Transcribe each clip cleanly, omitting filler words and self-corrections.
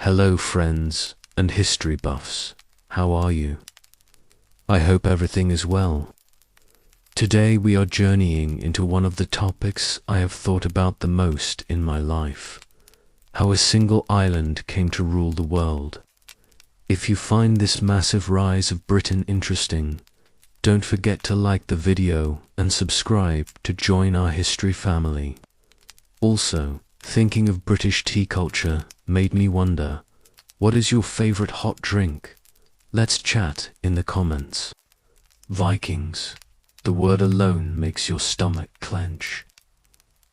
Hello friends and history buffs, how are you? I hope everything is well. Today we are journeying into one of the topics I have thought about the most in my life, how a single island came to rule the world. If you find this massive rise of Britain interesting, don't forget to like the video and subscribe to join our history family. Also, thinking of British tea culture made me wonder, what is your favorite hot drink? Let's chat in the comments. Vikings. The word alone makes your stomach clench.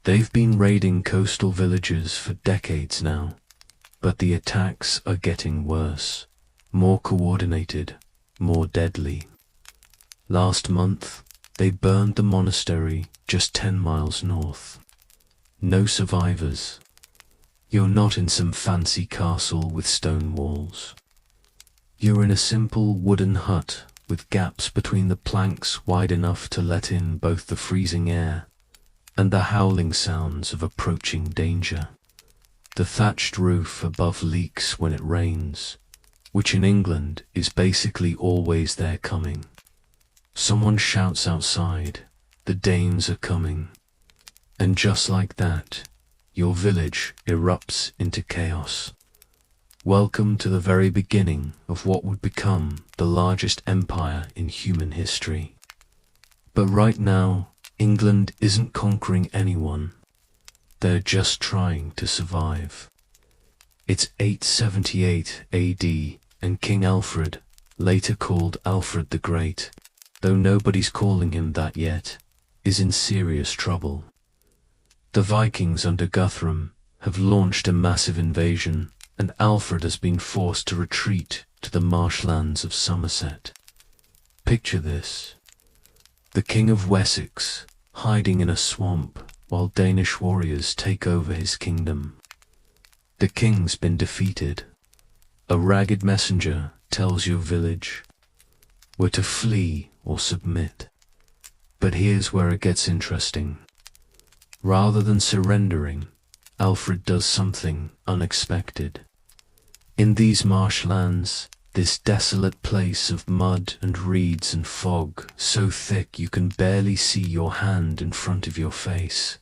They've been raiding coastal villages for decades now, but the attacks are getting worse, more coordinated, more deadly. Last month, they burned the monastery just 10 miles north. No survivors. You're not in some fancy castle with stone walls. You're in a simple wooden hut with gaps between the planks wide enough to let in both the freezing air and the howling sounds of approaching danger. The thatched roof above leaks when it rains, which in England is basically always there coming. Someone shouts outside, "The Danes are coming." And just like that, your village erupts into chaos. Welcome to the very beginning of what would become the largest empire in human history. But right now, England isn't conquering anyone. They're just trying to survive. It's 878 AD, and King Alfred, later called Alfred the Great, though nobody's calling him that yet, is in serious trouble. The Vikings under Guthrum have launched a massive invasion, and Alfred has been forced to retreat to the marshlands of Somerset. Picture this: the King of Wessex hiding in a swamp while Danish warriors take over his kingdom. The king's been defeated. A ragged messenger tells your village, "We're to flee or submit." But here's where it gets interesting. Rather than surrendering, Alfred does something unexpected. In these marshlands, this desolate place of mud and reeds and fog, so thick you can barely see your hand in front of your face,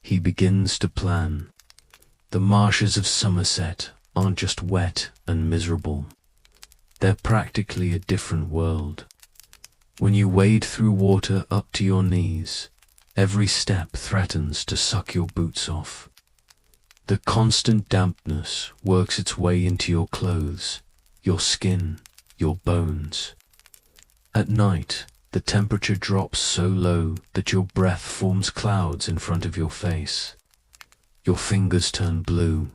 he begins to plan. The marshes of Somerset aren't just wet and miserable. They're practically a different world. When you wade through water up to your knees, every step threatens to suck your boots off. The constant dampness works its way into your clothes, your skin, your bones. At night, the temperature drops so low that your breath forms clouds in front of your face. Your fingers turn blue.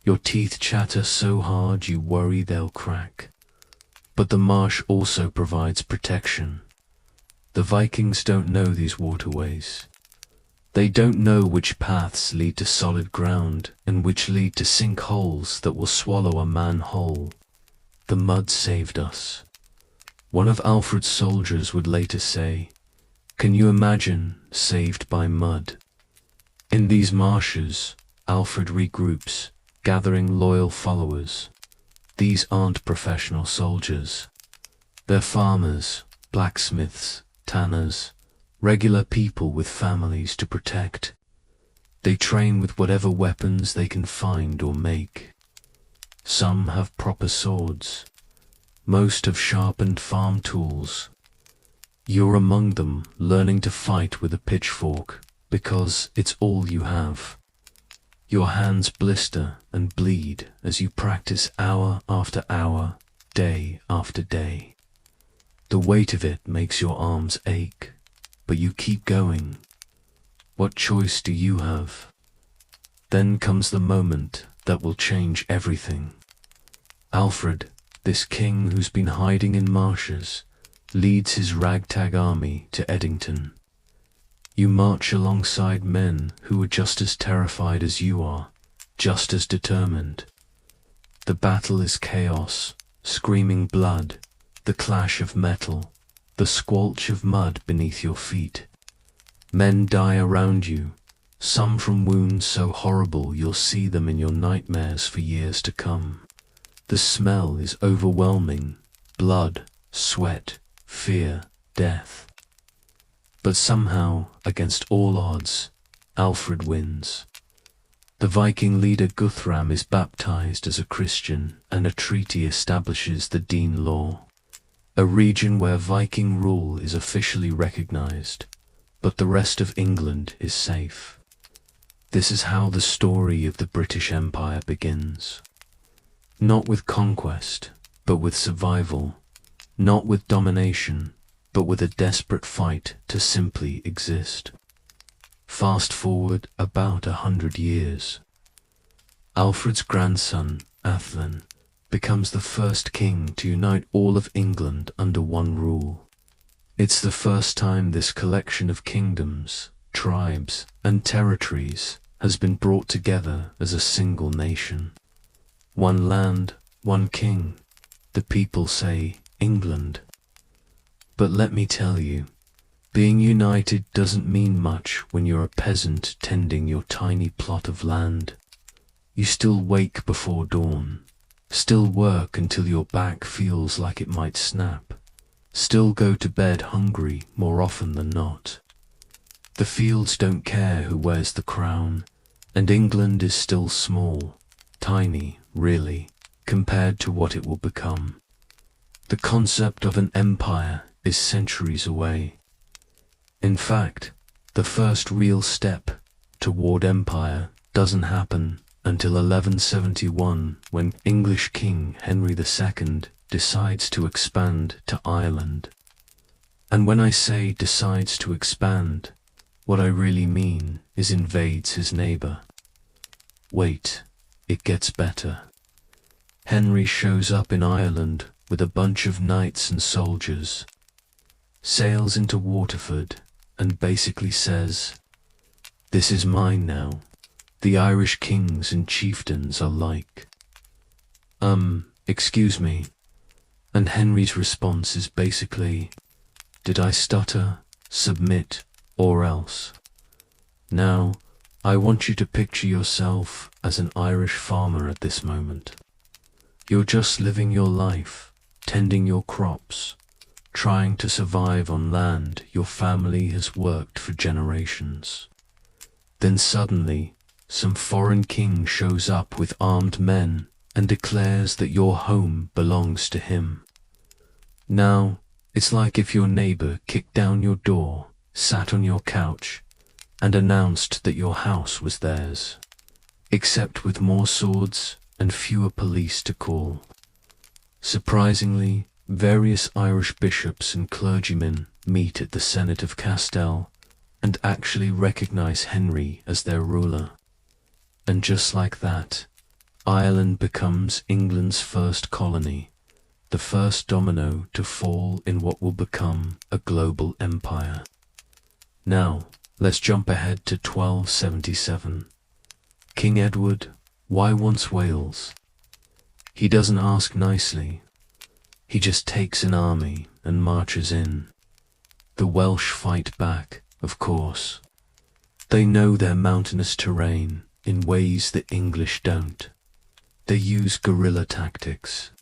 Your teeth chatter so hard you worry they'll crack. But the marsh also provides protection. The Vikings don't know these waterways. They don't know which paths lead to solid ground and which lead to sinkholes that will swallow a man whole. The mud saved us. One of Alfred's soldiers would later say, "Can you imagine saved by mud?" In these marshes, Alfred regroups, gathering loyal followers. These aren't professional soldiers. They're farmers, blacksmiths, tanners, regular people with families to protect. They train with whatever weapons they can find or make. Some have proper swords. Most have sharpened farm tools. You're among them, learning to fight with a pitchfork, because it's all you have. Your hands blister and bleed as you practice hour after hour, day after day. The weight of it makes your arms ache, but you keep going. What choice do you have? Then comes the moment that will change everything. Alfred, this king who's been hiding in marshes, leads his ragtag army to Eddington. You march alongside men who are just as terrified as you are, just as determined. The battle is chaos, screaming blood, the clash of metal, the squelch of mud beneath your feet. Men die around you, some from wounds so horrible you'll see them in your nightmares for years to come. The smell is overwhelming: blood, sweat, fear, death. But somehow, against all odds, Alfred wins. The Viking leader Guthram is baptized as a Christian, and a treaty establishes the Dene law, a region where Viking rule is officially recognized, but the rest of England is safe. This is how the story of the British Empire begins. Not with conquest, but with survival. Not with domination, but with a desperate fight to simply exist. Fast forward about 100 years. Alfred's grandson, Athlin, becomes the first king to unite all of England under one rule. It's the first time this collection of kingdoms, tribes, and territories has been brought together as a single nation. One land, one king. The people say England. But let me tell you, being united doesn't mean much when you're a peasant tending your tiny plot of land. You still wake before dawn, still work until your back feels like it might snap, still go to bed hungry more often than not. The fields don't care who wears the crown, and England is still small, tiny, really, compared to what it will become. The concept of an empire is centuries away. In fact, the first real step toward empire doesn't happen until 1171, when English King Henry II decides to expand to Ireland. And when I say decides to expand, what I really mean is invades his neighbor. Wait, it gets better. Henry shows up in Ireland with a bunch of knights and soldiers, sails into Waterford, and basically says, "This is mine now. The Irish kings and chieftains are like." Excuse me. And Henry's response is basically, "Did I stutter, submit, or else?" Now, I want you to picture yourself as an Irish farmer at this moment. You're just living your life, tending your crops, trying to survive on land your family has worked for generations. Then suddenly, some foreign king shows up with armed men and declares that your home belongs to him. Now, it's like if your neighbor kicked down your door, sat on your couch, and announced that your house was theirs, except with more swords and fewer police to call. Surprisingly, various Irish bishops and clergymen meet at the Senate of Castell and actually recognize Henry as their ruler. And just like that, Ireland becomes England's first colony, the first domino to fall in what will become a global empire. Now, let's jump ahead to 1277. King Edward, why wants Wales? He doesn't ask nicely. He just takes an army and marches in. The Welsh fight back, of course. They know their mountainous terrain in ways the English don't. They use guerrilla tactics,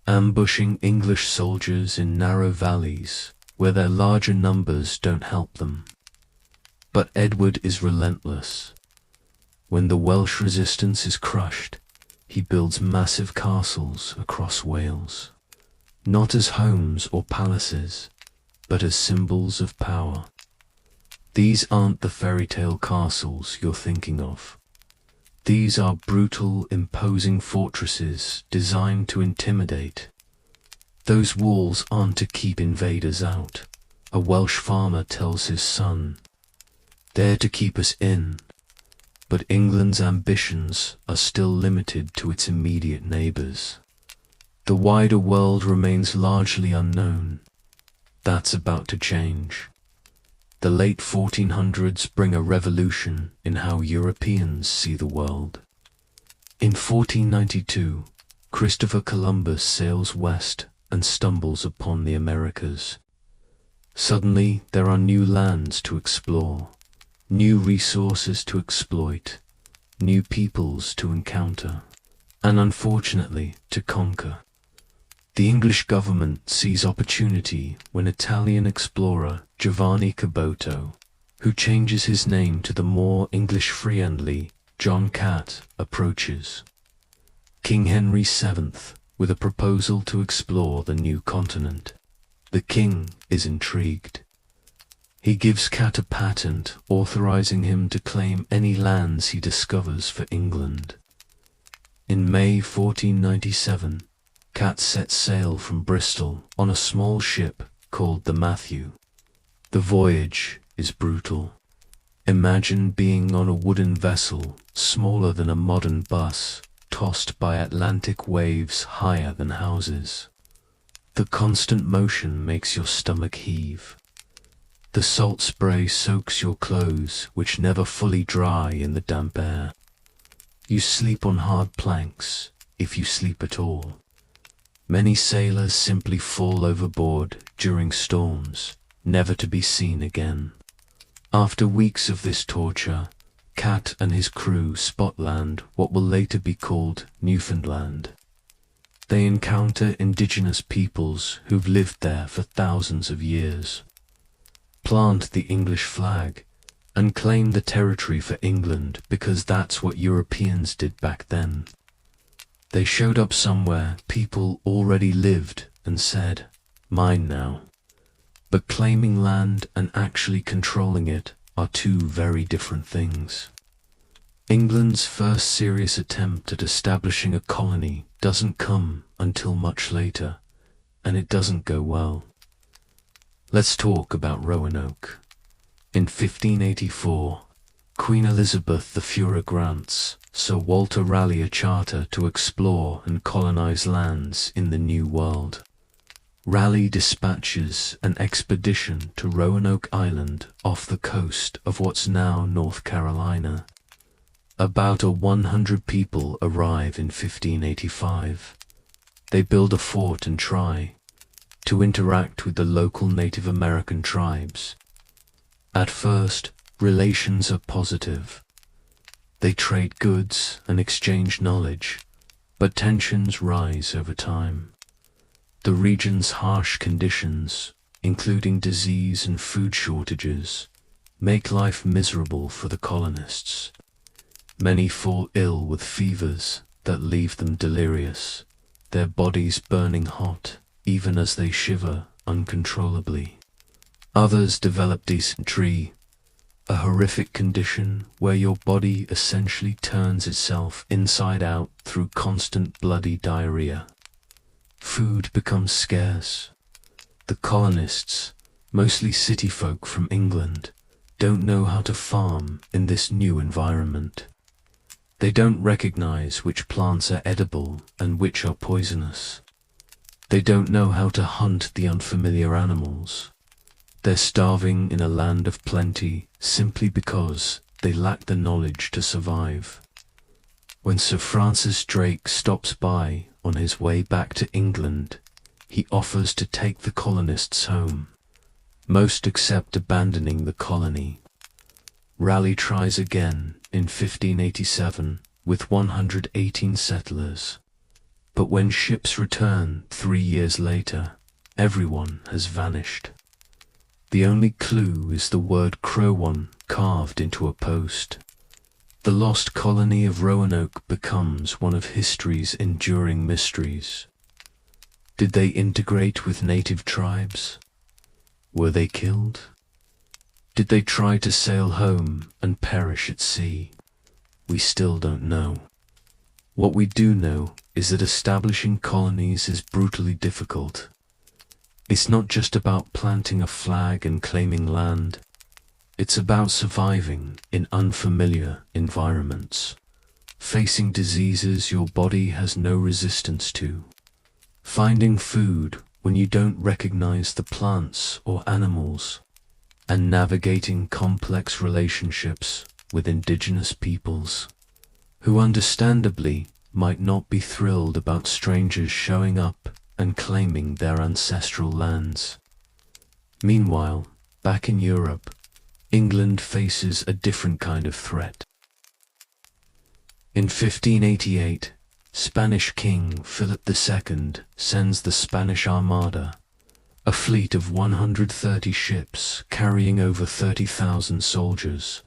ambushing English soldiers in narrow valleys where their larger numbers don't help them. But Edward is relentless. When the Welsh resistance is crushed, he builds massive castles across Wales, not as homes or palaces, but as symbols of power. These aren't the fairy tale castles you're thinking of. These are brutal, imposing fortresses designed to intimidate. Those walls aren't to keep invaders out, a Welsh farmer tells his son. They're to keep us in. But England's ambitions are still limited to its immediate neighbors. The wider world remains largely unknown. That's about to change. The late 1400s bring a revolution in how Europeans see the world. In 1492, Christopher Columbus sails west and stumbles upon the Americas. Suddenly, there are new lands to explore. new resources to exploit, new peoples to encounter, and unfortunately to conquer. The English government sees opportunity when Italian explorer Giovanni Caboto, who changes his name to the more English-friendly John Cat, approaches King Henry VII with a proposal to explore the new continent. The king is intrigued. He gives Cat a patent authorizing him to claim any lands he discovers for England. In May 1497, Cat sets sail from Bristol on a small ship called the Matthew. The voyage is brutal. Imagine being on a wooden vessel smaller than a modern bus, tossed by Atlantic waves higher than houses. The constant motion makes your stomach heave. The salt spray soaks your clothes, which never fully dry in the damp air. You sleep on hard planks, if you sleep at all. Many sailors simply fall overboard during storms, never to be seen again. After weeks of this torture, Cat and his crew spot land what will later be called Newfoundland. They encounter indigenous peoples who've lived there for thousands of years, plant the English flag, and claim the territory for England because that's what Europeans did back then. They showed up somewhere people already lived and said, "Mine now." But claiming land and actually controlling it are two very different things. England's first serious attempt at establishing a colony doesn't come until much later, and it doesn't go well. Let's talk about Roanoke. In 1584, Queen Elizabeth the Furor grants Sir Walter Raleigh a charter to explore and colonize lands in the New World. Raleigh dispatches an expedition to Roanoke Island off the coast of what's now North Carolina. About 100 people arrive in 1585. They build a fort and try to interact with the local Native American tribes. At first, relations are positive. They trade goods and exchange knowledge, but tensions rise over time. The region's harsh conditions, including disease and food shortages, make life miserable for the colonists. Many fall ill with fevers that leave them delirious, their bodies burning hot even as they shiver uncontrollably. Others develop dysentery, a horrific condition where your body essentially turns itself inside out through constant bloody diarrhea. Food becomes scarce. The colonists, mostly city folk from England, don't know how to farm in this new environment. They don't recognize which plants are edible and which are poisonous. They don't know how to hunt the unfamiliar animals. They're starving in a land of plenty simply because they lack the knowledge to survive. When Sir Francis Drake stops by on his way back to England, he offers to take the colonists home. Most accept abandoning the colony. Raleigh tries again in 1587 with 118 settlers. But when ships return 3 years later, everyone has vanished. The only clue is the word Crowan carved into a post. The lost colony of Roanoke becomes one of history's enduring mysteries. Did they integrate with native tribes? Were they killed? Did they try to sail home and perish at sea? We still don't know. What we do know is that establishing colonies is brutally difficult. It's not just about planting a flag and claiming land. It's about surviving in unfamiliar environments, facing diseases your body has no resistance to, finding food when you don't recognize the plants or animals, and navigating complex relationships with indigenous peoples, who understandably might not be thrilled about strangers showing up and claiming their ancestral lands. Meanwhile, back in Europe, England faces a different kind of threat. In 1588, Spanish King Philip II sends the Spanish Armada, a fleet of 130 ships carrying over 30,000 soldiers,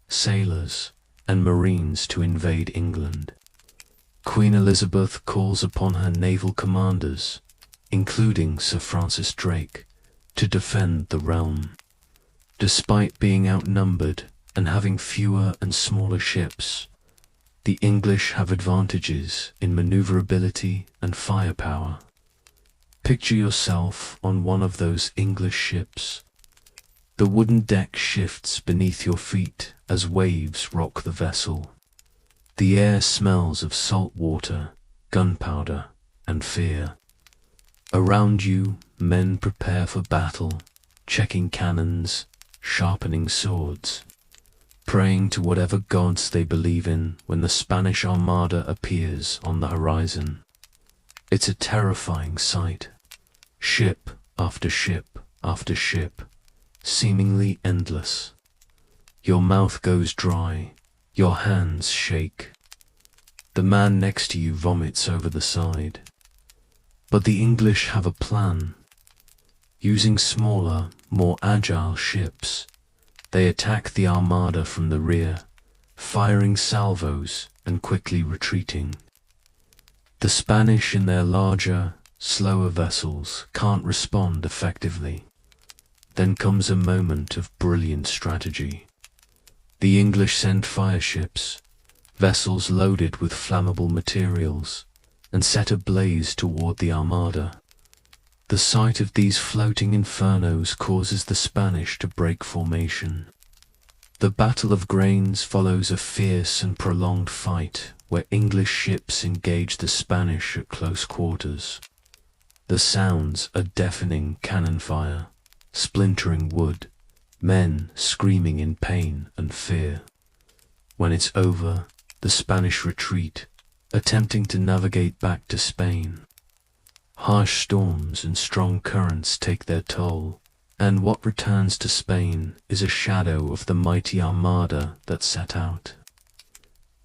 sailors, and marines to invade England. Queen Elizabeth calls upon her naval commanders, including Sir Francis Drake, to defend the realm. Despite being outnumbered and having fewer and smaller ships, the English have advantages in maneuverability and firepower. Picture yourself on one of those English ships. The wooden deck shifts beneath your feet as waves rock the vessel. The air smells of salt water, gunpowder, and fear. Around you, men prepare for battle, checking cannons, sharpening swords, praying to whatever gods they believe in when the Spanish Armada appears on the horizon. It's a terrifying sight. Ship after ship after ship, seemingly endless. Your mouth goes dry, your hands shake. The man next to you vomits over the side. But the English have a plan. Using smaller, more agile ships, they attack the Armada from the rear, firing salvos and quickly retreating. The Spanish in their larger, slower vessels can't respond effectively. Then comes a moment of brilliant strategy. The English send fireships, vessels loaded with flammable materials, and set ablaze toward the Armada. The sight of these floating infernos causes the Spanish to break formation. The Battle of Grains follows a fierce and prolonged fight where English ships engage the Spanish at close quarters. The sounds are deafening cannon fire, splintering wood, men screaming in pain and fear. When it's over, the Spanish retreat, attempting to navigate back to Spain. Harsh storms and strong currents take their toll, and what returns to Spain is a shadow of the mighty Armada that set out.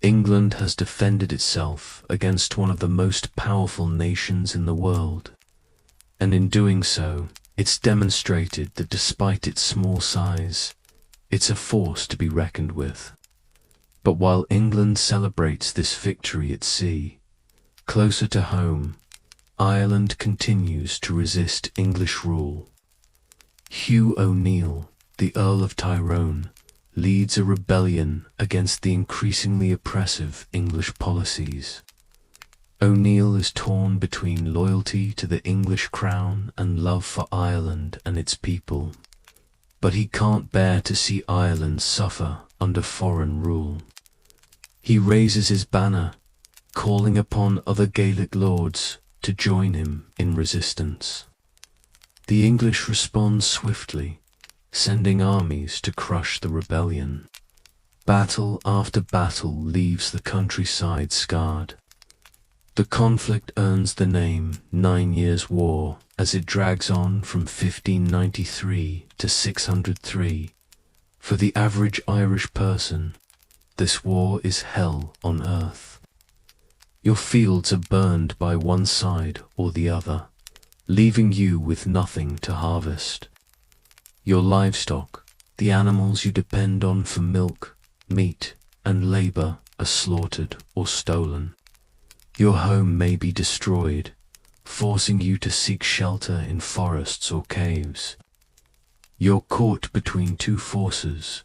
England has defended itself against one of the most powerful nations in the world, and in doing so, it's demonstrated that despite its small size, it's a force to be reckoned with. But while England celebrates this victory at sea, closer to home, Ireland continues to resist English rule. Hugh O'Neill, the Earl of Tyrone, leads a rebellion against the increasingly oppressive English policies. O'Neill is torn between loyalty to the English crown and love for Ireland and its people, but he can't bear to see Ireland suffer under foreign rule. He raises his banner, calling upon other Gaelic lords to join him in resistance. The English respond swiftly, sending armies to crush the rebellion. Battle after battle leaves the countryside scarred. The conflict earns the name 9 Years' War as it drags on from 1593 to 603. For the average Irish person, this war is hell on earth. Your fields are burned by one side or the other, leaving you with nothing to harvest. Your livestock, the animals you depend on for milk, meat, and labor, are slaughtered or stolen. Your home may be destroyed, forcing you to seek shelter in forests or caves. You're caught between two forces,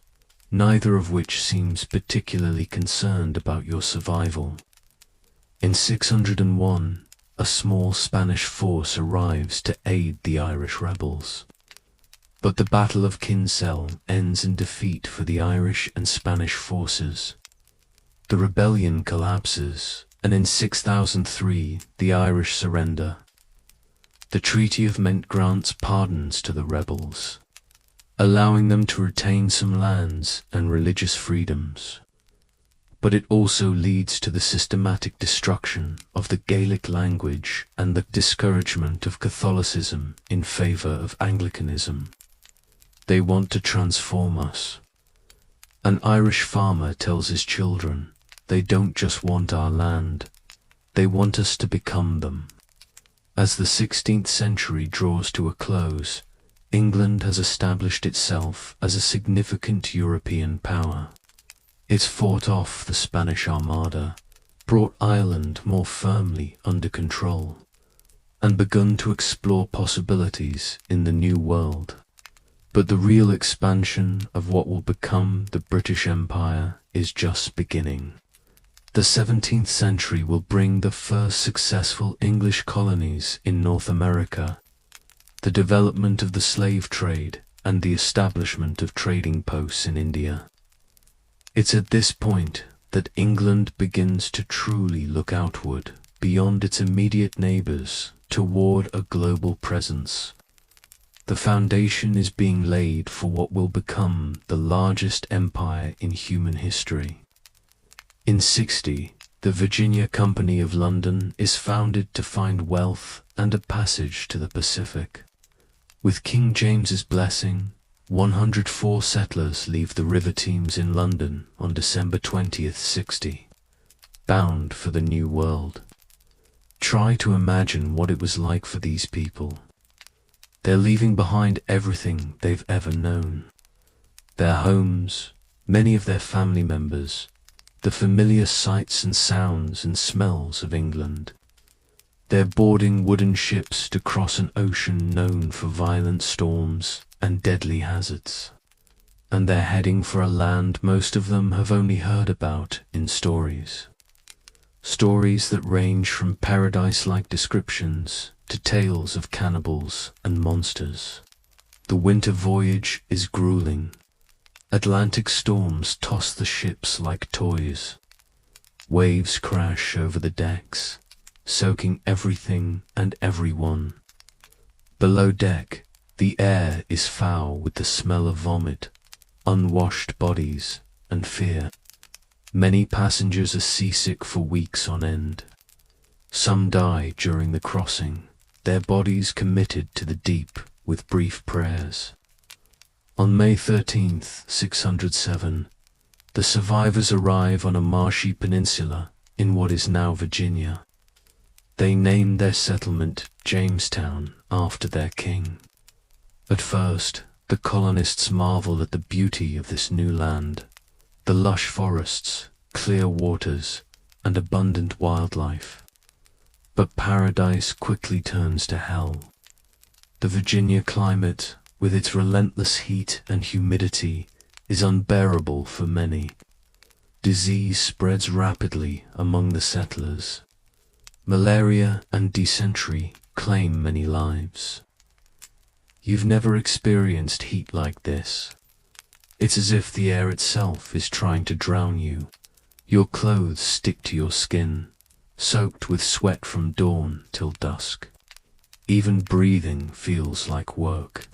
neither of which seems particularly concerned about your survival. In 601, a small Spanish force arrives to aid the Irish rebels. But the Battle of Kinsale ends in defeat for the Irish and Spanish forces. The rebellion collapses, and in 6003 the Irish surrender. The Treaty of Ment grants pardons to the rebels, allowing them to retain some lands and religious freedoms. But it also leads to the systematic destruction of the Gaelic language and the discouragement of Catholicism in favor of Anglicanism. They want to transform us, An Irish farmer tells his children, they don't just want our land, they want us to become them. As the 16th century draws to a close, England has established itself as a significant European power. It's fought off the Spanish Armada, brought Ireland more firmly under control, and begun to explore possibilities in the New World. But the real expansion of what will become the British Empire is just beginning. The 17th century will bring the first successful English colonies in North America, the development of the slave trade, and the establishment of trading posts in India. It's at this point that England begins to truly look outward, beyond its immediate neighbours, toward a global presence. The foundation is being laid for what will become the largest empire in human history. In 60, the Virginia Company of London is founded to find wealth and a passage to the Pacific. With King James's blessing, 104 settlers leave the River Thames in London on December 20th, 60, bound for the New World. Try to imagine what it was like for these people. They're leaving behind everything they've ever known. Their homes, many of their family members, the familiar sights and sounds and smells of England. They're boarding wooden ships to cross an ocean known for violent storms and deadly hazards. And they're heading for a land most of them have only heard about in stories. Stories that range from paradise-like descriptions to tales of cannibals and monsters. The winter voyage is grueling. Atlantic storms toss the ships like toys. Waves crash over the decks, soaking everything and everyone. Below deck, the air is foul with the smell of vomit, unwashed bodies, and fear. Many passengers are seasick for weeks on end. Some die during the crossing, their bodies committed to the deep with brief prayers. On May 13th, 607, the survivors arrive on a marshy peninsula in what is now Virginia. They named their settlement Jamestown after their king. At first, the colonists marvel at the beauty of this new land, the lush forests, clear waters, and abundant wildlife. But paradise quickly turns to hell. The Virginia climate, with its relentless heat and humidity, is unbearable for many. Disease spreads rapidly among the settlers. Malaria and dysentery claim many lives. You've never experienced heat like this. It's as if the air itself is trying to drown you. Your clothes stick to your skin, soaked with sweat from dawn till dusk. Even breathing feels like work.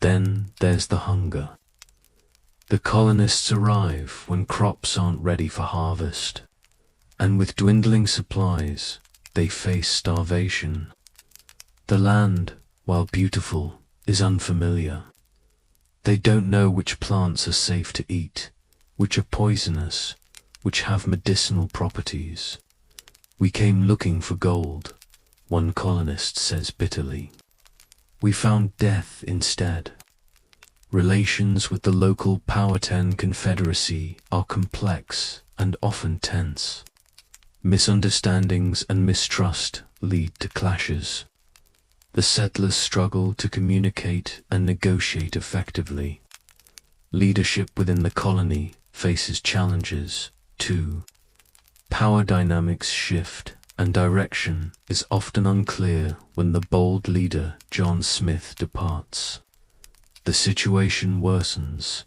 Then there's the hunger. The colonists arrive when crops aren't ready for harvest, and with dwindling supplies, they face starvation. The land, while beautiful, is unfamiliar. They don't know which plants are safe to eat, which are poisonous, which have medicinal properties. We came looking for gold, one colonist says bitterly. We found death instead. Relations with the local Powhatan Confederacy are complex and often tense. Misunderstandings and mistrust lead to clashes. The settlers struggle to communicate and negotiate effectively. Leadership within the colony faces challenges, too. Power dynamics shift, and direction is often unclear when the bold leader John Smith departs. The situation worsens.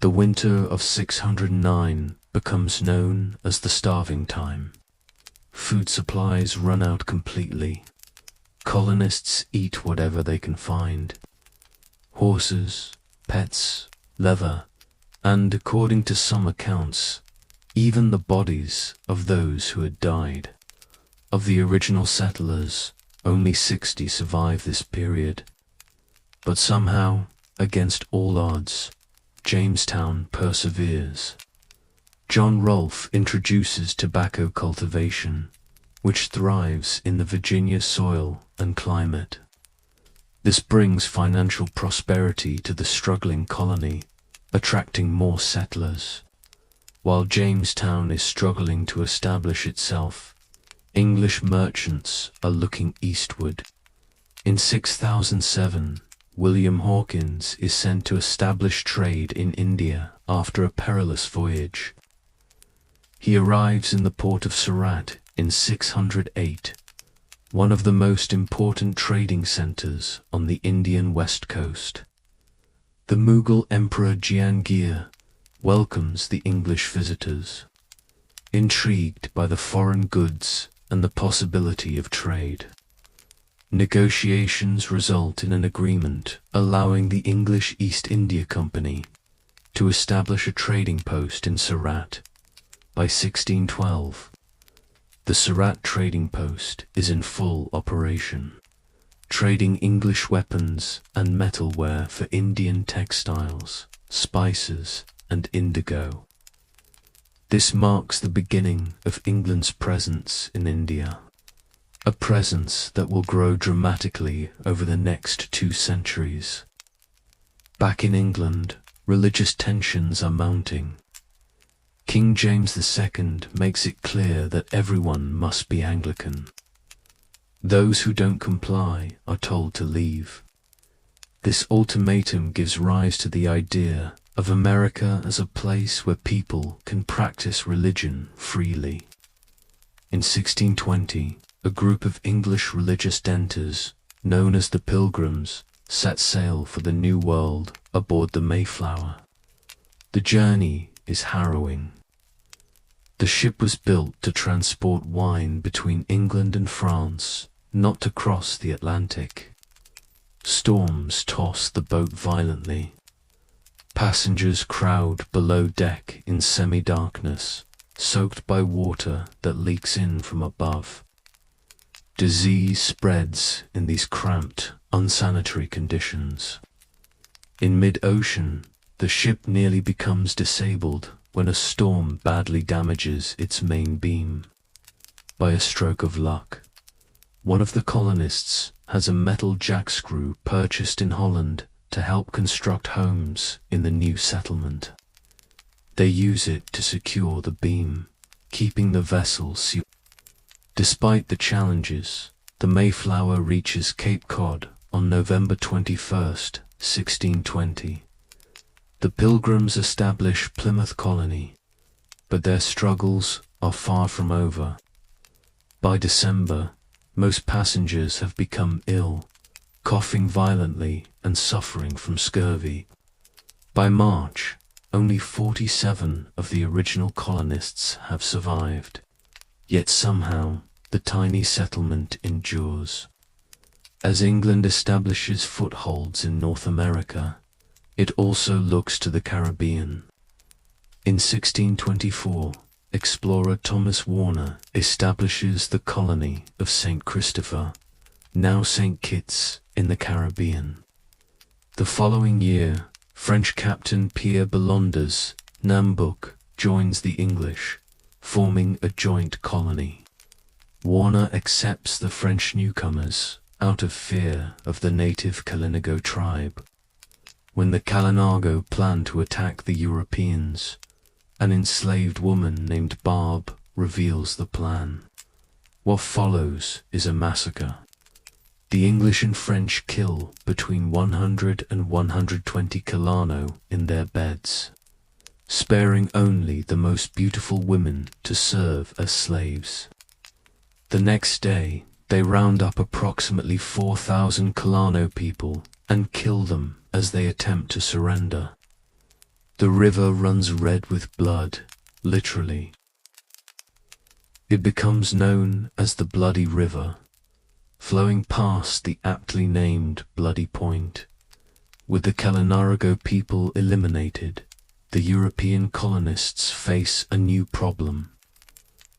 The winter of 609 becomes known as the starving time. Food supplies run out completely. Colonists eat whatever they can find. Horses, pets, leather, and, according to some accounts, even the bodies of those who had died. Of the original settlers, only 60 survive this period. But somehow, against all odds, Jamestown perseveres. John Rolfe introduces tobacco cultivation, which thrives in the Virginia soil and climate. This brings financial prosperity to the struggling colony, attracting more settlers. While Jamestown is struggling to establish itself, English merchants are looking eastward. In 6007, William Hawkins is sent to establish trade in India after a perilous voyage. He arrives in the port of Surat in 608, one of the most important trading centers on the Indian west coast. The Mughal Emperor Jahangir welcomes the English visitors, intrigued by the foreign goods and the possibility of trade. Negotiations result in an agreement allowing the English East India Company to establish a trading post in Surat. By 1612, the Surat trading post is in full operation, trading English weapons and metalware for Indian textiles, spices, and indigo. This marks the beginning of England's presence in India, a presence that will grow dramatically over the next 2 centuries. Back in England, religious tensions are mounting. King James II makes it clear that everyone must be Anglican. Those who don't comply are told to leave. This ultimatum gives rise to the idea of America as a place where people can practice religion freely. In 1620, a group of English religious denters, known as the Pilgrims, set sail for the New World aboard the Mayflower. The journey is harrowing. The ship was built to transport wine between England and France, not to cross the Atlantic. Storms toss the boat violently. Passengers crowd below deck in semi-darkness, soaked by water that leaks in from above. Disease spreads in these cramped, unsanitary conditions. In mid-ocean, the ship nearly becomes disabled when a storm badly damages its main beam. By a stroke of luck, one of the colonists has a metal jackscrew purchased in Holland to help construct homes in the new settlement. They use it to secure the beam, keeping the vessel sealed. Despite the challenges, the Mayflower reaches Cape Cod on November 21st, 1620. The Pilgrims establish Plymouth Colony, but their struggles are far from over. By December, most passengers have become ill, coughing violently and suffering from scurvy. By March, only 47 of the original colonists have survived, yet somehow the tiny settlement endures. As England establishes footholds in North America, it also looks to the Caribbean. In 1624, explorer Thomas Warner establishes the colony of St. Christopher, now St. Kitts, in the Caribbean. The following year, French captain Pierre Belonda's Nambouk joins the English, forming a joint colony. Warner accepts the French newcomers out of fear of the native Kalinago tribe. When the Kalinago plan to attack the Europeans, an enslaved woman named Barb reveals the plan. What follows is a massacre. The English and French kill between 100 and 120 Kalano in their beds, sparing only the most beautiful women to serve as slaves. The next day, they round up approximately 4,000 Kalano people and kill them as they attempt to surrender. The river runs red with blood, literally. It becomes known as the Bloody River, flowing past the aptly named Bloody Point. With the Kalinago people eliminated, the European colonists face a new problem.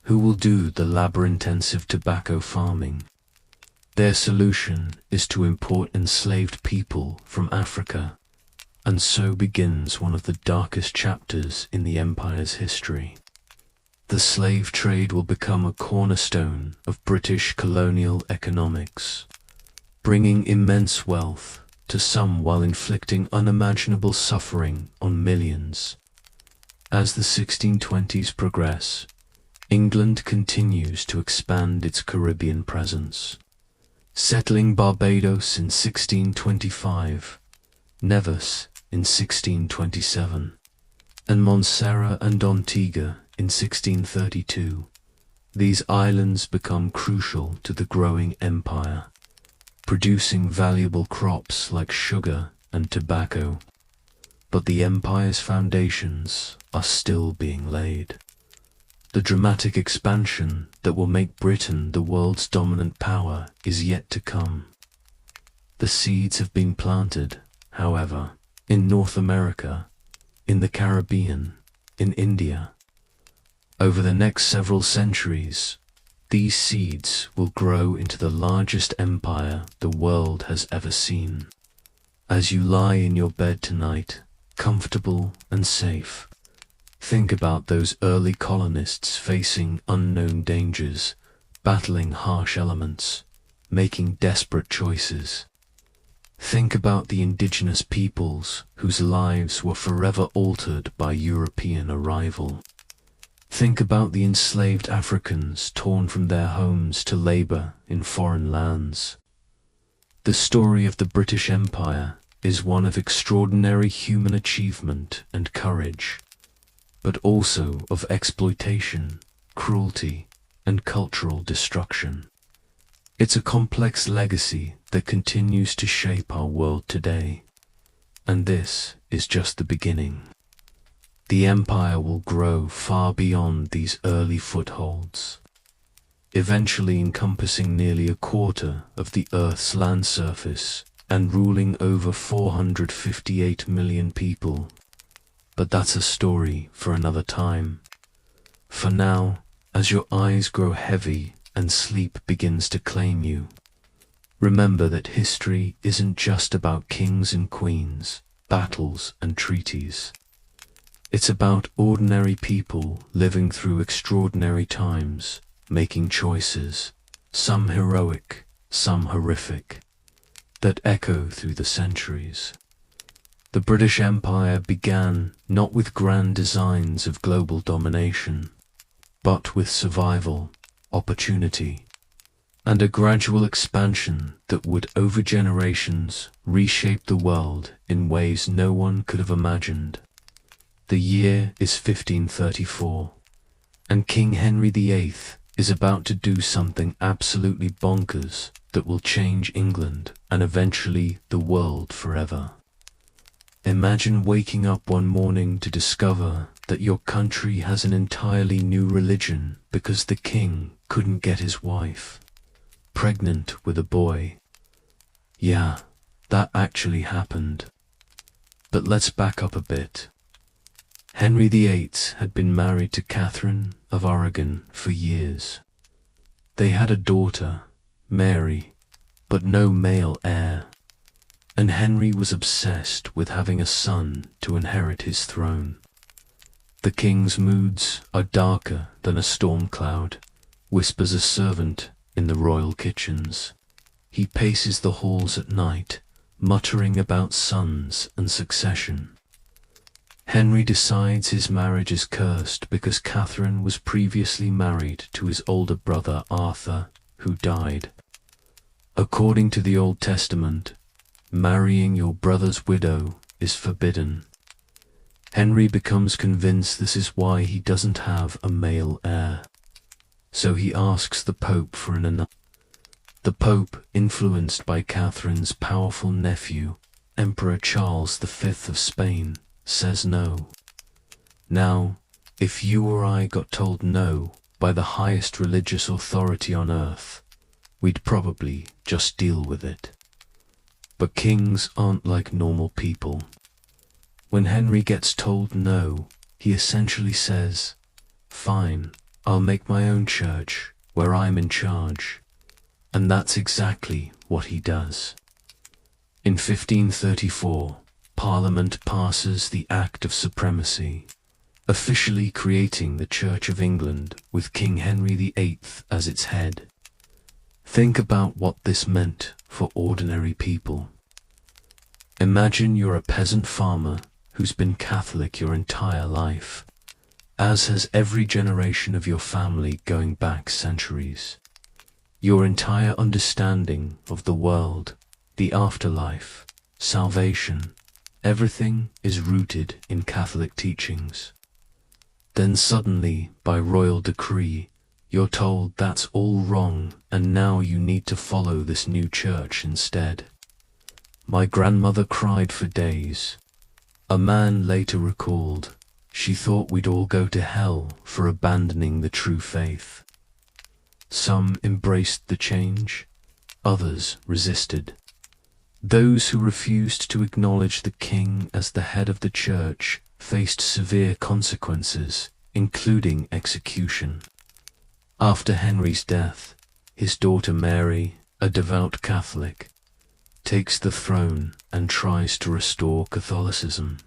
Who will do the labor-intensive tobacco farming? Their solution is to import enslaved people from Africa, And so begins one of the darkest chapters in the empire's history. The slave trade will become a cornerstone of British colonial economics, bringing immense wealth to some while inflicting unimaginable suffering on millions. As the 1620s progress, England continues to expand its Caribbean presence, settling Barbados in 1625, Nevis in 1627, and Montserrat and Antigua in 1632. These islands become crucial to the growing empire, producing valuable crops like sugar and tobacco. But the empire's foundations are still being laid. The dramatic expansion that will make Britain the world's dominant power is yet to come. The seeds have been planted, however, in North America, in the Caribbean, in India. Over the next several centuries, these seeds will grow into the largest empire the world has ever seen. As you lie in your bed tonight, comfortable and safe, think about those early colonists facing unknown dangers, battling harsh elements, making desperate choices. Think about the indigenous peoples whose lives were forever altered by European arrival. Think about the enslaved Africans torn from their homes to labor in foreign lands. The story of the British Empire is one of extraordinary human achievement and courage, but also of exploitation, cruelty, and cultural destruction. It's a complex legacy that continues to shape our world today, and this is just the beginning. The empire will grow far beyond these early footholds, eventually encompassing nearly a quarter of the Earth's land surface and ruling over 458 million people. But that's a story for another time. For now, as your eyes grow heavy and sleep begins to claim you, remember that history isn't just about kings and queens, battles and treaties. It's about ordinary people living through extraordinary times, making choices, some heroic, some horrific, that echo through the centuries. The British Empire began not with grand designs of global domination, but with survival, opportunity, and a gradual expansion that would over generations reshape the world in ways no one could have imagined. The year is 1534, and King Henry VIII is about to do something absolutely bonkers that will change England and eventually the world forever. Imagine waking up one morning to discover that your country has an entirely new religion because the king couldn't get his wife pregnant with a boy. Yeah, that actually happened. But let's back up a bit. Henry VIII had been married to Catherine of Aragon for years. They had a daughter, Mary, but no male heir, and Henry was obsessed with having a son to inherit his throne. The king's moods are darker than a storm cloud, whispers a servant in the royal kitchens. He paces the halls at night, muttering about sons and succession. Henry decides his marriage is cursed because Catherine was previously married to his older brother Arthur, who died. According to the Old Testament, marrying your brother's widow is forbidden. Henry becomes convinced this is why he doesn't have a male heir. So he asks the Pope for an annulment. The Pope, influenced by Catherine's powerful nephew, Emperor Charles V of Spain, says no. Now, if you or I got told no by the highest religious authority on earth, we'd probably just deal with it. But kings aren't like normal people. When Henry gets told no, he essentially says, "Fine, I'll make my own church where I'm in charge." And that's exactly what he does. In 1534, Parliament passes the Act of Supremacy, officially creating the Church of England with King Henry VIII as its head. Think about what this meant for ordinary people. Imagine you're a peasant farmer who's been Catholic your entire life, as has every generation of your family going back centuries. Your entire understanding of the world, the afterlife, salvation, everything is rooted in Catholic teachings. Then suddenly, by royal decree, you're told that's all wrong and now you need to follow this new church instead. My grandmother cried for days. A man later recalled, she thought we'd all go to hell for abandoning the true faith. Some embraced the change, others resisted. Those who refused to acknowledge the king as the head of the church faced severe consequences, including execution. After Henry's death, his daughter Mary, a devout Catholic, takes the throne and tries to restore Catholicism,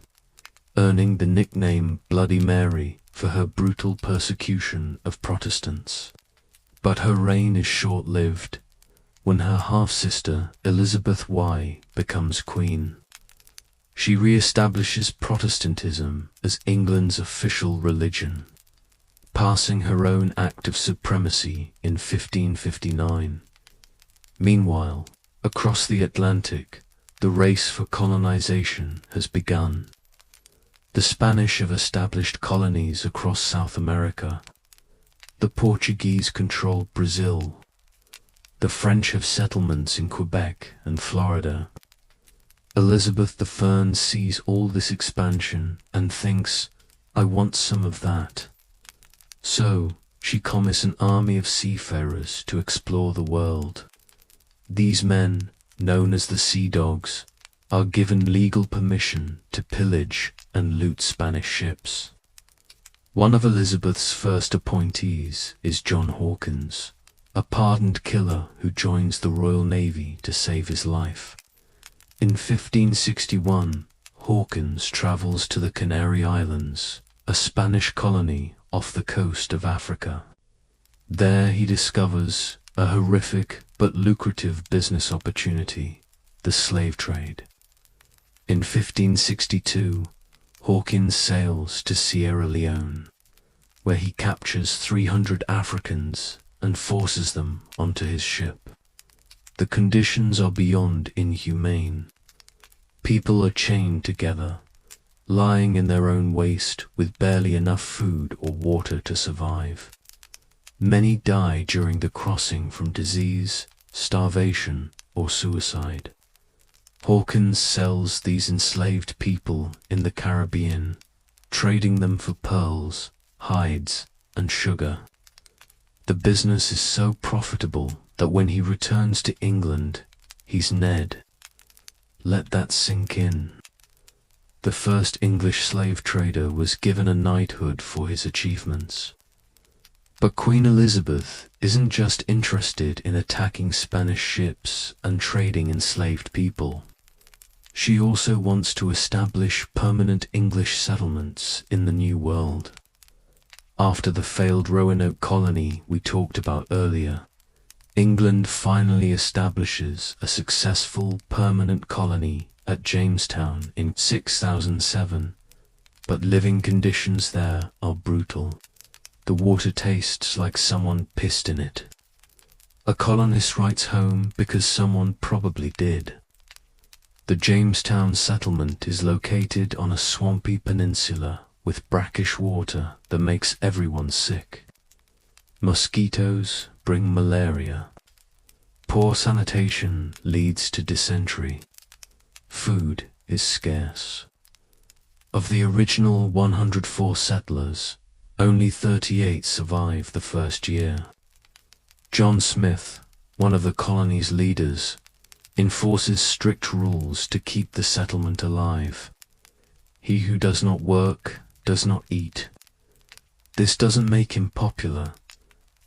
earning the nickname Bloody Mary for her brutal persecution of Protestants. But her reign is short-lived when her half-sister Elizabeth Y becomes queen. She re-establishes Protestantism as England's official religion, passing her own Act of Supremacy in 1559. Meanwhile, across the Atlantic, the race for colonization has begun. The Spanish have established colonies across South America. The Portuguese control Brazil. The French have settlements in Quebec and Florida. Elizabeth the Fern sees all this expansion and thinks, I want some of that. So, she commits an army of seafarers to explore the world. These men, known as the Sea Dogs, are given legal permission to pillage and loot Spanish ships. One of Elizabeth's first appointees is John Hawkins, a pardoned killer who joins the Royal Navy to save his life. In 1561, Hawkins travels to the Canary Islands, a Spanish colony off the coast of Africa. There he discovers a horrific but lucrative business opportunity, the slave trade. In 1562, Hawkins sails to Sierra Leone, where he captures 300 Africans and forces them onto his ship. The conditions are beyond inhumane. People are chained together, lying in their own waste with barely enough food or water to survive. Many die during the crossing from disease, starvation, or suicide. Hawkins sells these enslaved people in the Caribbean, trading them for pearls, hides, and sugar. The business is so profitable that when he returns to England, he's Ned. Let that sink in. The first English slave trader was given a knighthood for his achievements. But Queen Elizabeth isn't just interested in attacking Spanish ships and trading enslaved people. She also wants to establish permanent English settlements in the New World. After the failed Roanoke colony we talked about earlier, England finally establishes a successful permanent colony at Jamestown in 6007, but living conditions there are brutal. The water tastes like someone pissed in it. A colonist writes home because someone probably did. The Jamestown settlement is located on a swampy peninsula with brackish water that makes everyone sick. Mosquitoes bring malaria. Poor sanitation leads to dysentery. Food is scarce. Of the original 104 settlers, only 38 survive the first year. John Smith, one of the colony's leaders, enforces strict rules to keep the settlement alive. He who does not work does not eat. This doesn't make him popular,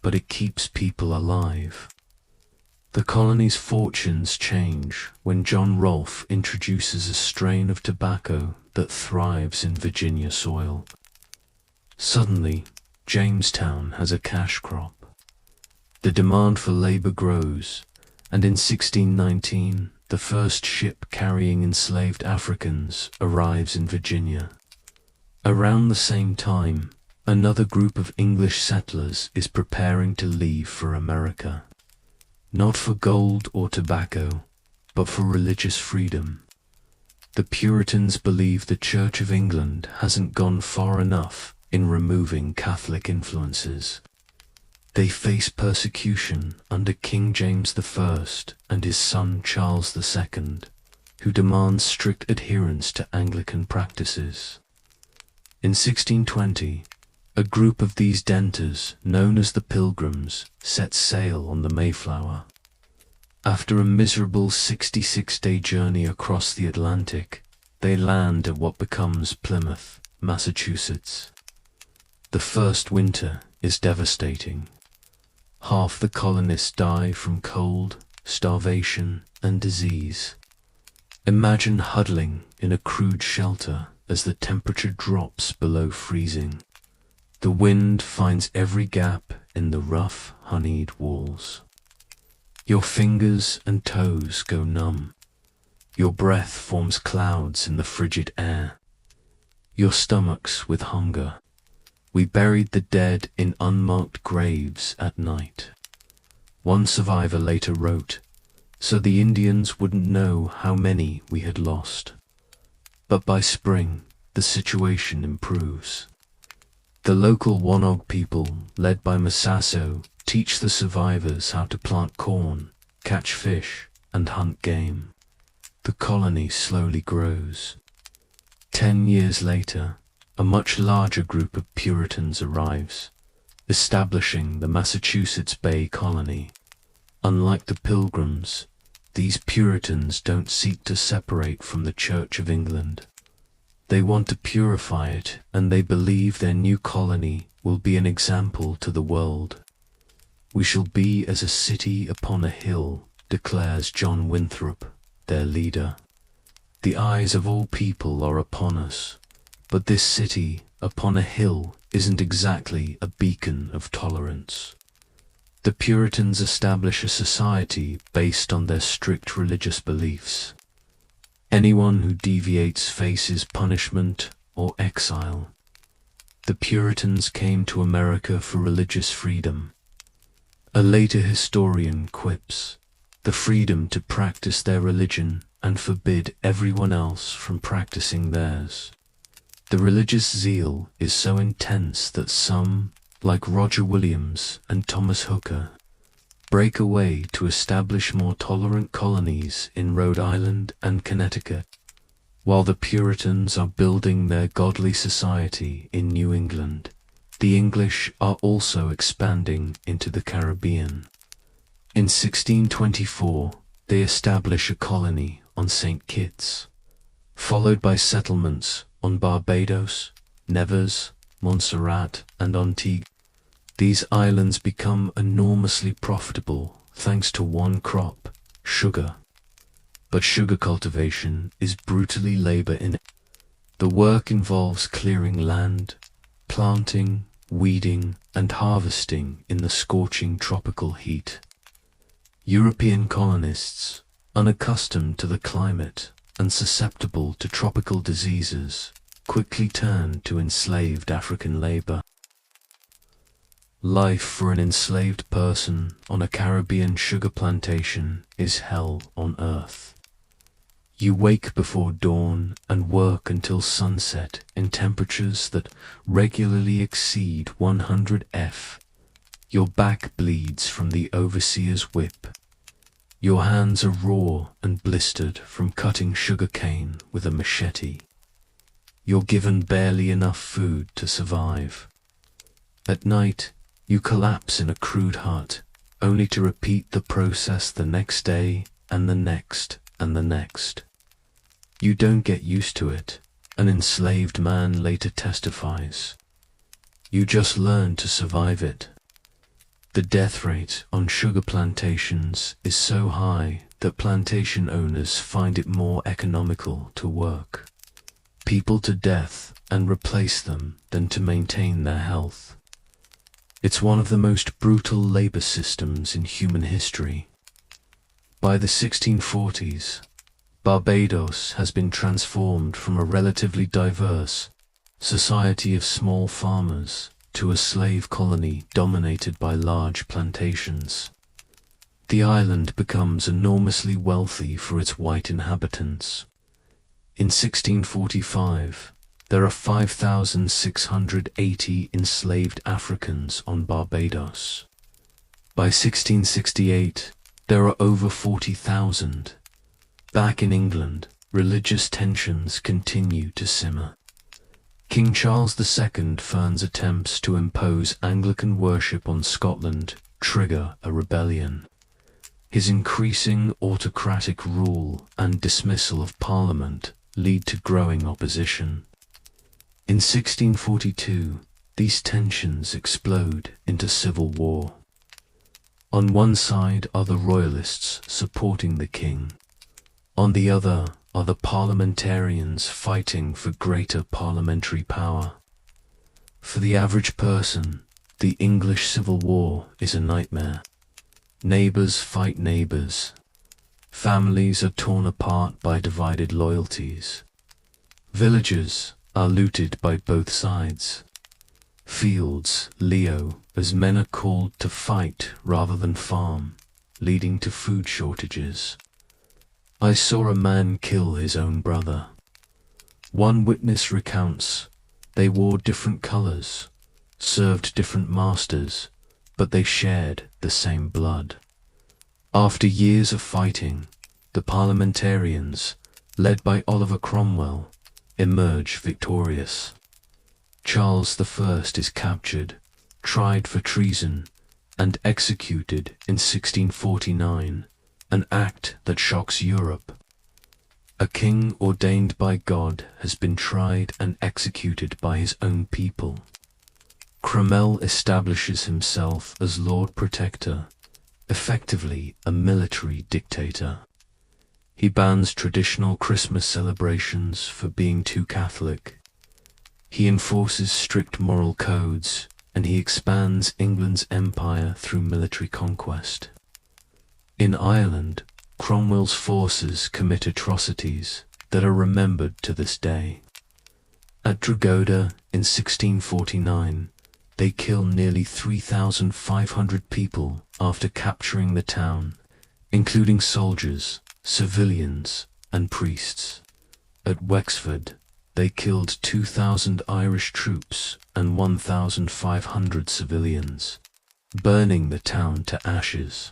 but it keeps people alive. The colony's fortunes change when John Rolfe introduces a strain of tobacco that thrives in Virginia soil. Suddenly, Jamestown has a cash crop. The demand for labor grows, and in 1619, the first ship carrying enslaved Africans arrives in Virginia. Around the same time, another group of English settlers is preparing to leave for America. Not for gold or tobacco, but for religious freedom. The Puritans believe the Church of England hasn't gone far enough in removing Catholic influences. They face persecution under King James I and his son Charles II, who demands strict adherence to Anglican practices. In 1620, a group of these denters, known as the Pilgrims, set sail on the Mayflower. After a miserable 66-day journey across the Atlantic, they land at what becomes Plymouth, Massachusetts. The first winter is devastating. Half the colonists die from cold, starvation, and disease. Imagine huddling in a crude shelter as the temperature drops below freezing. The wind finds every gap in the rough, honeyed walls. Your fingers and toes go numb. Your breath forms clouds in the frigid air. Your stomachs with hunger. We buried the dead in unmarked graves at night. One survivor later wrote, so the Indians wouldn't know how many we had lost. But by spring, the situation improves. The local Wanog people, led by Massaso, teach the survivors how to plant corn, catch fish, and hunt game. The colony slowly grows. 10 years later, a much larger group of Puritans arrives, establishing the Massachusetts Bay Colony. Unlike the Pilgrims, these Puritans don't seek to separate from the Church of England. They want to purify it, and they believe their new colony will be an example to the world. We shall be as a city upon a hill, declares John Winthrop, their leader. The eyes of all people are upon us. But this city upon a hill isn't exactly a beacon of tolerance. The Puritans establish a society based on their strict religious beliefs. Anyone who deviates faces punishment or exile. The Puritans came to America for religious freedom. A later historian quips, the freedom to practice their religion and forbid everyone else from practicing theirs. The religious zeal is so intense that some, like Roger Williams and Thomas Hooker, break away to establish more tolerant colonies in Rhode Island and Connecticut, while the Puritans are building their godly society in New England. The English are also expanding into the Caribbean. In 1624, they establish a colony on St. Kitts, followed by settlements on Barbados, Nevers, Montserrat, and Antigua. These islands become enormously profitable thanks to one crop, sugar. But sugar cultivation is brutally labor-intensive. The work involves clearing land, planting, weeding, and harvesting in the scorching tropical heat. European colonists, unaccustomed to the climate and susceptible to tropical diseases, quickly turned to enslaved African labor. Life for an enslaved person on a Caribbean sugar plantation is hell on earth. You wake before dawn and work until sunset in temperatures that regularly exceed 100 F. Your back bleeds from the overseer's whip. Your hands are raw and blistered from cutting sugar cane with a machete. You're given barely enough food to survive. At night, you collapse in a crude hut, only to repeat the process the next day and the next and the next. You don't get used to it, an enslaved man later testifies. You just learn to survive it. The death rate on sugar plantations is so high that plantation owners find it more economical to work people to death and replace them than to maintain their health. It's one of the most brutal labor systems in human history. By the 1640s, Barbados has been transformed from a relatively diverse society of small farmers to a slave colony dominated by large plantations. The island becomes enormously wealthy for its white inhabitants. In 1645, there are 5,680 enslaved Africans on Barbados. By 1668, there are over 40,000. Back in England, religious tensions continue to simmer. King Charles II ferns attempts to impose Anglican worship on Scotland trigger a rebellion. His increasing autocratic rule and dismissal of Parliament lead to growing opposition. In 1642, these tensions explode into civil war. On one side are the royalists supporting the king. On the other are the parliamentarians fighting for greater parliamentary power. For the average person, the English Civil War is a nightmare. Neighbors fight neighbors. Families are torn apart by divided loyalties. Villages are looted by both sides. Fields, Leo, as men are called to fight rather than farm, leading to food shortages. I saw a man kill his own brother. One witness recounts, they wore different colors, served different masters, but they shared the same blood. After years of fighting, the parliamentarians, led by Oliver Cromwell, emerge victorious. Charles I is captured, tried for treason, and executed in 1649, an act that shocks Europe. A king ordained by God has been tried and executed by his own people. Cromwell establishes himself as Lord Protector, effectively a military dictator. He bans traditional Christmas celebrations for being too Catholic. He enforces strict moral codes, and he expands England's empire through military conquest. In Ireland, Cromwell's forces commit atrocities that are remembered to this day. At Drogheda in 1649, they kill nearly 3,500 people after capturing the town, including soldiers, civilians, and priests. At Wexford, they killed 2,000 Irish troops and 1,500 civilians, burning the town to ashes.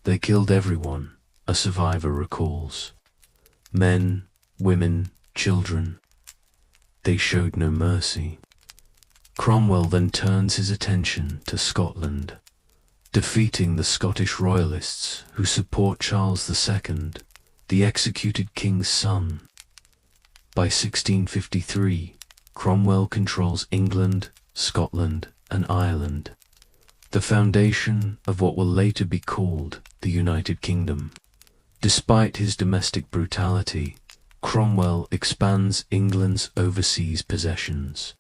They killed everyone, a survivor recalls. Men, women, children. They showed no mercy. Cromwell then turns his attention to Scotland, defeating the Scottish royalists who support Charles II, the executed king's son. By 1653, Cromwell controls England, Scotland, and Ireland, the foundation of what will later be called the United Kingdom. Despite his domestic brutality, Cromwell expands England's overseas possessions.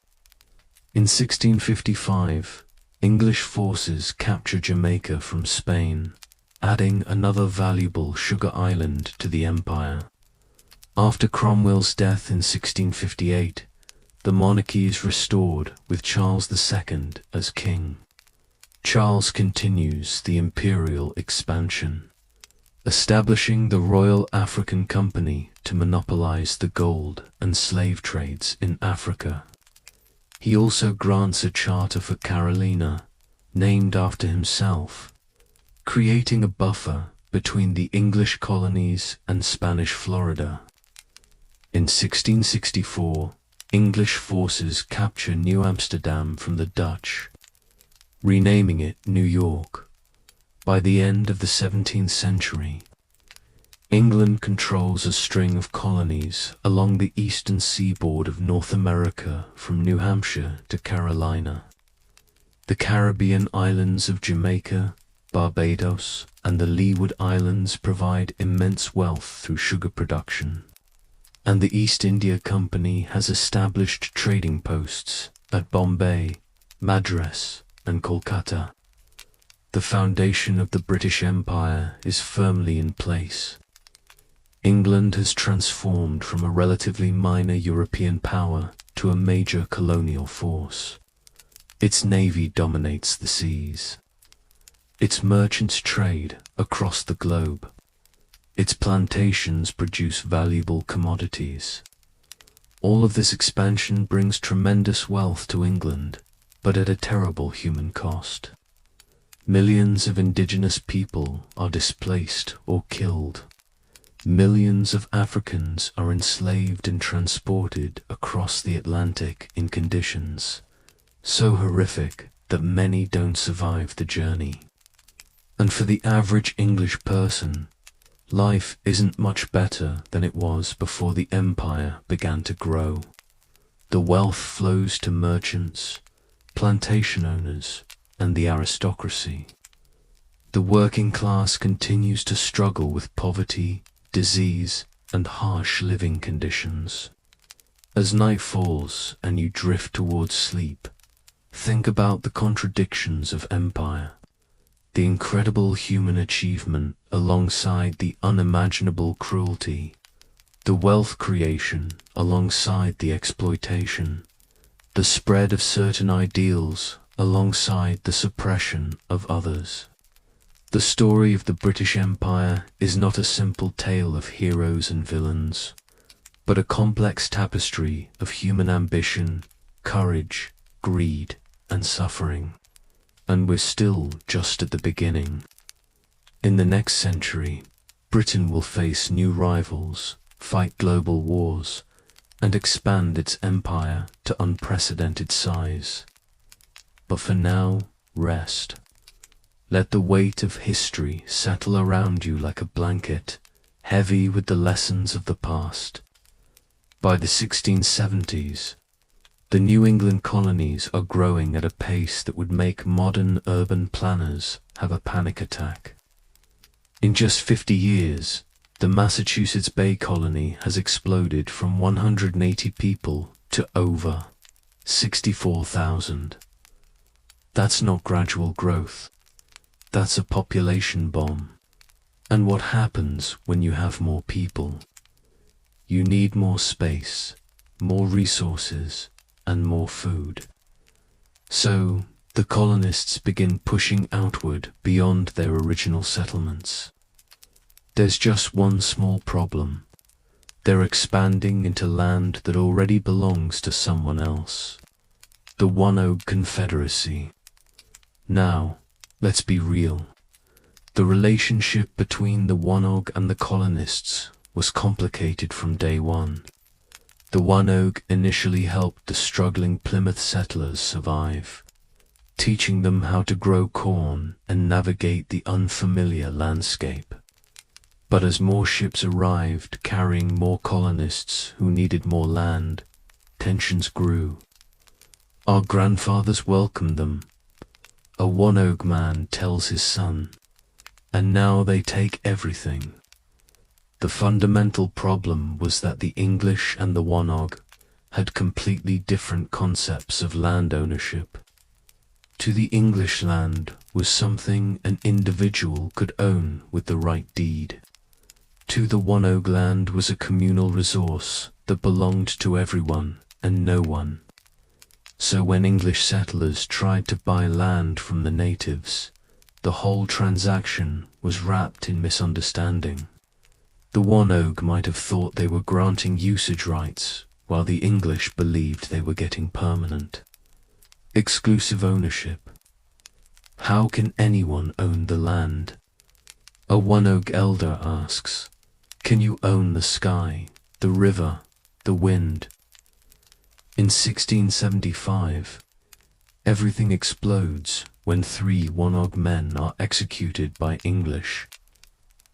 In 1655, English forces capture Jamaica from Spain, adding another valuable sugar island to the empire. After Cromwell's death in 1658, the monarchy is restored with Charles II as king. Charles continues the imperial expansion, establishing the Royal African Company to monopolize the gold and slave trades in Africa. He also grants a charter for Carolina, named after himself, creating a buffer between the English colonies and Spanish Florida. In 1664, English forces capture New Amsterdam from the Dutch, renaming it New York. By the end of the 17th century, England controls a string of colonies along the eastern seaboard of North America from New Hampshire to Carolina. The Caribbean islands of Jamaica, Barbados, and the Leeward Islands provide immense wealth through sugar production. And the East India Company has established trading posts at Bombay, Madras, and Kolkata. The foundation of the British Empire is firmly in place. England has transformed from a relatively minor European power to a major colonial force. Its navy dominates the seas. Its merchants trade across the globe. Its plantations produce valuable commodities. All of this expansion brings tremendous wealth to England, but at a terrible human cost. Millions of indigenous people are displaced or killed. Millions of Africans are enslaved and transported across the Atlantic in conditions so horrific that many don't survive the journey. And for the average English person, life isn't much better than it was before the empire began to grow. The wealth flows to merchants, plantation owners, and the aristocracy. The working class continues to struggle with poverty, disease, and harsh living conditions. As night falls and you drift towards sleep, think about the contradictions of empire, the incredible human achievement alongside the unimaginable cruelty, the wealth creation alongside the exploitation, the spread of certain ideals alongside the suppression of others. The story of the British Empire is not a simple tale of heroes and villains, but a complex tapestry of human ambition, courage, greed, and suffering. And we're still just at the beginning. In the next century, Britain will face new rivals, fight global wars, and expand its empire to unprecedented size. But for now, rest. Let the weight of history settle around you like a blanket, heavy with the lessons of the past. By the 1670s, the New England colonies are growing at a pace that would make modern urban planners have a panic attack. In just 50 years, the Massachusetts Bay Colony has exploded from 180 people to over 64,000. That's not gradual growth. That's a population bomb. And what happens when you have more people? You need more space, more resources, and more food. So, the colonists begin pushing outward beyond their original settlements. There's just one small problem. They're expanding into land that already belongs to someone else. The One-Oak Confederacy. Now, let's be real. The relationship between the One-Oak and the colonists was complicated from day one. The One-Oak initially helped the struggling Plymouth settlers survive, teaching them how to grow corn and navigate the unfamiliar landscape. But as more ships arrived carrying more colonists who needed more land, tensions grew. Our grandfathers welcomed them, a One-Oak man tells his son, and now they take everything. The fundamental problem was that the English and the One-Oak had completely different concepts of land ownership. To the English, land was something an individual could own with the right deed. To the One-Oak, land was a communal resource that belonged to everyone and no one. So when English settlers tried to buy land from the natives, the whole transaction was wrapped in misunderstanding. The One-Oak might have thought they were granting usage rights, while the English believed they were getting permanent, exclusive ownership. How can anyone own the land? A One-Oak elder asks, can you own the sky, the river, the wind? In 1675, everything explodes when 3 One-Oak men are executed by English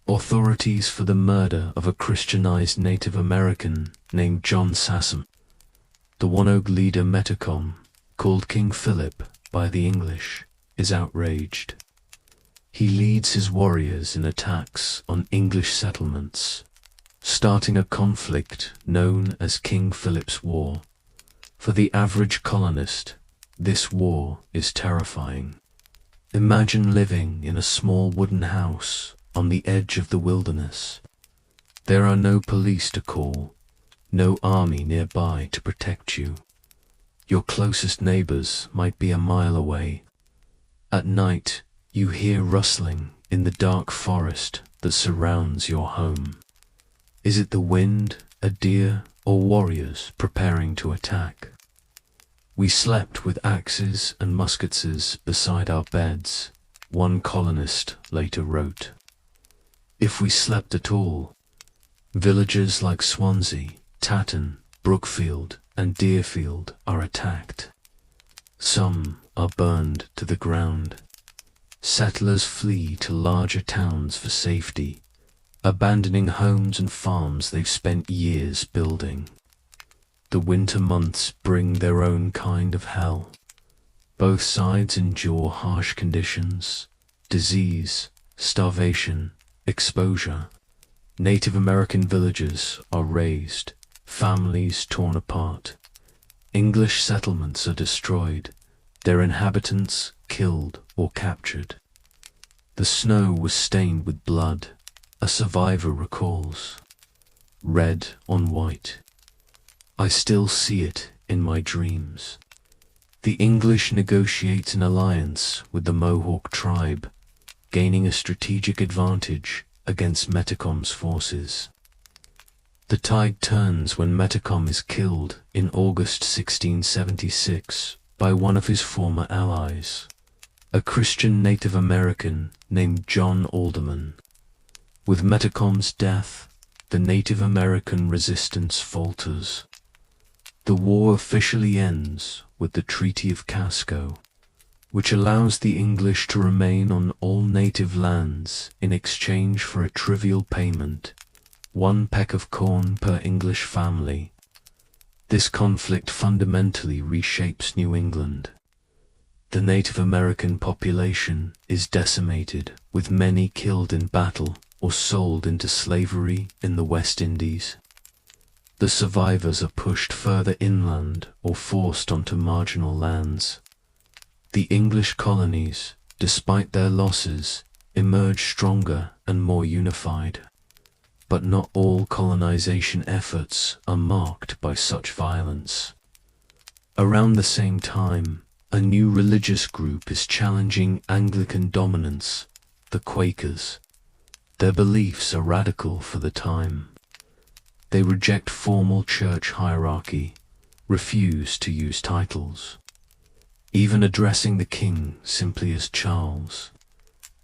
authorities for the murder of a Christianized Native American named John Sassam. The One-Oak leader Metacom called King Philip by the English, is outraged. He leads his warriors in attacks on English settlements, starting a conflict known as King Philip's War. For the average colonist, this war is terrifying. Imagine living in a small wooden house on the edge of the wilderness. There are no police to call, no army nearby to protect you. Your closest neighbors might be a mile away. At night, you hear rustling in the dark forest that surrounds your home. Is it the wind, a deer, or warriors preparing to attack? We slept with axes and muskets beside our beds, one colonist later wrote. If we slept at all, villages like Swansea, Tatton, Brookfield, and Deerfield are attacked. Some are burned to the ground. Settlers flee to larger towns for safety, abandoning homes and farms they've spent years building. The winter months bring their own kind of hell. Both sides endure harsh conditions, disease, starvation, exposure. Native American villages are razed, families torn apart. English settlements are destroyed, their inhabitants killed or captured. The snow was stained with blood, a survivor recalls. Red on white. I still see it in my dreams. The English negotiate an alliance with the Mohawk tribe, gaining a strategic advantage against Metacom's forces. The tide turns when Metacom is killed in August 1676 by one of his former allies, a Christian Native American named John Alderman. With Metacom's death, the Native American resistance falters. The war officially ends with the Treaty of Casco, which allows the English to remain on all native lands in exchange for a trivial payment, 1 peck of corn per English family. This conflict fundamentally reshapes New England. The Native American population is decimated, with many killed in battle or sold into slavery in the West Indies. The survivors are pushed further inland or forced onto marginal lands. The English colonies, despite their losses, emerge stronger and more unified. But not all colonization efforts are marked by such violence. Around the same time, a new religious group is challenging Anglican dominance, the Quakers. Their beliefs are radical for the time. They reject formal church hierarchy, refuse to use titles, even addressing the king simply as Charles,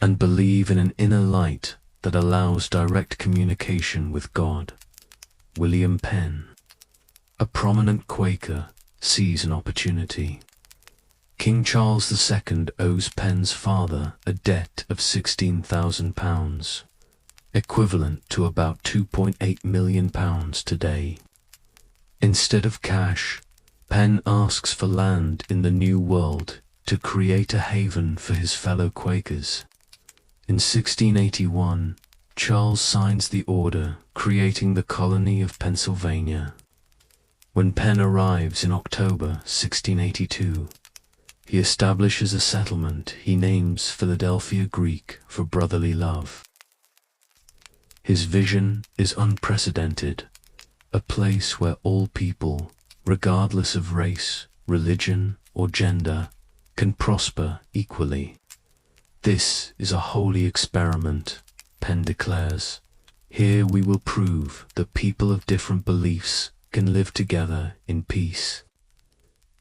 and believe in an inner light that allows direct communication with God. William Penn, a prominent Quaker, sees an opportunity. King Charles II owes Penn's father a debt of £16,000, equivalent to about £2.8 million today. Instead of cash, Penn asks for land in the New World to create a haven for his fellow Quakers. In 1681, Charles signs the order creating the colony of Pennsylvania. When Penn arrives in October 1682, he establishes a settlement he names Philadelphia Greek for brotherly love. His vision is unprecedented, a place where all people, regardless of race, religion, or gender, can prosper equally. This is a holy experiment, Penn declares. Here we will prove that people of different beliefs can live together in peace.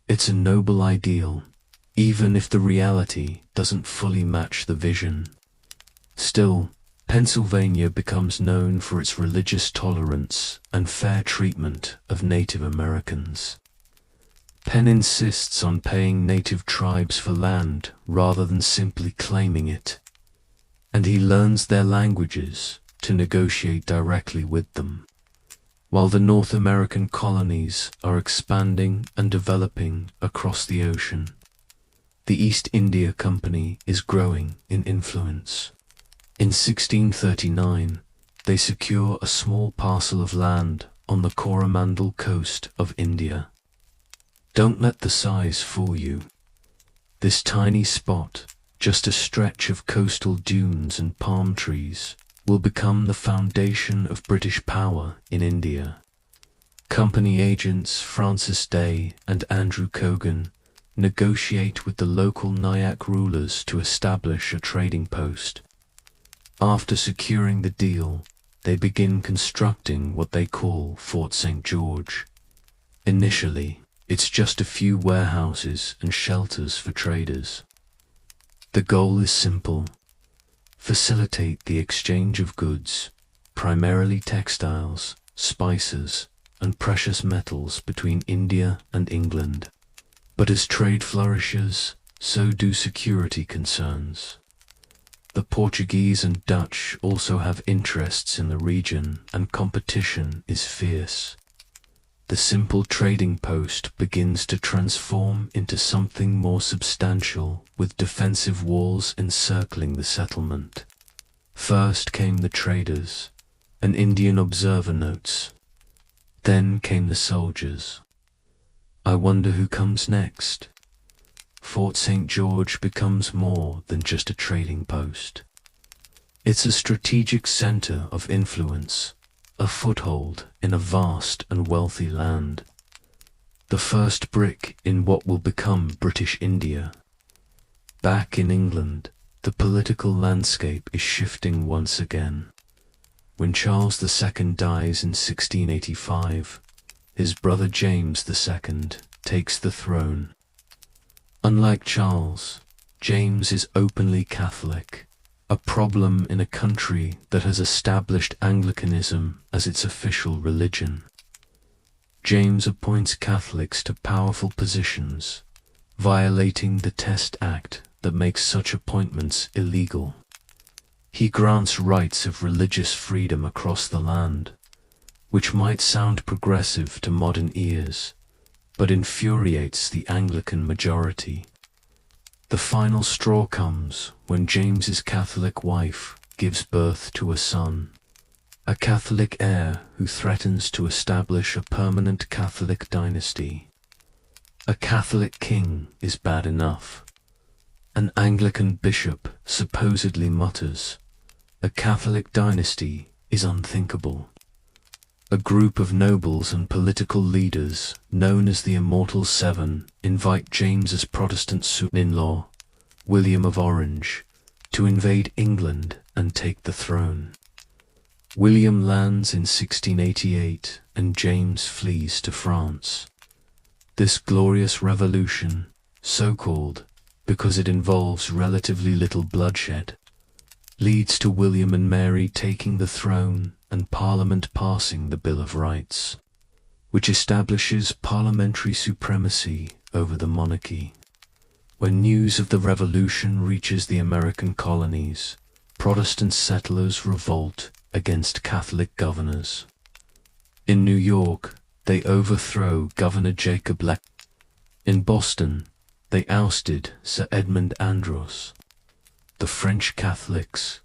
It's a noble ideal, even if the reality doesn't fully match the vision. Still, Pennsylvania becomes known for its religious tolerance and fair treatment of Native Americans. Penn insists on paying native tribes for land rather than simply claiming it, and he learns their languages to negotiate directly with them. While the North American colonies are expanding and developing across the ocean, The East India Company is growing in influence. In 1639, they secure a small parcel of land on the Coromandel coast of India. Don't let the size fool you. This tiny spot, just a stretch of coastal dunes and palm trees, will become the foundation of British power in India. Company agents Francis Day and Andrew Cogan negotiate with the local Nyack rulers to establish a trading post. After securing the deal, they begin constructing what they call Fort St. George. Initially, it's just a few warehouses and shelters for traders. The goal is simple: facilitate the exchange of goods, primarily textiles, spices, and precious metals between India and England. But as trade flourishes, so do security concerns. The Portuguese and Dutch also have interests in the region, and competition is fierce. The simple trading post begins to transform into something more substantial, with defensive walls encircling the settlement. First came the traders, an Indian observer notes. Then came the soldiers. I wonder who comes next. Fort St. George becomes more than just a trading post. It's a strategic center of influence, a foothold in a vast and wealthy land. The first brick in what will become British India. Back in England, the political landscape is shifting once again. When Charles II dies in 1685, his brother James II takes the throne. Unlike Charles, James is openly Catholic, a problem in a country that has established Anglicanism as its official religion. James appoints Catholics to powerful positions, violating the Test Act that makes such appointments illegal. He grants rights of religious freedom across the land, which might sound progressive to modern ears, but infuriates the Anglican majority. The final straw comes when James's Catholic wife gives birth to a son, a Catholic heir who threatens to establish a permanent Catholic dynasty. A Catholic king is bad enough. An Anglican bishop supposedly mutters, a Catholic dynasty is unthinkable. A group of nobles and political leaders, known as the Immortal Seven, invite James's Protestant son-in-law, William of Orange, to invade England and take the throne. William lands in 1688 and James flees to France. This glorious revolution, so called because it involves relatively little bloodshed, leads to William and Mary taking the throne and Parliament passing the Bill of Rights, which establishes parliamentary supremacy over the monarchy. When news of the revolution reaches the American colonies, Protestant settlers revolt against Catholic governors. In New York, they overthrow Governor Jacob Leck. In Boston, they ousted Sir Edmund Andros. The French Catholics,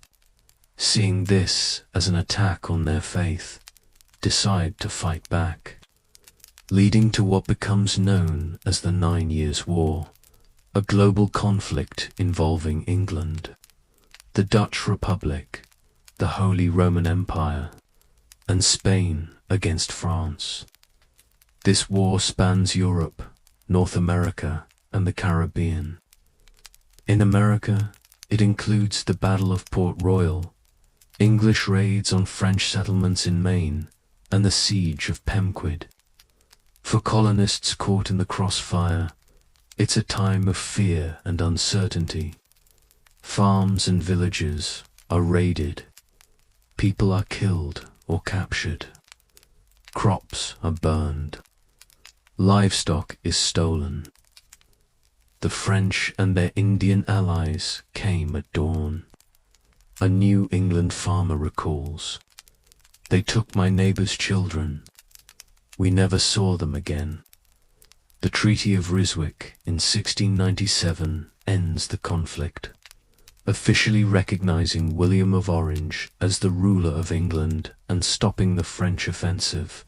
seeing this as an attack on their faith, decide to fight back, leading to what becomes known as the 9 Years' War, a global conflict involving England, the Dutch Republic, the Holy Roman Empire, and Spain against France. This war spans Europe, North America, and the Caribbean. In America, it includes the Battle of Port Royal, English raids on French settlements in Maine, and the Siege of Pemquid. For colonists caught in the crossfire, it's a time of fear and uncertainty. Farms and villages are raided. People are killed or captured. Crops are burned. Livestock is stolen. The French and their Indian allies came at dawn. A New England farmer recalls, "They took my neighbor's children. We never saw them again." The Treaty of Ryswick in 1697 ends the conflict, officially recognizing William of Orange as the ruler of England and stopping the French offensive.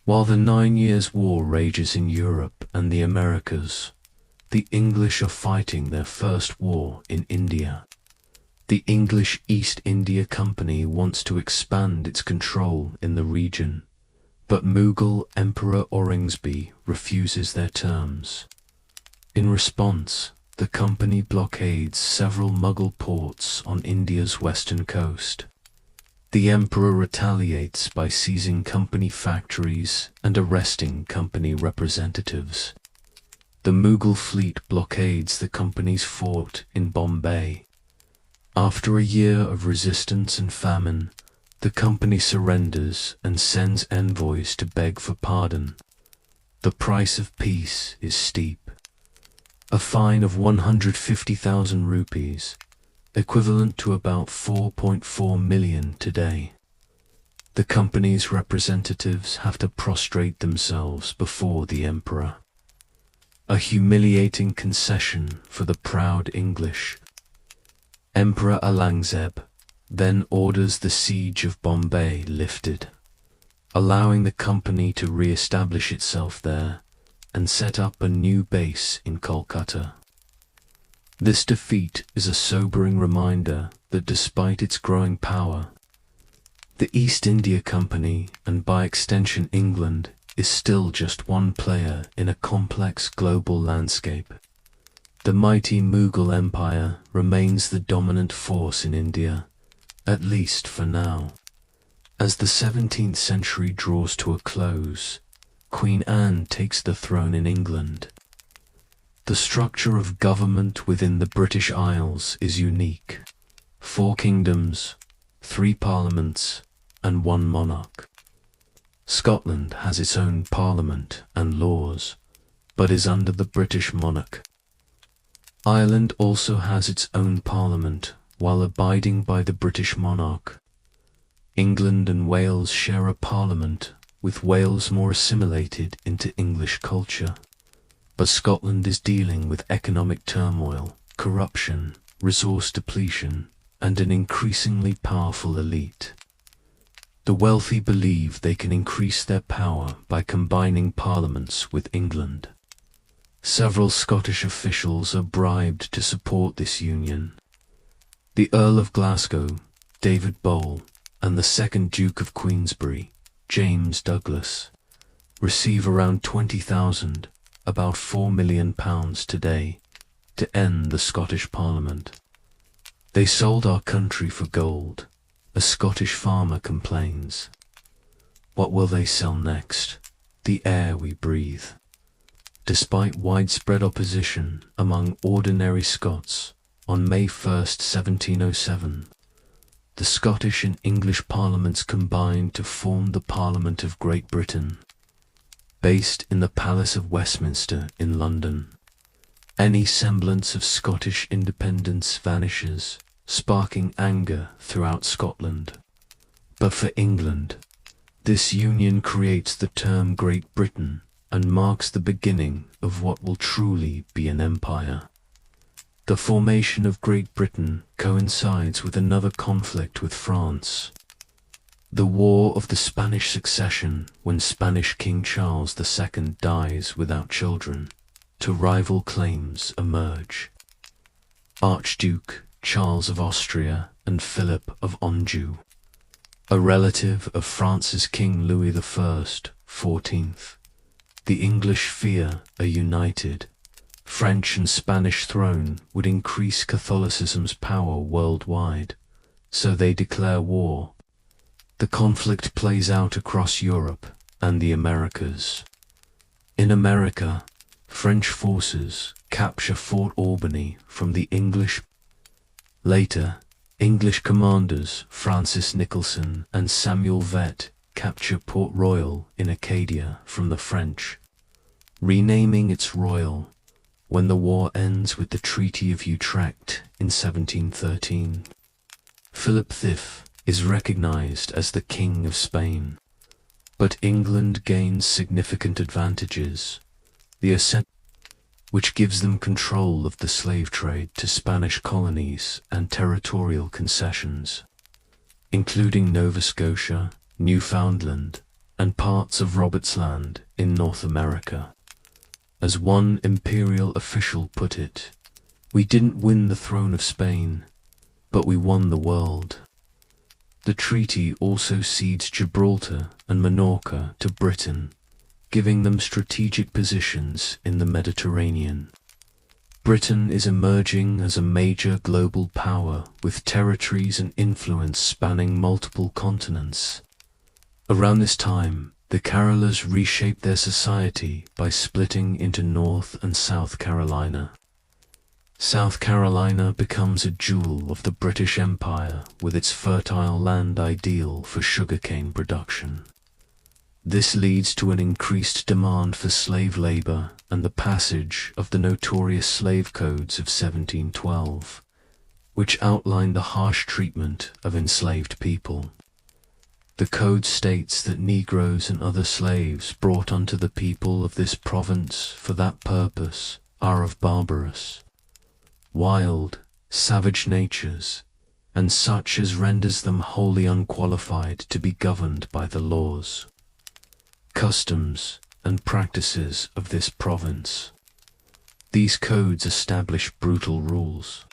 While the 9 Years' War rages in Europe and the Americas, the English are fighting their first war in India. The English East India Company wants to expand its control in the region, but Mughal Emperor Aurangzeb refuses their terms. In response, the company blockades several Mughal ports on India's western coast. The emperor retaliates by seizing company factories and arresting company representatives. The Mughal fleet blockades the company's fort in Bombay. After a year of resistance and famine, the company surrenders and sends envoys to beg for pardon. The price of peace is steep. A fine of 150,000 rupees, equivalent to about 4.4 million today. The company's representatives have to prostrate themselves before the emperor. A humiliating concession for the proud English. Emperor Aurangzeb then orders the siege of Bombay lifted, allowing the company to re-establish itself there and set up a new base in Kolkata. This defeat is a sobering reminder that despite its growing power, the East India Company, and by extension England, is still just one player in a complex global landscape. The mighty Mughal Empire remains the dominant force in India, at least for now. As the 17th century draws to a close, Queen Anne takes the throne in England. The structure of government within the British Isles is unique. 4 kingdoms, 3 parliaments, and 1 monarch. Scotland has its own parliament and laws, but is under the British monarch. Ireland also has its own parliament, while abiding by the British monarch. England and Wales share a parliament, with Wales more assimilated into English culture. But Scotland is dealing with economic turmoil, corruption, resource depletion, and an increasingly powerful elite. The wealthy believe they can increase their power by combining parliaments with England. Several Scottish officials are bribed to support this union. The Earl of Glasgow, David Boal, and the 2nd Duke of Queensberry, James Douglas, receive around 20,000, about £4 million today, to end the Scottish Parliament. They sold our country for gold, a Scottish farmer complains. What will they sell next? The air we breathe. Despite widespread opposition among ordinary Scots, on May 1st, 1707, the Scottish and English parliaments combined to form the Parliament of Great Britain, based in the Palace of Westminster in London. Any semblance of Scottish independence vanishes, sparking anger throughout Scotland. But for England, this union creates the term Great Britain and marks the beginning of what will truly be an empire. The formation of Great Britain coincides with another conflict with France, the War of the Spanish Succession, when Spanish King Charles II dies without children. 2 rival claims emerge. Archduke Charles of Austria and Philip of Anjou, a relative of France's King Louis I, 14th. The English fear a united French and Spanish throne would increase Catholicism's power worldwide, so they declare war. The conflict plays out across Europe and the Americas. In America, French forces capture Fort Albany from the English. Later, English commanders Francis Nicholson and Samuel Vett capture Port Royal in Acadia from the French, renaming it Royal when the war ends with the Treaty of Utrecht in 1713. Philip V is recognized as the King of Spain, but England gains significant advantages. the ascent, which gives them control of the slave trade to Spanish colonies and territorial concessions, including Nova Scotia, Newfoundland, and parts of Roberts Land in North America. As one imperial official put it, "We didn't win the throne of Spain, but we won the world." The treaty also cedes Gibraltar and Minorca to Britain, giving them strategic positions in the Mediterranean. Britain is emerging as a major global power with territories and influence spanning multiple continents. Around this time, the Carolers reshaped their society by splitting into North and South Carolina. South Carolina becomes a jewel of the British Empire with its fertile land ideal for sugarcane production. This leads to an increased demand for slave labor and the passage of the notorious slave codes of 1712, which outlined the harsh treatment of enslaved people. The code states that Negroes and other slaves brought unto the people of this province for that purpose are of barbarous, wild, savage natures, and such as renders them wholly unqualified to be governed by the laws, customs, and practices of this province. These codes establish brutal rules.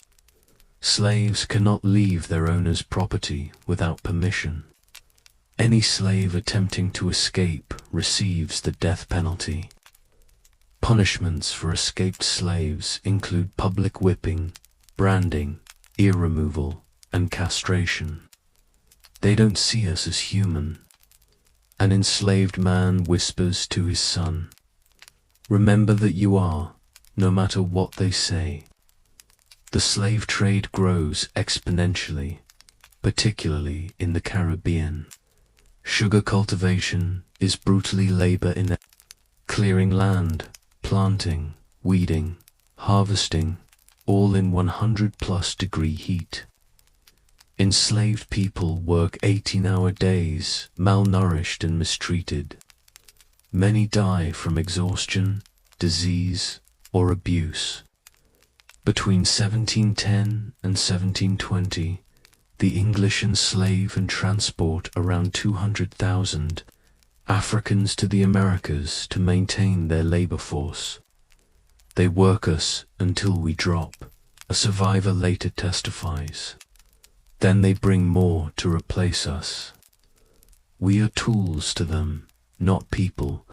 Slaves cannot leave their owner's property without permission. Any slave attempting to escape receives the death penalty. Punishments for escaped slaves include public whipping, branding, ear removal, and castration. They don't see us as human. An enslaved man whispers to his son, "Remember that you are, no matter what they say." The slave trade grows exponentially, particularly in the Caribbean. Sugar cultivation is brutally labor-intensive. Clearing land, planting, weeding, harvesting, all in 100-plus-degree heat. Enslaved people work 18-hour days, malnourished and mistreated. Many die from exhaustion, disease, or abuse. Between 1710 and 1720, the English enslave and transport around 200,000 Africans to the Americas to maintain their labor force. They work us until we drop, a survivor later testifies. Then they bring more to replace us. We are tools to them, not people.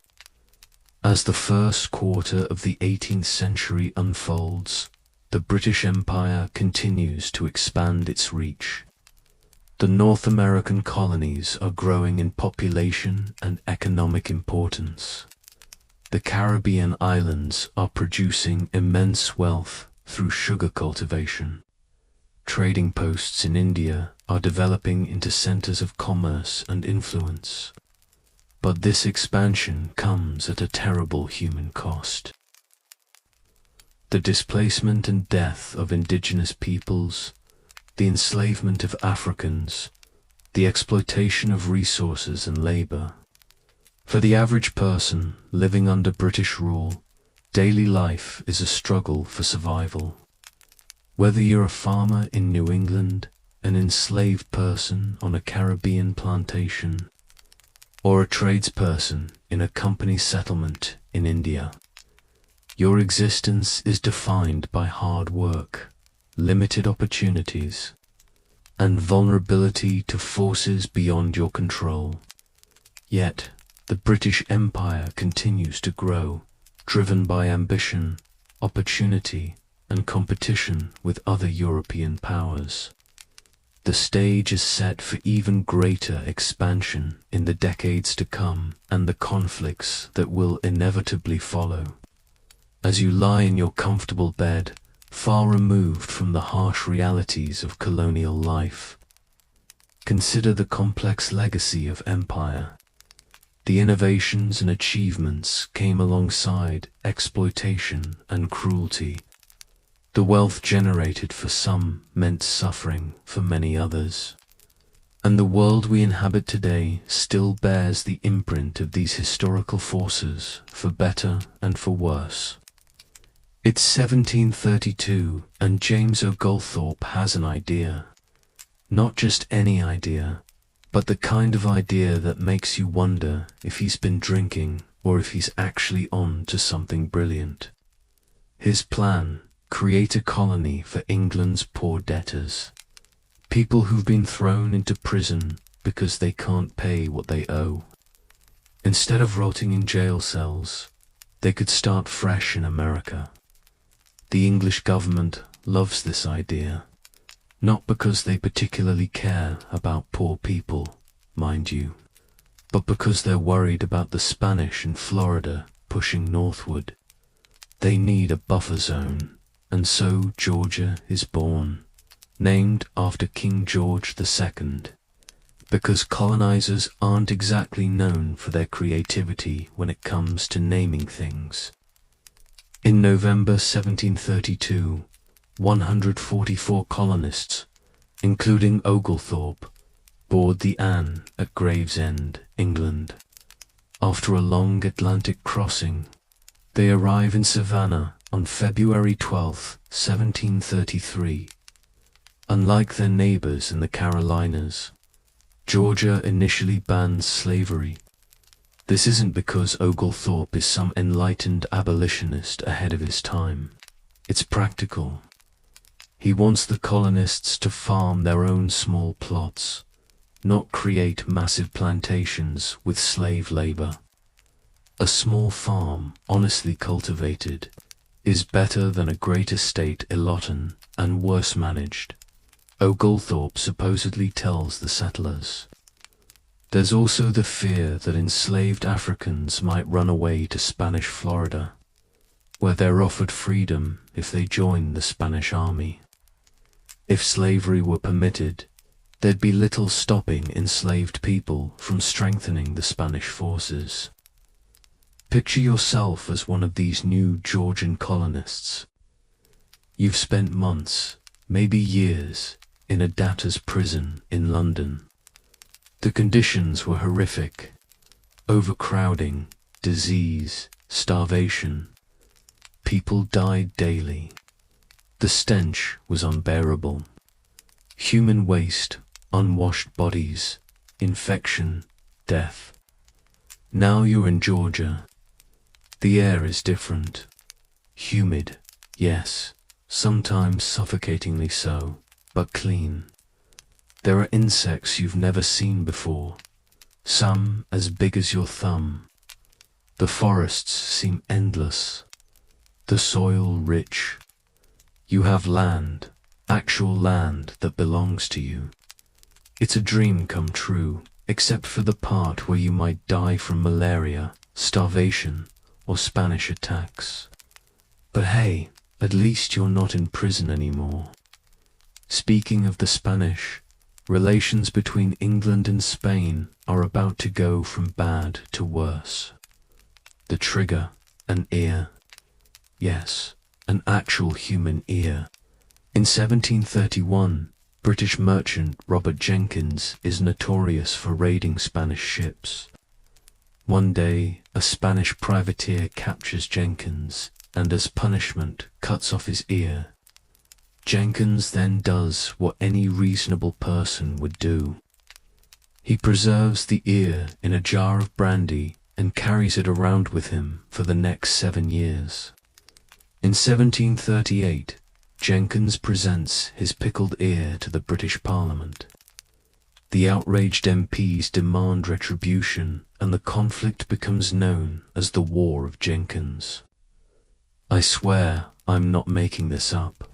As the first quarter of the 18th century unfolds, the British Empire continues to expand its reach. The North American colonies are growing in population and economic importance. The Caribbean islands are producing immense wealth through sugar cultivation. Trading posts in India are developing into centers of commerce and influence. But this expansion comes at a terrible human cost. The displacement and death of indigenous peoples, the enslavement of Africans, the exploitation of resources and labor. For the average person living under British rule, daily life is a struggle for survival. Whether you're a farmer in New England, an enslaved person on a Caribbean plantation, or a tradesperson in a company settlement in India, your existence is defined by hard work, limited opportunities, and vulnerability to forces beyond your control. Yet, the British Empire continues to grow, driven by ambition, opportunity, and competition with other European powers. The stage is set for even greater expansion in the decades to come and the conflicts that will inevitably follow. As you lie in your comfortable bed, far removed from the harsh realities of colonial life, consider the complex legacy of empire. The innovations and achievements came alongside exploitation and cruelty. The wealth generated for some meant suffering for many others. And the world we inhabit today still bears the imprint of these historical forces, for better and for worse. It's 1732, and James Oglethorpe has an idea. Not just any idea, but the kind of idea that makes you wonder if he's been drinking or if he's actually on to something brilliant. His plan: create a colony for England's poor debtors. People who've been thrown into prison because they can't pay what they owe. Instead of rotting in jail cells, they could start fresh in America. The English government loves this idea, not because they particularly care about poor people, mind you, but because they're worried about the Spanish in Florida pushing northward. They need a buffer zone, and so Georgia is born, named after King George II, because colonizers aren't exactly known for their creativity when it comes to naming things. In November 1732, 144 colonists, including Oglethorpe, board the Anne at Gravesend, England. After a long Atlantic crossing, they arrive in Savannah on February 12, 1733. Unlike their neighbors in the Carolinas, Georgia initially bans slavery. This isn't because Oglethorpe is some enlightened abolitionist ahead of his time. It's practical. He wants the colonists to farm their own small plots, not create massive plantations with slave labor. A small farm, honestly cultivated, is better than a great estate ill-gotten and worse managed, Oglethorpe supposedly tells the settlers. There's also the fear that enslaved Africans might run away to Spanish Florida, where they're offered freedom if they join the Spanish army. If slavery were permitted, there'd be little stopping enslaved people from strengthening the Spanish forces. Picture yourself as one of these new Georgian colonists. You've spent months, maybe years, in a debtor's prison in London. The conditions were horrific: overcrowding, disease, starvation. People died daily. The stench was unbearable. Human waste, unwashed bodies, infection, death. Now you're in Georgia. The air is different. Humid, yes, sometimes suffocatingly so, but clean. There are insects you've never seen before, some as big as your thumb. The forests seem endless, the soil rich. You have land, actual land that belongs to you. It's a dream come true, except for the part where you might die from malaria, starvation, or Spanish attacks. But hey, at least you're not in prison anymore. Speaking of the Spanish, relations between England and Spain are about to go from bad to worse. The trigger, an ear. Yes, an actual human ear. In 1731, British merchant Robert Jenkins is notorious for raiding Spanish ships. One day, a Spanish privateer captures Jenkins and as punishment cuts off his ear. Jenkins then does what any reasonable person would do. He preserves the ear in a jar of brandy and carries it around with him for the next 7 years. In 1738, Jenkins presents his pickled ear to the British Parliament. The outraged MPs demand retribution, and the conflict becomes known as the War of Jenkins. I swear I'm not making this up.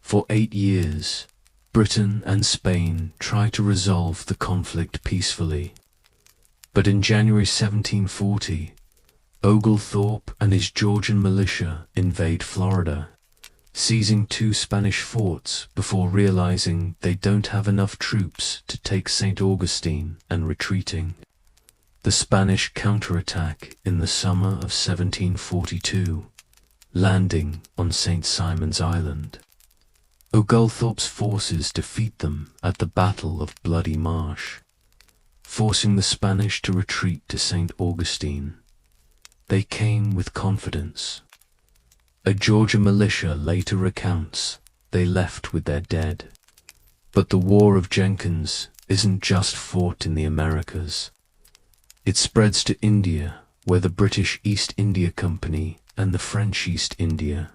For 8 years, Britain and Spain try to resolve the conflict peacefully. But in January 1740, Oglethorpe and his Georgian militia invade Florida, seizing 2 Spanish forts before realizing they don't have enough troops to take St. Augustine and retreating. The Spanish counterattack in the summer of 1742, landing on St. Simon's Island. Oglethorpe's forces defeat them at the Battle of Bloody Marsh, forcing the Spanish to retreat to St. Augustine. They came with confidence. A Georgia militia later recounts they left with their dead. But the War of Jenkins isn't just fought in the Americas. It spreads to India, where the British East India Company and the French East India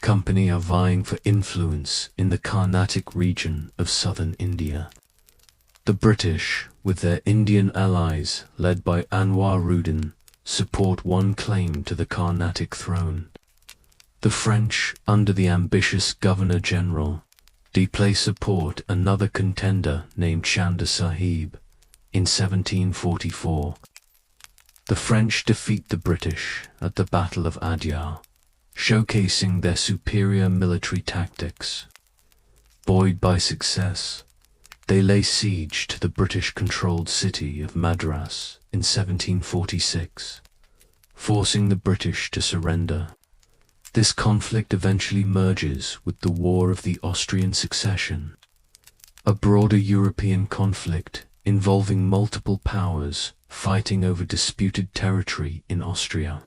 Company are vying for influence in the Carnatic region of southern India. The British, with their Indian allies led by Anwar-ud-Din, support one claim to the Carnatic throne. The French, under the ambitious Governor-General, support another contender named Chanda Sahib in 1744. The French defeat the British at the Battle of Adyar, showcasing their superior military tactics. Buoyed by success, they lay siege to the British-controlled city of Madras in 1746, forcing the British to surrender. This conflict eventually merges with the War of the Austrian Succession, a broader European conflict involving multiple powers fighting over disputed territory in Austria.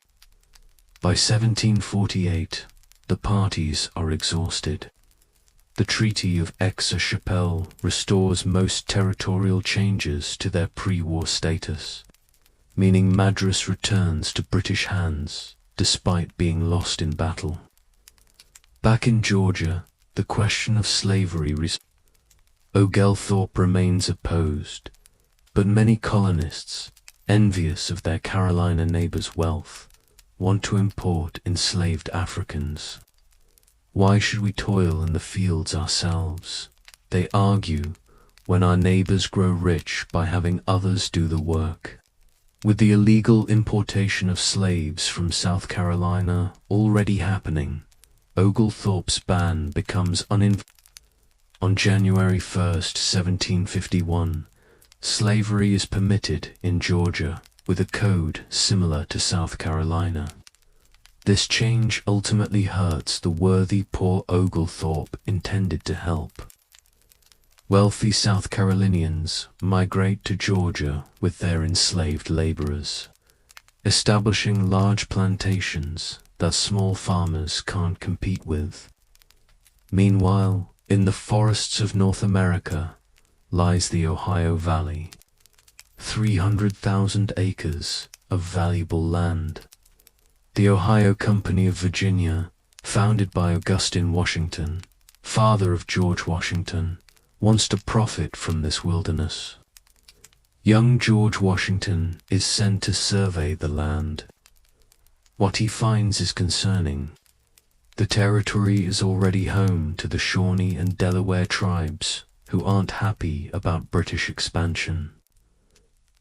By 1748, the parties are exhausted. The Treaty of Aix-la-Chapelle restores most territorial changes to their pre-war status, meaning Madras returns to British hands despite being lost in battle. Back in Georgia, the question of slavery Oglethorpe remains opposed, but many colonists, envious of their Carolina neighbors' wealth, want to import enslaved Africans. Why should we toil in the fields ourselves, they argue, when our neighbors grow rich by having others do the work? With the illegal importation of slaves from South Carolina already happening, Oglethorpe's ban becomes On January 1st, 1751, slavery is permitted in Georgia with a code similar to South Carolina. This change ultimately hurts the worthy poor Oglethorpe intended to help. Wealthy South Carolinians migrate to Georgia with their enslaved laborers, establishing large plantations that small farmers can't compete with. Meanwhile, in the forests of North America lies the Ohio Valley, 300,000 acres of valuable land. The Ohio Company of Virginia, founded by Augustine Washington, father of George Washington, wants to profit from this wilderness. Young George Washington is sent to survey the land. What he finds is concerning. The territory is already home to the Shawnee and Delaware tribes who aren't happy about British expansion.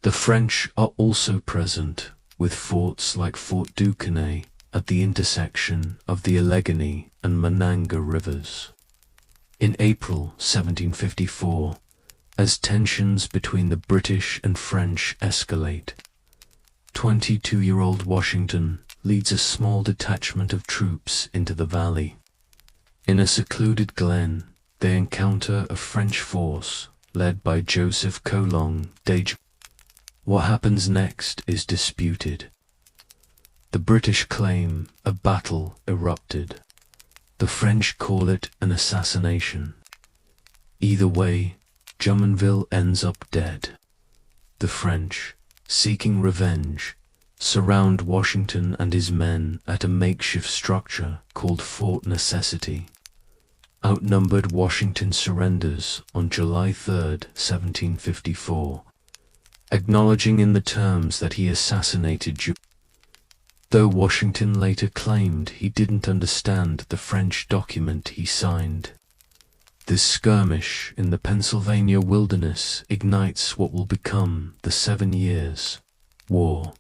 The French are also present, with forts like Fort Duquesne at the intersection of the Allegheny and Monongahela rivers. In April 1754, as tensions between the British and French escalate, 22-year-old Washington leads a small detachment of troops into the valley. In a secluded glen, they encounter a French force led by Joseph Coulon d'Aigues. What happens next is disputed. The British claim a battle erupted. The French call it an assassination. Either way, Jumonville ends up dead. The French, seeking revenge, surround Washington and his men at a makeshift structure called Fort Necessity. Outnumbered, Washington surrenders on July 3rd, 1754, acknowledging in the terms that he assassinated though Washington later claimed he didn't understand the French document he signed. This skirmish in the Pennsylvania wilderness ignites what will become the 7 Years' War,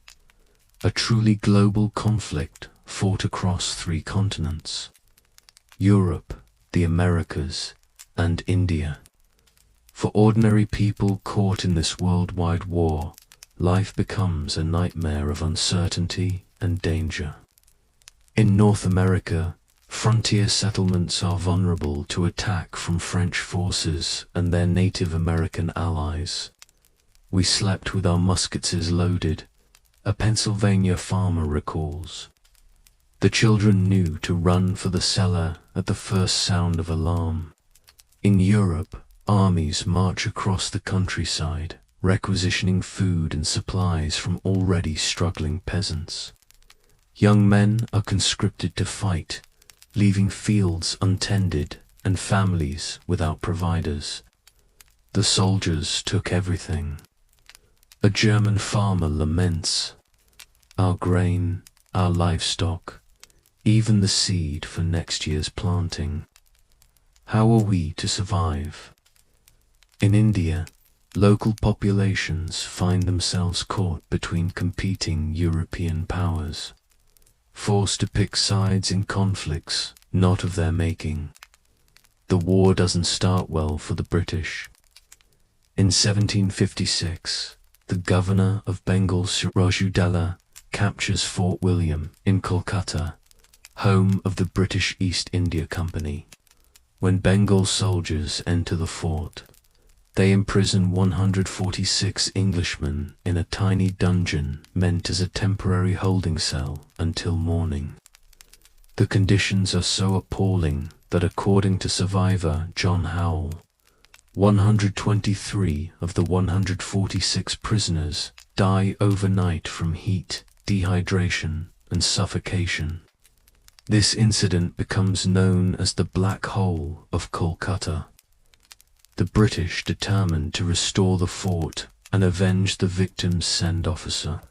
a truly global conflict fought across 3 continents: Europe, the Americas, and India. For ordinary people caught in this worldwide war, life becomes a nightmare of uncertainty and danger. In North America, Frontier settlements are vulnerable to attack from French forces and their Native American allies. We slept with our muskets loaded, a Pennsylvania farmer recalls. The children knew to run for the cellar at the first sound of alarm. In Europe, armies march across the countryside, requisitioning food and supplies from already struggling peasants. Young men are conscripted to fight, leaving fields untended and families without providers. The soldiers took everything. A German farmer laments, "Our grain, our livestock, even the seed for next year's planting. How are we to survive?" In India, local populations find themselves caught between competing European powers, forced to pick sides in conflicts not of their making. The war doesn't start well for the British. In 1756, the governor of Bengal, Sirajuddaula, captures Fort William in Kolkata, home of the British East India Company. When Bengal soldiers enter the fort, they imprison 146 Englishmen in a tiny dungeon meant as a temporary holding cell until morning. The conditions are so appalling that, according to survivor John Howell, 123 of the 146 prisoners die overnight from heat, dehydration, and suffocation. This incident becomes known as the Black Hole of Kolkata. The British determined to restore the fort and avenge the victims send officer,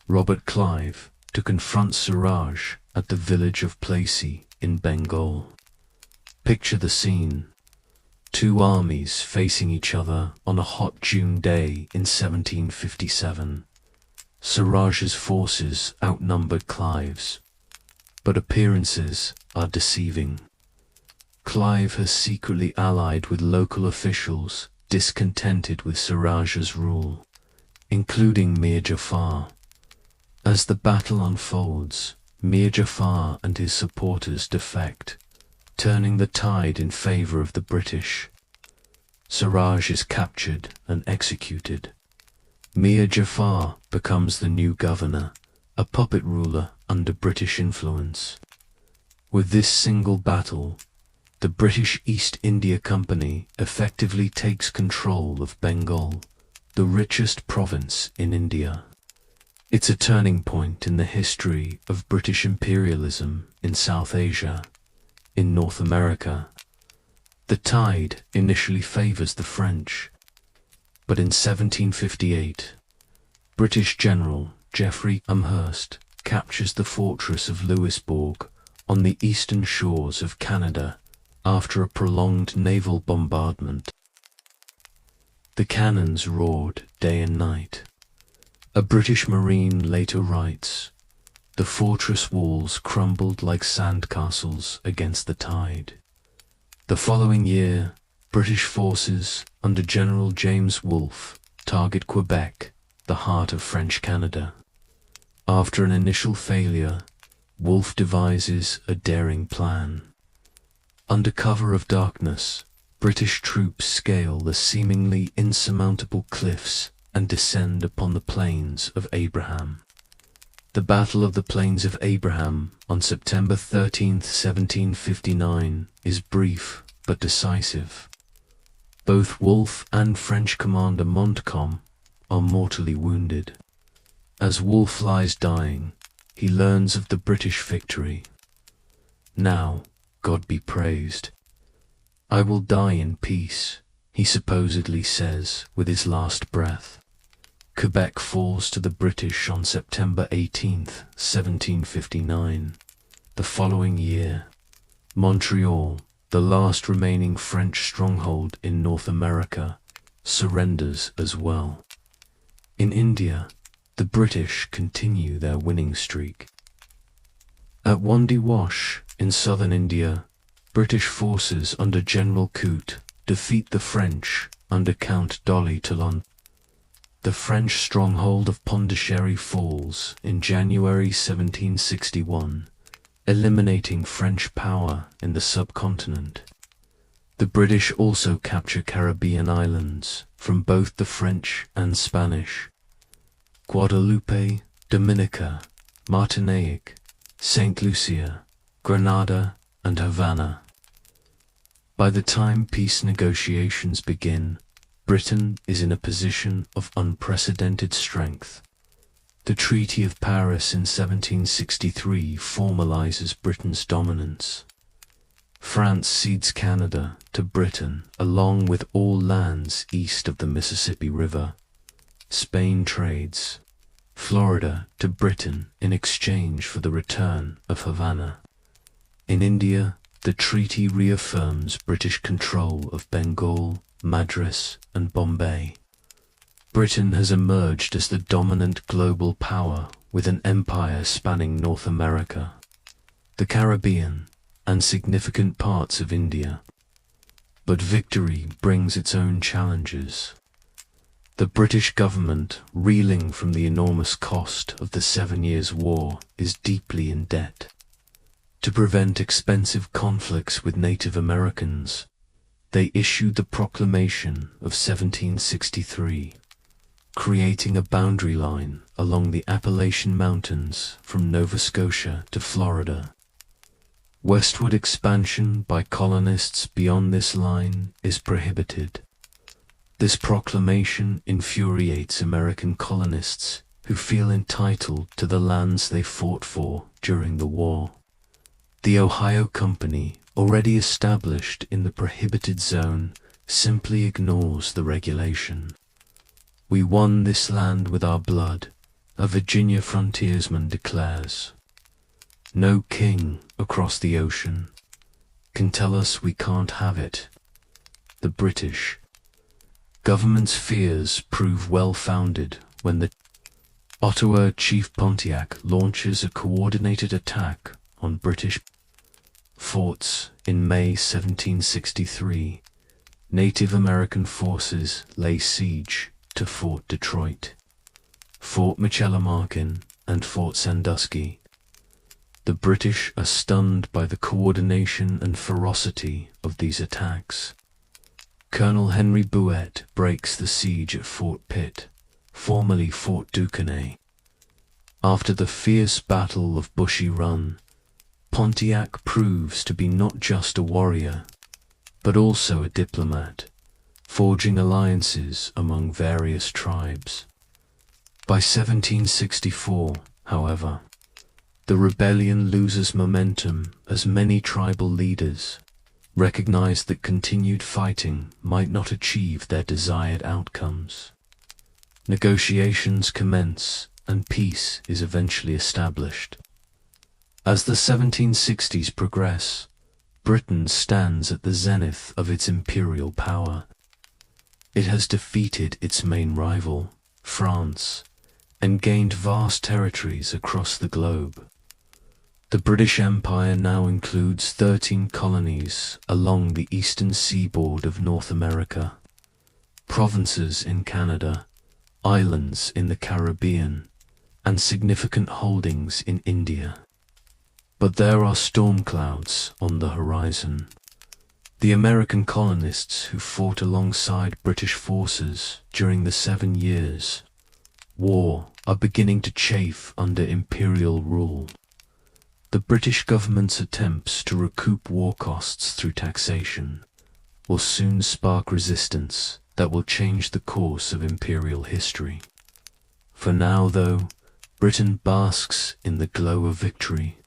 Robert Clive, to confront Siraj at the village of Plassey in Bengal. Picture the scene. Two armies facing each other on a hot June day in 1757. Siraj's forces outnumbered Clive's, but appearances are deceiving. Clive has secretly allied with local officials discontented with Siraj's rule, including Mir Jafar. As the battle unfolds, Mir Jafar and his supporters defect, turning the tide in favor of the British. Siraj is captured and executed. Mir Jafar becomes the new governor, a puppet ruler under British influence. With this single battle, the British East India Company effectively takes control of Bengal, the richest province in India. It's a turning point in the history of British imperialism in South Asia. In North America, the tide initially favors the French, but in 1758, British General Geoffrey Amherst captures the fortress of Louisbourg on the eastern shores of Canada after a prolonged naval bombardment. The cannons roared day and night. A British Marine later writes, "The fortress walls crumbled like sandcastles against the tide." The following year, British forces under General James Wolfe target Quebec, the heart of French Canada. After an initial failure, Wolfe devises a daring plan. Under cover of darkness, British troops scale the seemingly insurmountable cliffs and descend upon the Plains of Abraham. The Battle of the Plains of Abraham on September 13, 1759 is brief but decisive. Both Wolfe and French commander Montcalm are mortally wounded. As Wolfe lies dying, he learns of the British victory. "Now, God be praised. I will die in peace," he supposedly says with his last breath. Quebec falls to the British on September 18, 1759. The following year, Montreal, the last remaining French stronghold in North America, surrenders as well. In India, the British continue their winning streak. At Wandi Wash, in southern India, British forces under General Coote defeat the French under Count Dolly Talon. The French stronghold of Pondicherry falls in January 1761, eliminating French power in the subcontinent. The British also capture Caribbean islands from both the French and Spanish: Guadeloupe, Dominica, Martinique, Saint Lucia, Grenada, and Havana. By the time peace negotiations begin, Britain is in a position of unprecedented strength. The Treaty of Paris in 1763 formalizes Britain's dominance. France cedes Canada to Britain along with all lands east of the Mississippi River. Spain trades Florida to Britain in exchange for the return of Havana. In India, the treaty reaffirms British control of Bengal, Madras, and Bombay. Britain has emerged as the dominant global power with an empire spanning North America, the Caribbean, and significant parts of India. But victory brings its own challenges. The British government, reeling from the enormous cost of the 7 Years' War, is deeply in debt. To prevent expensive conflicts with Native Americans, they issued the Proclamation of 1763, creating a boundary line along the Appalachian Mountains from Nova Scotia to Florida. Westward expansion by colonists beyond this line is prohibited. This proclamation infuriates American colonists who feel entitled to the lands they fought for during the war. The Ohio Company, already established in the prohibited zone, simply ignores the regulation. "We won this land with our blood," a Virginia frontiersman declares. "No king across the ocean can tell us we can't have it." The British government's fears prove well-founded when the Ottawa Chief Pontiac launches a coordinated attack on British forts in May 1763. Native American forces lay siege to Fort Detroit, Fort Michilimackinac, and Fort Sandusky. The British are stunned by the coordination and ferocity of these attacks. Colonel Henry Bouet breaks the siege at Fort Pitt, formerly Fort Duquesne. After the fierce Battle of Bushy Run, Pontiac proves to be not just a warrior, but also a diplomat, forging alliances among various tribes. By 1764, however, the rebellion loses momentum as many tribal leaders recognize that continued fighting might not achieve their desired outcomes. Negotiations commence and peace is eventually established. As the 1760s progress, Britain stands at the zenith of its imperial power. It has defeated its main rival, France, and gained vast territories across the globe. The British Empire now includes 13 colonies along the eastern seaboard of North America, provinces in Canada, islands in the Caribbean, and significant holdings in India. But there are storm clouds on the horizon. The American colonists who fought alongside British forces during the 7 Years' War are beginning to chafe under imperial rule. The British government's attempts to recoup war costs through taxation will soon spark resistance that will change the course of imperial history. For now, though, Britain basks in the glow of victory.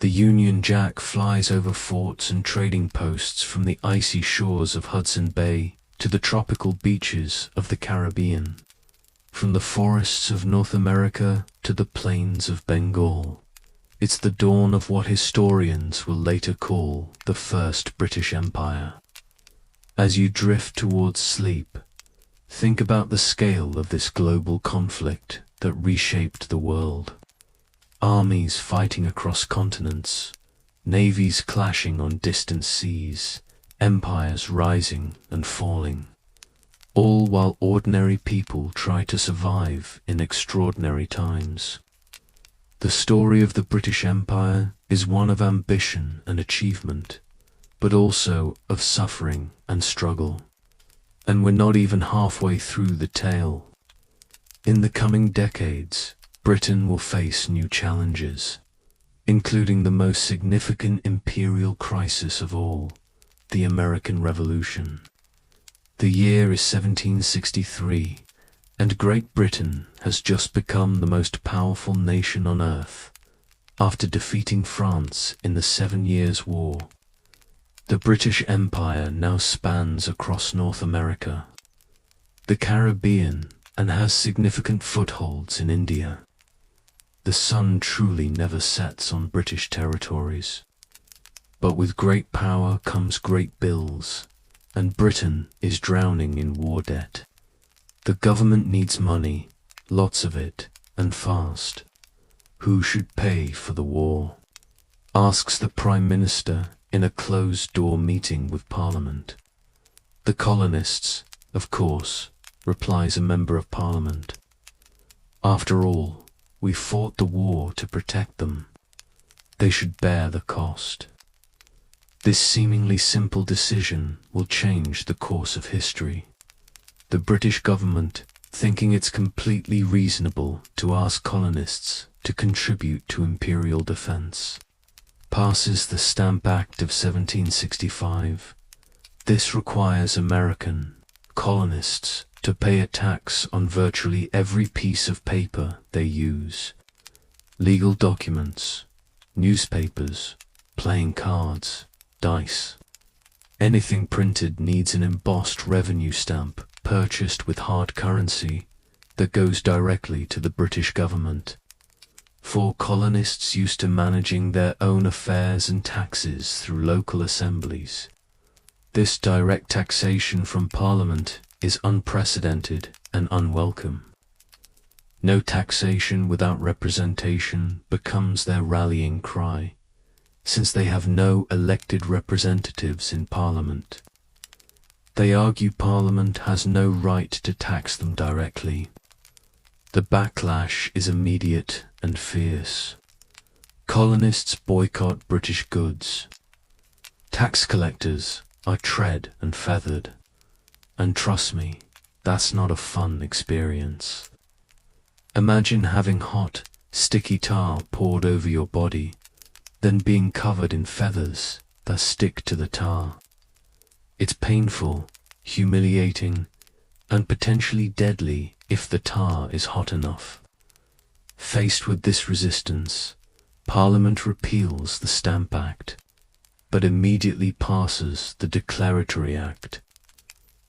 The Union Jack flies over forts and trading posts from the icy shores of Hudson Bay to the tropical beaches of the Caribbean, from the forests of North America to the plains of Bengal. It's the dawn of what historians will later call the First British Empire. As you drift towards sleep, think about the scale of this global conflict that reshaped the world. Armies fighting across continents, navies clashing on distant seas, empires rising and falling, all while ordinary people try to survive in extraordinary times. The story of the British Empire is one of ambition and achievement, but also of suffering and struggle. And we're not even halfway through the tale. In the coming decades, Britain will face new challenges, including the most significant imperial crisis of all, the American Revolution. The year is 1763, and Great Britain has just become the most powerful nation on earth, after defeating France in the 7 Years' War. The British Empire now spans across North America, the Caribbean, and has significant footholds in India. The sun truly never sets on British territories. But with great power comes great bills, and Britain is drowning in war debt. The government needs money, lots of it, and fast. Who should pay for the war? Asks the Prime Minister in a closed-door meeting with Parliament. The colonists, of course, replies a member of Parliament. After all, we fought the war to protect them. They should bear the cost. This seemingly simple decision will change the course of history. The British government, thinking it's completely reasonable to ask colonists to contribute to imperial defense, passes the Stamp Act of 1765. This requires American colonists to pay a tax on virtually every piece of paper they use. Legal documents, newspapers, playing cards, dice. Anything printed needs an embossed revenue stamp purchased with hard currency that goes directly to the British government. For colonists used to managing their own affairs and taxes through local assemblies, this direct taxation from Parliament is unprecedented and unwelcome. No taxation without representation becomes their rallying cry, since they have no elected representatives in Parliament. They argue Parliament has no right to tax them directly. The backlash is immediate and fierce. Colonists boycott British goods. Tax collectors are tread and feathered. And trust me, that's not a fun experience. Imagine having hot, sticky tar poured over your body, then being covered in feathers that stick to the tar. It's painful, humiliating, and potentially deadly if the tar is hot enough. Faced with this resistance, Parliament repeals the Stamp Act, but immediately passes the Declaratory Act,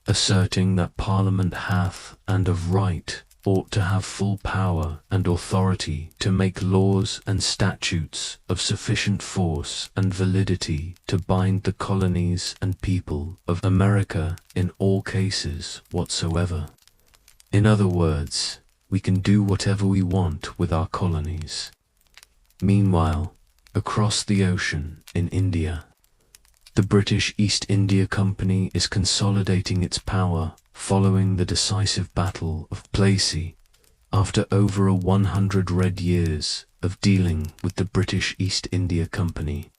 asserting that Parliament hath and of right ought to have full power and authority to make laws and statutes of sufficient force and validity to bind the colonies and people of America in all cases whatsoever. In other words, we can do whatever we want with our colonies. Meanwhile, across the ocean in India, the British East India Company is consolidating its power following the decisive Battle of Plassey, after over 100 red years of dealing with the British East India Company.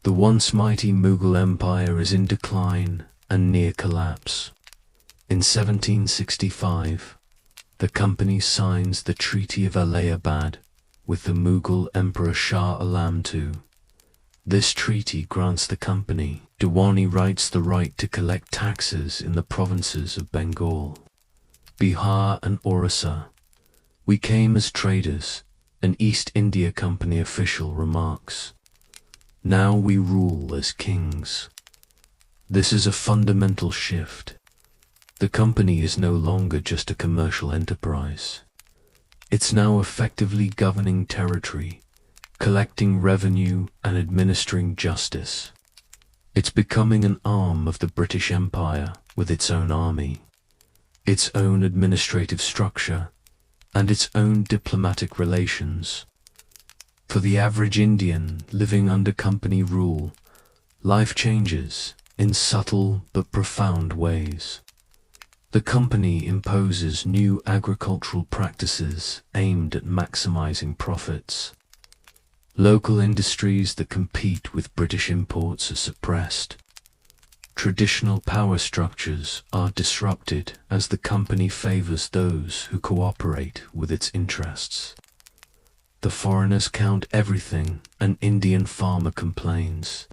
The once mighty Mughal Empire is in decline and near collapse. In 1765, the company signs the Treaty of Allahabad with the Mughal Emperor Shah Alam II. This treaty grants the company Diwani rights, the right to collect taxes in the provinces of Bengal, Bihar and Orissa. We came as traders, an East India Company official remarks. Now we rule as kings. This is a fundamental shift. The company is no longer just a commercial enterprise. It's now effectively governing territory, collecting revenue and administering justice. It's becoming an arm of the British Empire with its own army, its own administrative structure, and its own diplomatic relations. For the average Indian living under company rule, life changes in subtle but profound ways. The company imposes new agricultural practices aimed at maximizing profits. Local industries that compete with British imports are suppressed. Traditional power structures are disrupted as the company favors those who cooperate with its interests. The foreigners count everything, an Indian farmer complains.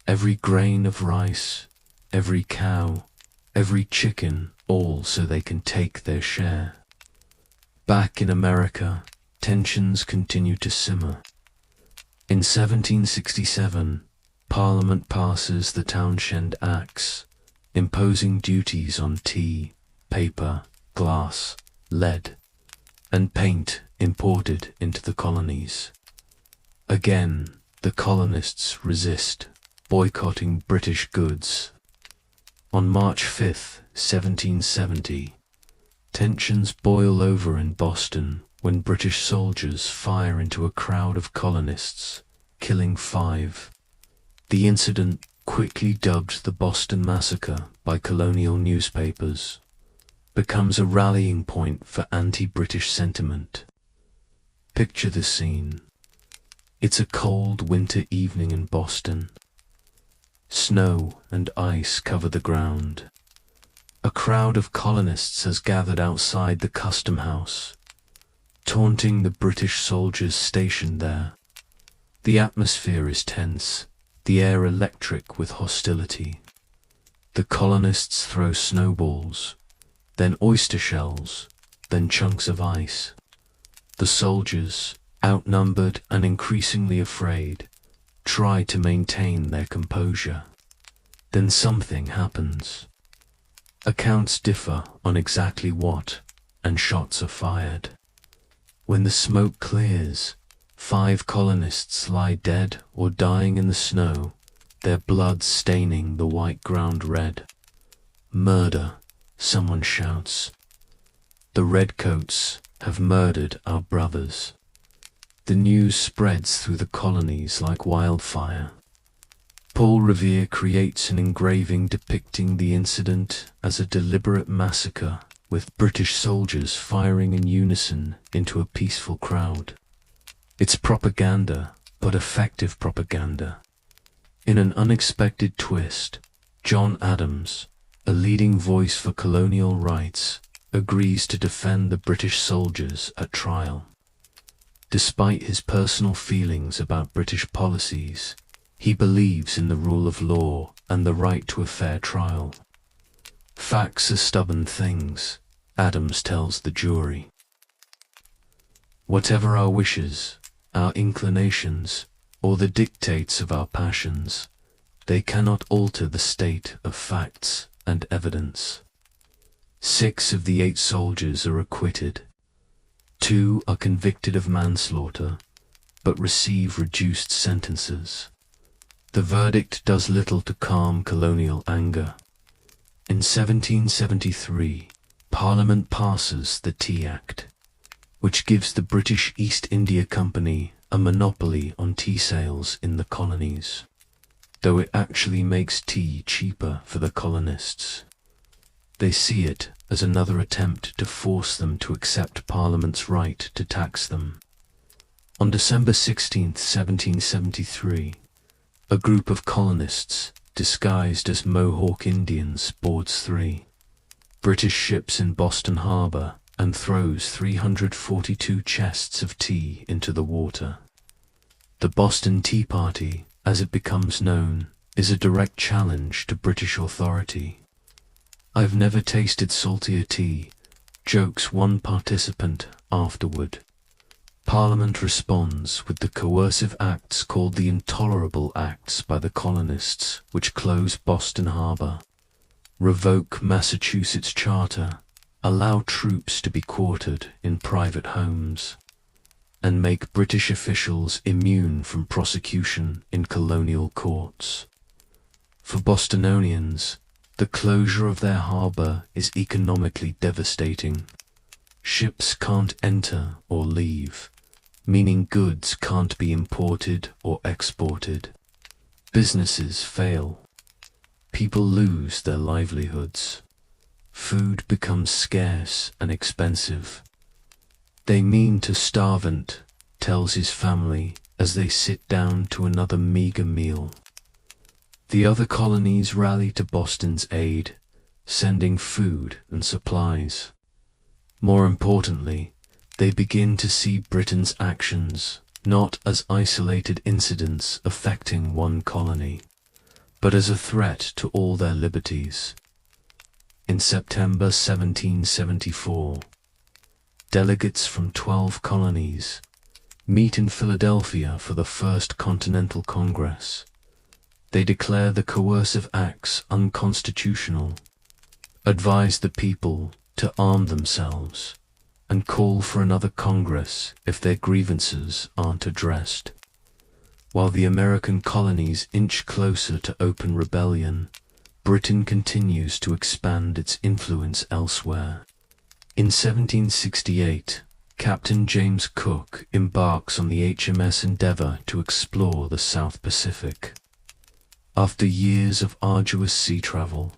Every grain of rice, every cow, every chicken, all so they can take their share. Back in America, tensions continue to simmer. In 1767, Parliament passes the Townshend Acts, imposing duties on tea, paper, glass, lead, and paint imported into the colonies. Again, the colonists resist, boycotting British goods. On March 5, 1770, tensions boil over in Boston when British soldiers fire into a crowd of colonists, killing 5. The incident, quickly dubbed the Boston Massacre by colonial newspapers, becomes a rallying point for anti-British sentiment. Picture the scene. It's a cold winter evening in Boston. Snow and ice cover the ground. A crowd of colonists has gathered outside the custom house, taunting the British soldiers stationed there. The atmosphere is tense, the air electric with hostility. The colonists throw snowballs, then oyster shells, then chunks of ice. The soldiers, outnumbered and increasingly afraid, try to maintain their composure. Then something happens. Accounts differ on exactly what, and shots are fired. When the smoke clears, 5 colonists lie dead or dying in the snow, their blood staining the white ground red. Murder, someone shouts. The redcoats have murdered our brothers. The news spreads through the colonies like wildfire. Paul Revere creates an engraving depicting the incident as a deliberate massacre, with British soldiers firing in unison into a peaceful crowd. It's propaganda, but effective propaganda. In an unexpected twist, John Adams, a leading voice for colonial rights, agrees to defend the British soldiers at trial. Despite his personal feelings about British policies, he believes in the rule of law and the right to a fair trial. Facts are stubborn things, Adams tells the jury. Whatever our wishes, our inclinations, or the dictates of our passions, they cannot alter the state of facts and evidence. 6 of the 8 soldiers are acquitted. 2 are convicted of manslaughter, but receive reduced sentences. The verdict does little to calm colonial anger. In 1773, Parliament passes the Tea Act, which gives the British East India Company a monopoly on tea sales in the colonies, though it actually makes tea cheaper for the colonists. They see it as another attempt to force them to accept Parliament's right to tax them. On December 16, 1773, a group of colonists, disguised as Mohawk Indians, boards 3 British ships in Boston Harbor and throws 342 chests of tea into the water. The Boston Tea Party, as it becomes known, is a direct challenge to British authority. "I've never tasted saltier tea," jokes one participant afterward. Parliament responds with the coercive acts called the Intolerable Acts by the colonists, which close Boston Harbor, revoke Massachusetts Charter, allow troops to be quartered in private homes, and make British officials immune from prosecution in colonial courts. For Bostonians, the closure of their harbor is economically devastating. Ships can't enter or leave, meaning goods can't be imported or exported. Businesses fail. People lose their livelihoods. Food becomes scarce and expensive. "They mean to starvant," tells his family as they sit down to another meager meal. The other colonies rally to Boston's aid, sending food and supplies. More importantly, they begin to see Britain's actions not as isolated incidents affecting one colony, but as a threat to all their liberties. In September 1774, delegates from 12 colonies meet in Philadelphia for the First Continental Congress. They declare the coercive acts unconstitutional, advise the people to arm themselves, and call for another Congress if their grievances aren't addressed. While the American colonies inch closer to open rebellion, Britain continues to expand its influence elsewhere. In 1768, Captain James Cook embarks on the HMS Endeavour to explore the South Pacific. After years of arduous sea travel,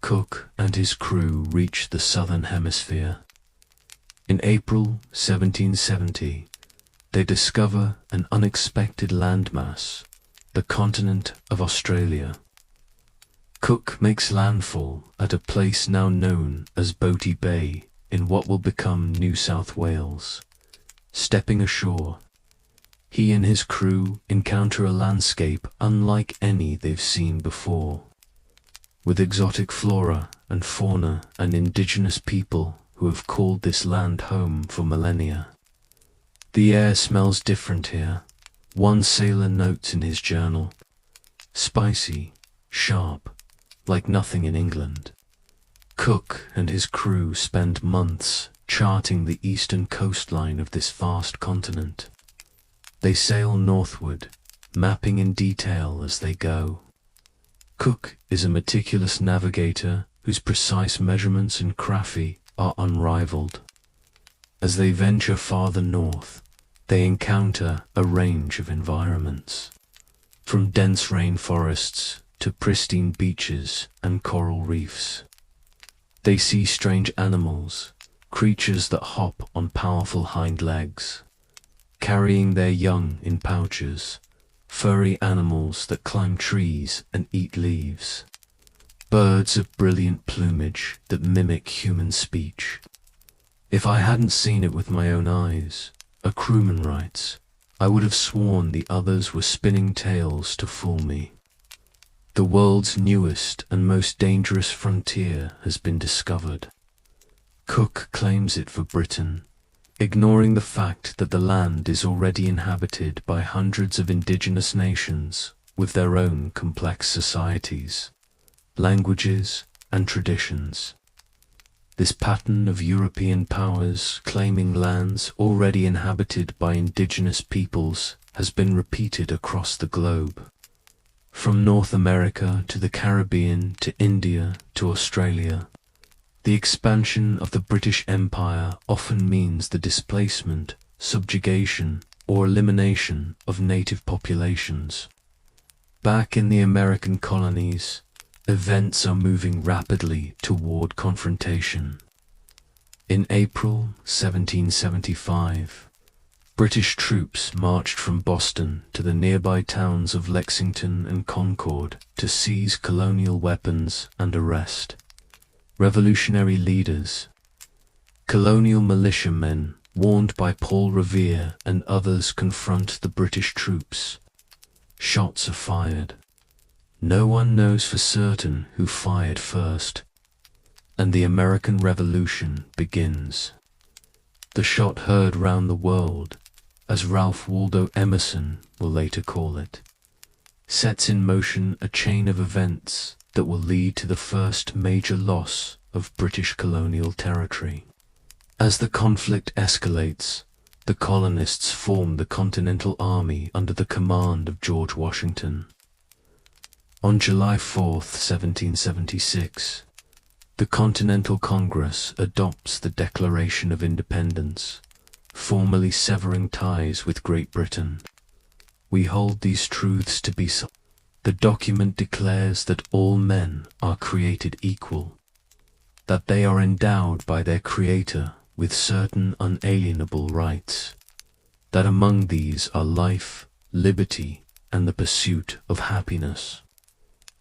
Cook and his crew reach the southern hemisphere. In April 1770, they discover an unexpected landmass, the continent of Australia. Cook makes landfall at a place now known as Boaty Bay in what will become New South Wales. Stepping ashore, he and his crew encounter a landscape unlike any they've seen before, with exotic flora and fauna and indigenous people who have called this land home for millennia. The air smells different here, one sailor notes in his journal. Spicy, sharp, like nothing in England. Cook and his crew spend months charting the eastern coastline of this vast continent. They sail northward, mapping in detail as they go. Cook is a meticulous navigator whose precise measurements and crafty are unrivaled. As they venture farther north, they encounter a range of environments, from dense rainforests to pristine beaches and coral reefs. They see strange animals, creatures that hop on powerful hind legs, carrying their young in pouches, furry animals that climb trees and eat leaves, birds of brilliant plumage that mimic human speech. If I hadn't seen it with my own eyes, a crewman writes, I would have sworn the others were spinning tales to fool me. The world's newest and most dangerous frontier has been discovered. Cook claims it for Britain, ignoring the fact that the land is already inhabited by hundreds of indigenous nations with their own complex societies, languages, and traditions. This pattern of European powers claiming lands already inhabited by indigenous peoples has been repeated across the globe. From North America to the Caribbean to India to Australia, the expansion of the British Empire often means the displacement, subjugation, or elimination of native populations. Back in the American colonies, events are moving rapidly toward confrontation. In April 1775, British troops marched from Boston to the nearby towns of Lexington and Concord to seize colonial weapons and arrest revolutionary leaders. Colonial militiamen, warned by Paul Revere and others, confront the British troops. Shots are fired. No one knows for certain who fired first, and the American Revolution begins. The shot heard round the world, as Ralph Waldo Emerson will later call it, sets in motion a chain of events that will lead to the first major loss of British colonial territory. As the conflict escalates, the colonists form the Continental Army under the command of George Washington. On July 4, 1776, the Continental Congress adopts the Declaration of Independence, formally severing ties with Great Britain. We hold these truths to be so. The document declares that all men are created equal, that they are endowed by their Creator with certain unalienable rights, that among these are life, liberty, and the pursuit of happiness.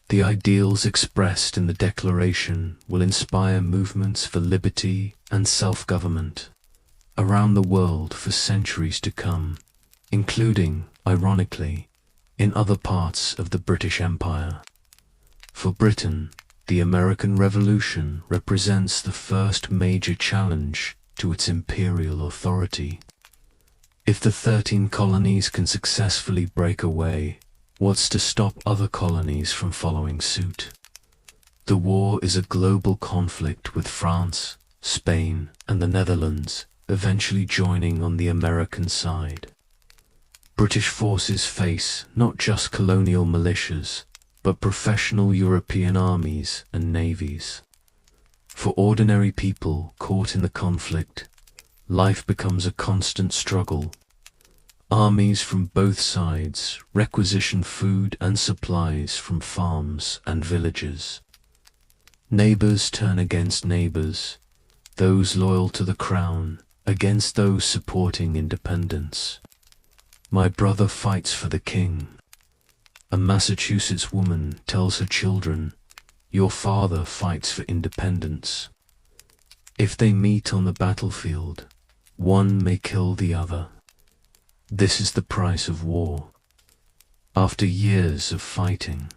The ideals expressed in the Declaration will inspire movements for liberty and self-government around the world for centuries to come, including, ironically, in other parts of the British Empire. For Britain, the American Revolution represents the first major challenge to its imperial authority. If the 13 colonies can successfully break away, what's to stop other colonies from following suit? The war is a global conflict with France, Spain, and the Netherlands eventually joining on the American side. British forces face not just colonial militias, but professional European armies and navies. For ordinary people caught in the conflict, life becomes a constant struggle. Armies from both sides requisition food and supplies from farms and villages. Neighbors turn against neighbors, those loyal to the crown against those supporting independence. My brother fights for the king. A Massachusetts woman tells her children, your father fights for independence. If they meet on the battlefield, one may kill the other. This is the price of war. After years of fighting,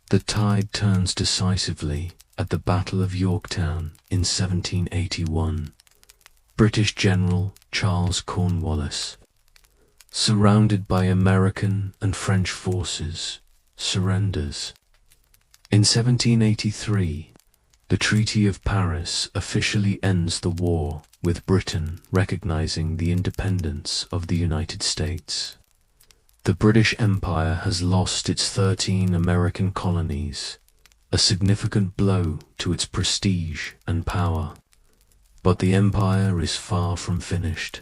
the tide turns decisively at the Battle of Yorktown in 1781. British General Charles Cornwallis, surrounded by American and French forces, surrenders. In 1783, the Treaty of Paris officially ends the war, with Britain recognizing the independence of the United States. The British Empire has lost its 13 American colonies, a significant blow to its prestige and power. But the empire is far from finished.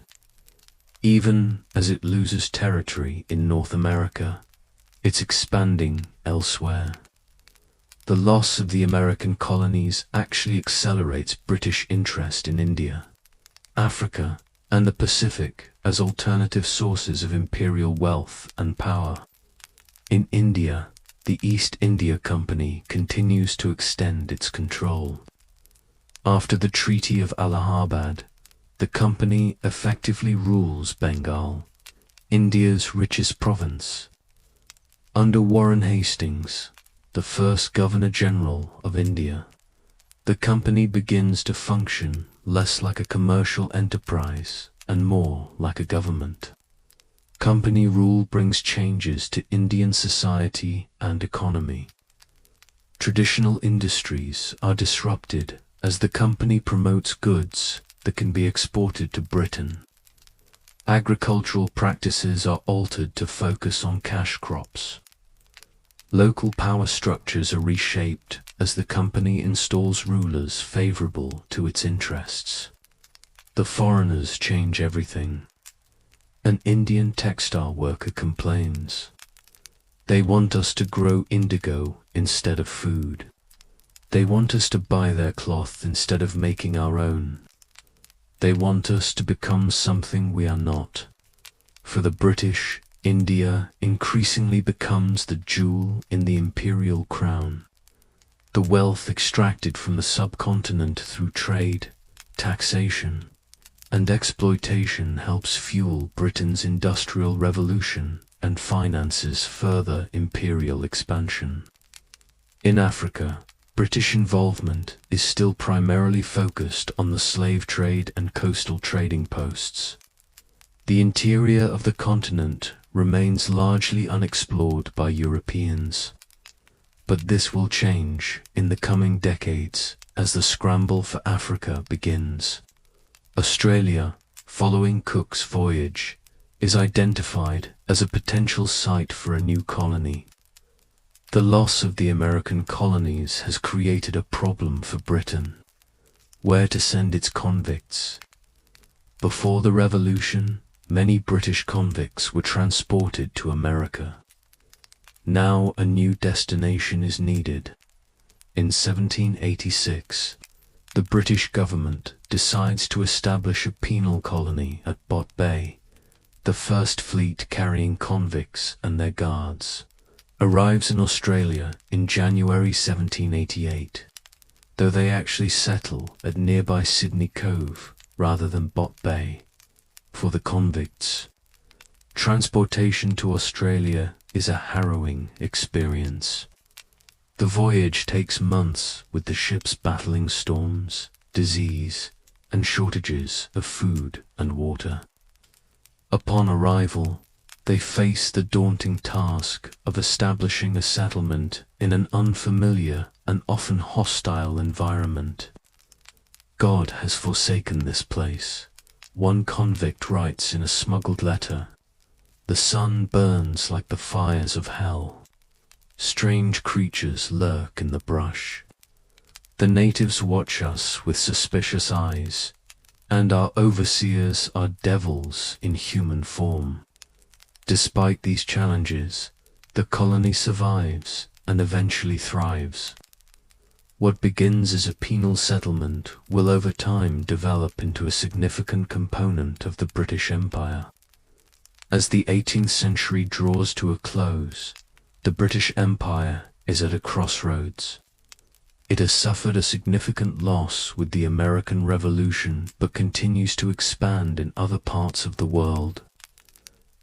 Even as it loses territory in North America, it's expanding elsewhere. The loss of the American colonies actually accelerates British interest in India, Africa, and the Pacific as alternative sources of imperial wealth and power. In India, the East India Company continues to extend its control. After the Treaty of Allahabad, the company effectively rules Bengal, India's richest province. Under Warren Hastings, the first Governor-General of India, the company begins to function less like a commercial enterprise and more like a government. Company rule brings changes to Indian society and economy. Traditional industries are disrupted as the company promotes goods that can be exported to Britain. Agricultural practices are altered to focus on cash crops. Local power structures are reshaped as the company installs rulers favorable to its interests. The foreigners change everything. An Indian textile worker complains. They want us to grow indigo instead of food. They want us to buy their cloth instead of making our own. They want us to become something we are not. For the British, India increasingly becomes the jewel in the imperial crown. The wealth extracted from the subcontinent through trade, taxation, and exploitation helps fuel Britain's industrial revolution and finances further imperial expansion. In Africa, British involvement is still primarily focused on the slave trade and coastal trading posts. The interior of the continent remains largely unexplored by Europeans. But this will change in the coming decades as the scramble for Africa begins. Australia, following Cook's voyage, is identified as a potential site for a new colony. The loss of the American colonies has created a problem for Britain. Where to send its convicts? Before the Revolution, many British convicts were transported to America. Now a new destination is needed. In 1786, the British government decides to establish a penal colony at Bot Bay, the first fleet carrying convicts and their guards, arrives in Australia in January 1788, though they actually settle at nearby Sydney Cove rather than Bot Bay. For the convicts, transportation to Australia is a harrowing experience. The voyage takes months, with the ships battling storms, disease, and shortages of food and water. Upon arrival, they face the daunting task of establishing a settlement in an unfamiliar and often hostile environment. God has forsaken this place, one convict writes in a smuggled letter. The sun burns like the fires of hell. Strange creatures lurk in the brush. The natives watch us with suspicious eyes, and our overseers are devils in human form. Despite these challenges, the colony survives and eventually thrives. What begins as a penal settlement will over time develop into a significant component of the British Empire. As the 18th century draws to a close, the British Empire is at a crossroads. It has suffered a significant loss with the American Revolution, but continues to expand in other parts of the world.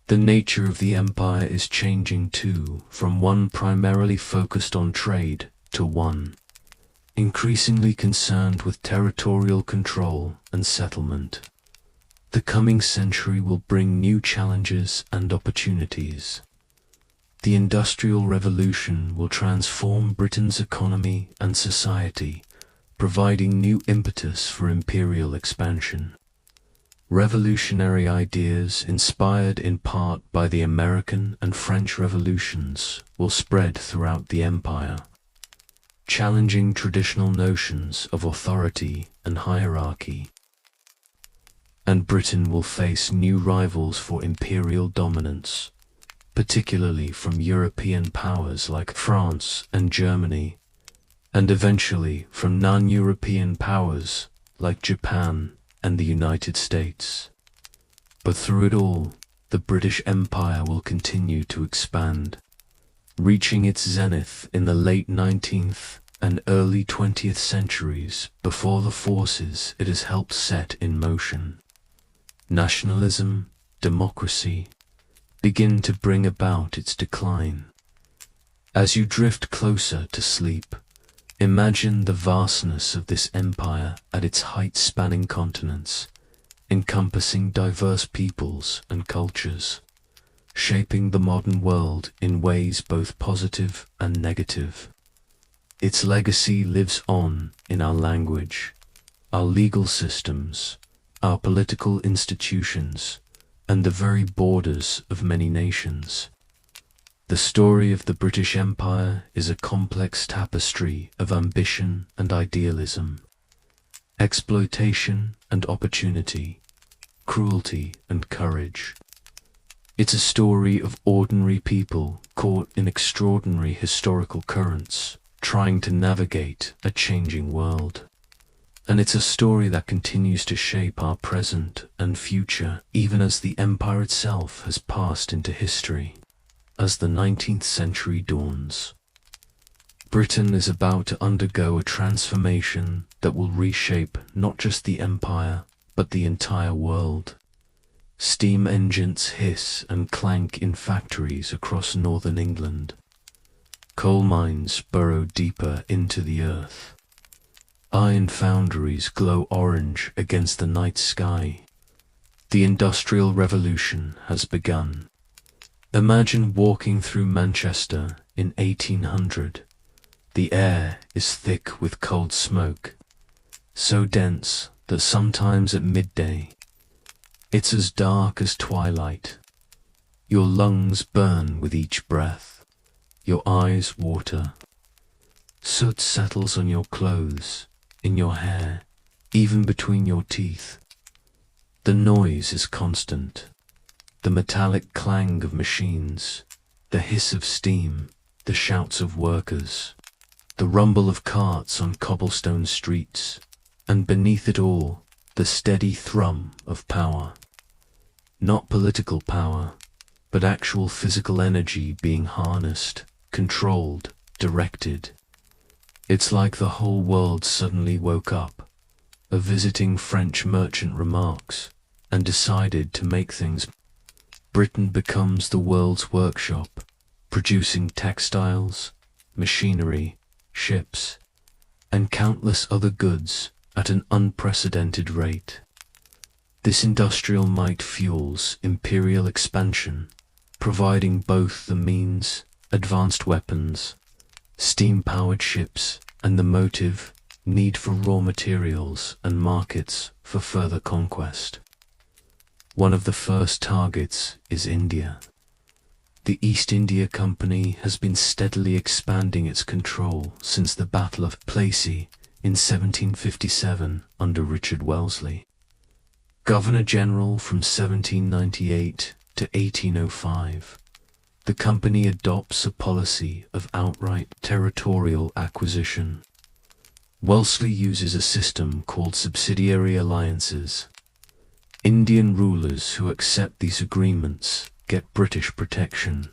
The nature of the empire is changing too, from one primarily focused on trade to one increasingly concerned with territorial control and settlement. The coming century will bring new challenges and opportunities. The Industrial Revolution will transform Britain's economy and society, providing new impetus for imperial expansion. Revolutionary ideas, inspired in part by the American and French revolutions, will spread throughout the empire, challenging traditional notions of authority and hierarchy. And Britain will face new rivals for imperial dominance, particularly from European powers like France and Germany, and eventually from non-European powers like Japan and the United States. But through it all, the British Empire will continue to expand, reaching its zenith in the late 19th and early 20th centuries before the forces it has helped set in motion, nationalism, democracy, begin to bring about its decline. As you drift closer to sleep, imagine the vastness of this empire at its height, spanning continents, encompassing diverse peoples and cultures, shaping the modern world in ways both positive and negative. Its legacy lives on in our language, our legal systems, our political institutions, and the very borders of many nations. The story of the British Empire is a complex tapestry of ambition and idealism, exploitation and opportunity, cruelty and courage. It's a story of ordinary people caught in extraordinary historical currents, trying to navigate a changing world. And it's a story that continues to shape our present and future, even as the empire itself has passed into history. As the 19th century dawns, Britain is about to undergo a transformation that will reshape not just the empire, but the entire world. Steam engines hiss and clank in factories across northern England. Coal mines burrow deeper into the earth. Iron foundries glow orange against the night sky. The Industrial Revolution has begun. Imagine walking through Manchester in 1800. The air is thick with cold smoke, so dense that sometimes at midday, it's as dark as twilight. Your lungs burn with each breath. Your eyes water. Soot settles on your clothes, in your hair, even between your teeth. The noise is constant. The metallic clang of machines, the hiss of steam, the shouts of workers, the rumble of carts on cobblestone streets, and beneath it all, the steady thrum of power. Not political power, but actual physical energy being harnessed, controlled, directed. It's like the whole world suddenly woke up. A visiting French merchant remarks, and decided to make things. Britain becomes the world's workshop, producing textiles, machinery, ships, and countless other goods at an unprecedented rate. This industrial might fuels imperial expansion, providing both the means, advanced weapons, steam-powered ships, and the motive, need for raw materials and markets for further conquest. One of the first targets is India. The East India Company has been steadily expanding its control since the Battle of Plassey in 1757 under Richard Wellesley. Governor-General from 1798 to 1805, the company adopts a policy of outright territorial acquisition. Wellesley uses a system called subsidiary alliances. Indian rulers who accept these agreements get British protection,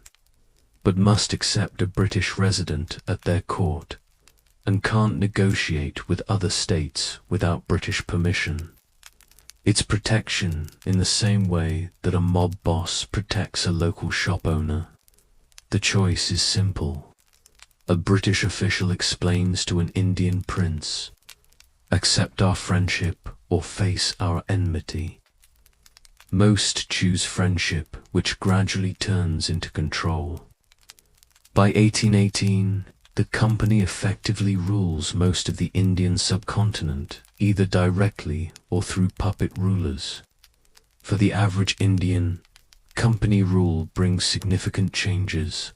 but must accept a British resident at their court, and can't negotiate with other states without British permission. It's protection in the same way that a mob boss protects a local shop owner. The choice is simple. A British official explains to an Indian prince, accept our friendship or face our enmity. Most choose friendship, which gradually turns into control. By 1818, the company effectively rules most of the Indian subcontinent, either directly or through puppet rulers. For the average Indian, company rule brings significant changes.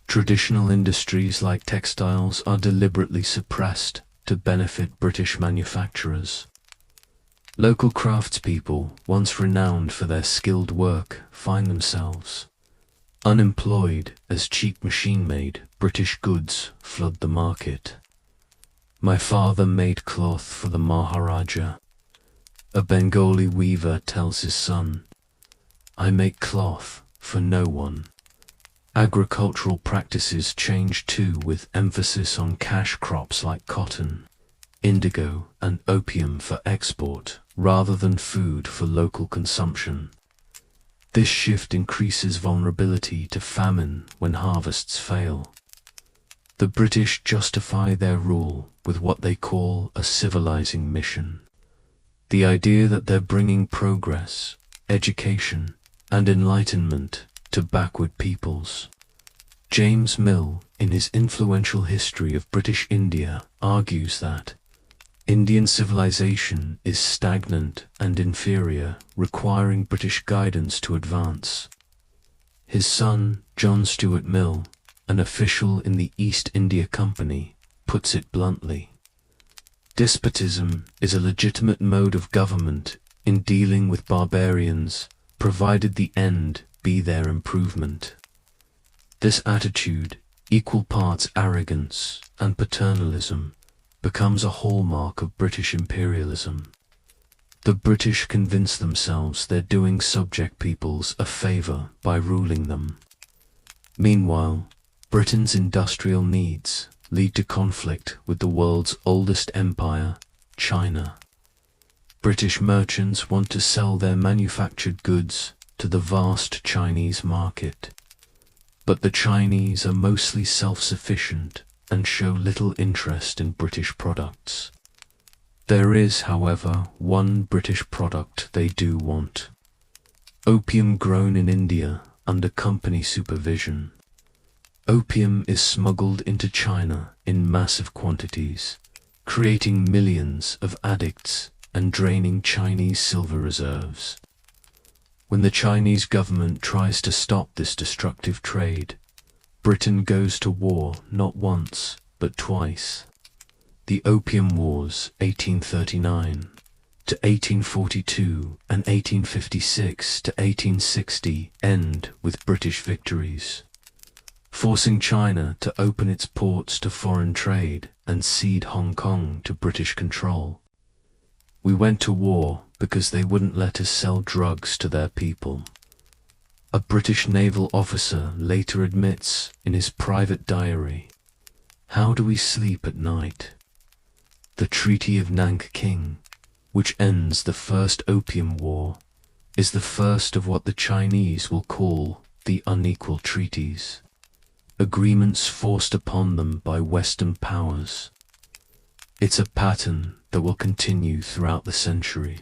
Traditional industries like textiles are deliberately suppressed to benefit British manufacturers. Local craftspeople, once renowned for their skilled work, find themselves unemployed as cheap machine-made British goods flood the market. My father made cloth for the Maharaja. A Bengali weaver tells his son, I make cloth for no one. Agricultural practices change too, with emphasis on cash crops like cotton, indigo, and opium for export, rather than food for local consumption. This shift increases vulnerability to famine when harvests fail. The British justify their rule with what they call a civilizing mission. The idea that they're bringing progress, education, and enlightenment to backward peoples. James Mill, in his influential History of British India, argues that Indian civilization is stagnant and inferior, requiring British guidance to advance. His son, John Stuart Mill, an official in the East India Company, puts it bluntly. Despotism is a legitimate mode of government in dealing with barbarians, provided the end be their improvement. This attitude, equal parts arrogance and paternalism, becomes a hallmark of British imperialism. The British convince themselves they're doing subject peoples a favour by ruling them. Meanwhile, Britain's industrial needs lead to conflict with the world's oldest empire, China. British merchants want to sell their manufactured goods to the vast Chinese market. But the Chinese are mostly self-sufficient and show little interest in British products. There is, however, one British product they do want. Opium grown in India under company supervision. Opium is smuggled into China in massive quantities, creating millions of addicts and draining Chinese silver reserves. When the Chinese government tries to stop this destructive trade, Britain goes to war not once, but twice. The Opium Wars 1839 to 1842 and 1856 to 1860 end with British victories, forcing China to open its ports to foreign trade and cede Hong Kong to British control. We went to war because they wouldn't let us sell drugs to their people. A British naval officer later admits in his private diary, "How do we sleep at night? The Treaty of Nanking, which ends the First Opium War, is the first of what the Chinese will call the unequal treaties, agreements forced upon them by Western powers. It's a pattern that will continue throughout the century,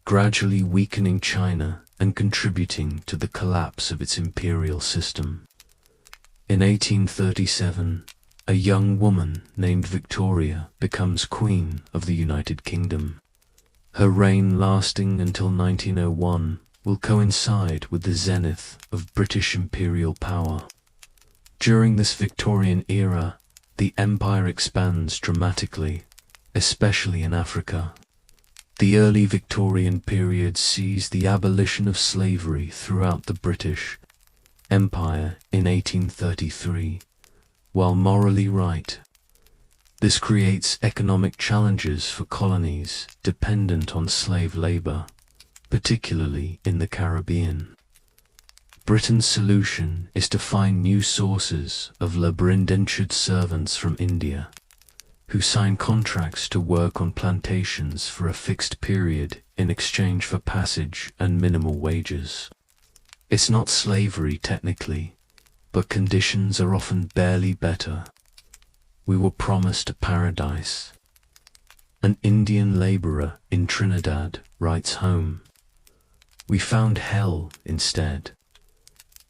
gradually weakening China and contributing to the collapse of its imperial system." In 1837, a young woman named Victoria becomes Queen of the United Kingdom. Her reign, lasting until 1901, will coincide with the zenith of British imperial power. During this Victorian era, the empire expands dramatically, especially in Africa. The early Victorian period sees the abolition of slavery throughout the British Empire in 1833, while morally right. This creates economic challenges for colonies dependent on slave labor, particularly in the Caribbean. Britain's solution is to find new sources of labor-indentured servants from India, who sign contracts to work on plantations for a fixed period in exchange for passage and minimal wages. It's not slavery technically, but conditions are often barely better. We were promised a paradise. An Indian laborer in Trinidad writes home, "We found hell instead."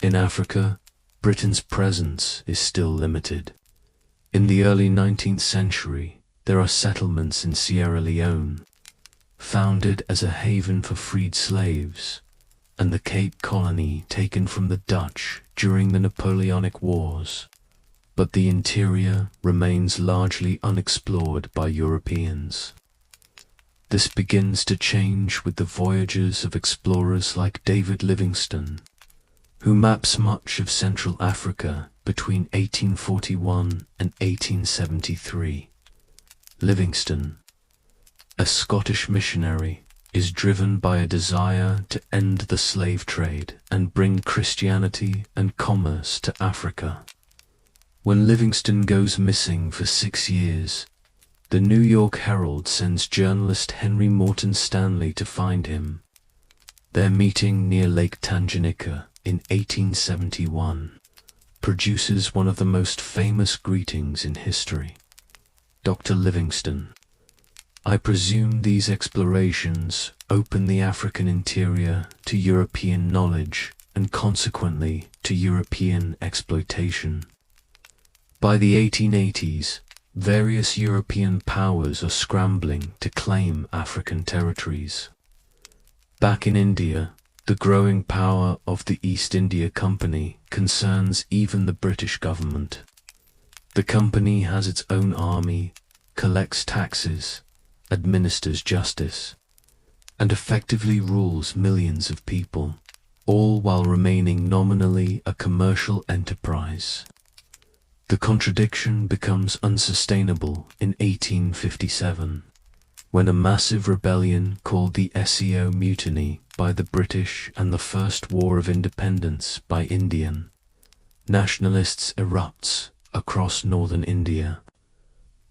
In Africa, Britain's presence is still limited. In the early 19th century, there are settlements in Sierra Leone, founded as a haven for freed slaves, and the Cape Colony taken from the Dutch during the Napoleonic Wars, but the interior remains largely unexplored by Europeans. This begins to change with the voyages of explorers like David Livingstone, who maps much of Central Africa between 1841 and 1873. Livingstone, a Scottish missionary, is driven by a desire to end the slave trade and bring Christianity and commerce to Africa. When Livingstone goes missing for 6 years, the New York Herald sends journalist Henry Morton Stanley to find him. Their meeting near Lake Tanganyika in 1871 produces one of the most famous greetings in history. Dr. Livingstone, I presume these explorations open the African interior to European knowledge and consequently to European exploitation. By the 1880s, various European powers are scrambling to claim African territories. Back in India, the growing power of the East India Company concerns even the British government. The company has its own army, collects taxes, administers justice, and effectively rules millions of people, all while remaining nominally a commercial enterprise. The contradiction becomes unsustainable in 1857, when a massive rebellion called the SEO Mutiny by the British and the First War of Independence by Indian nationalists erupts across northern India.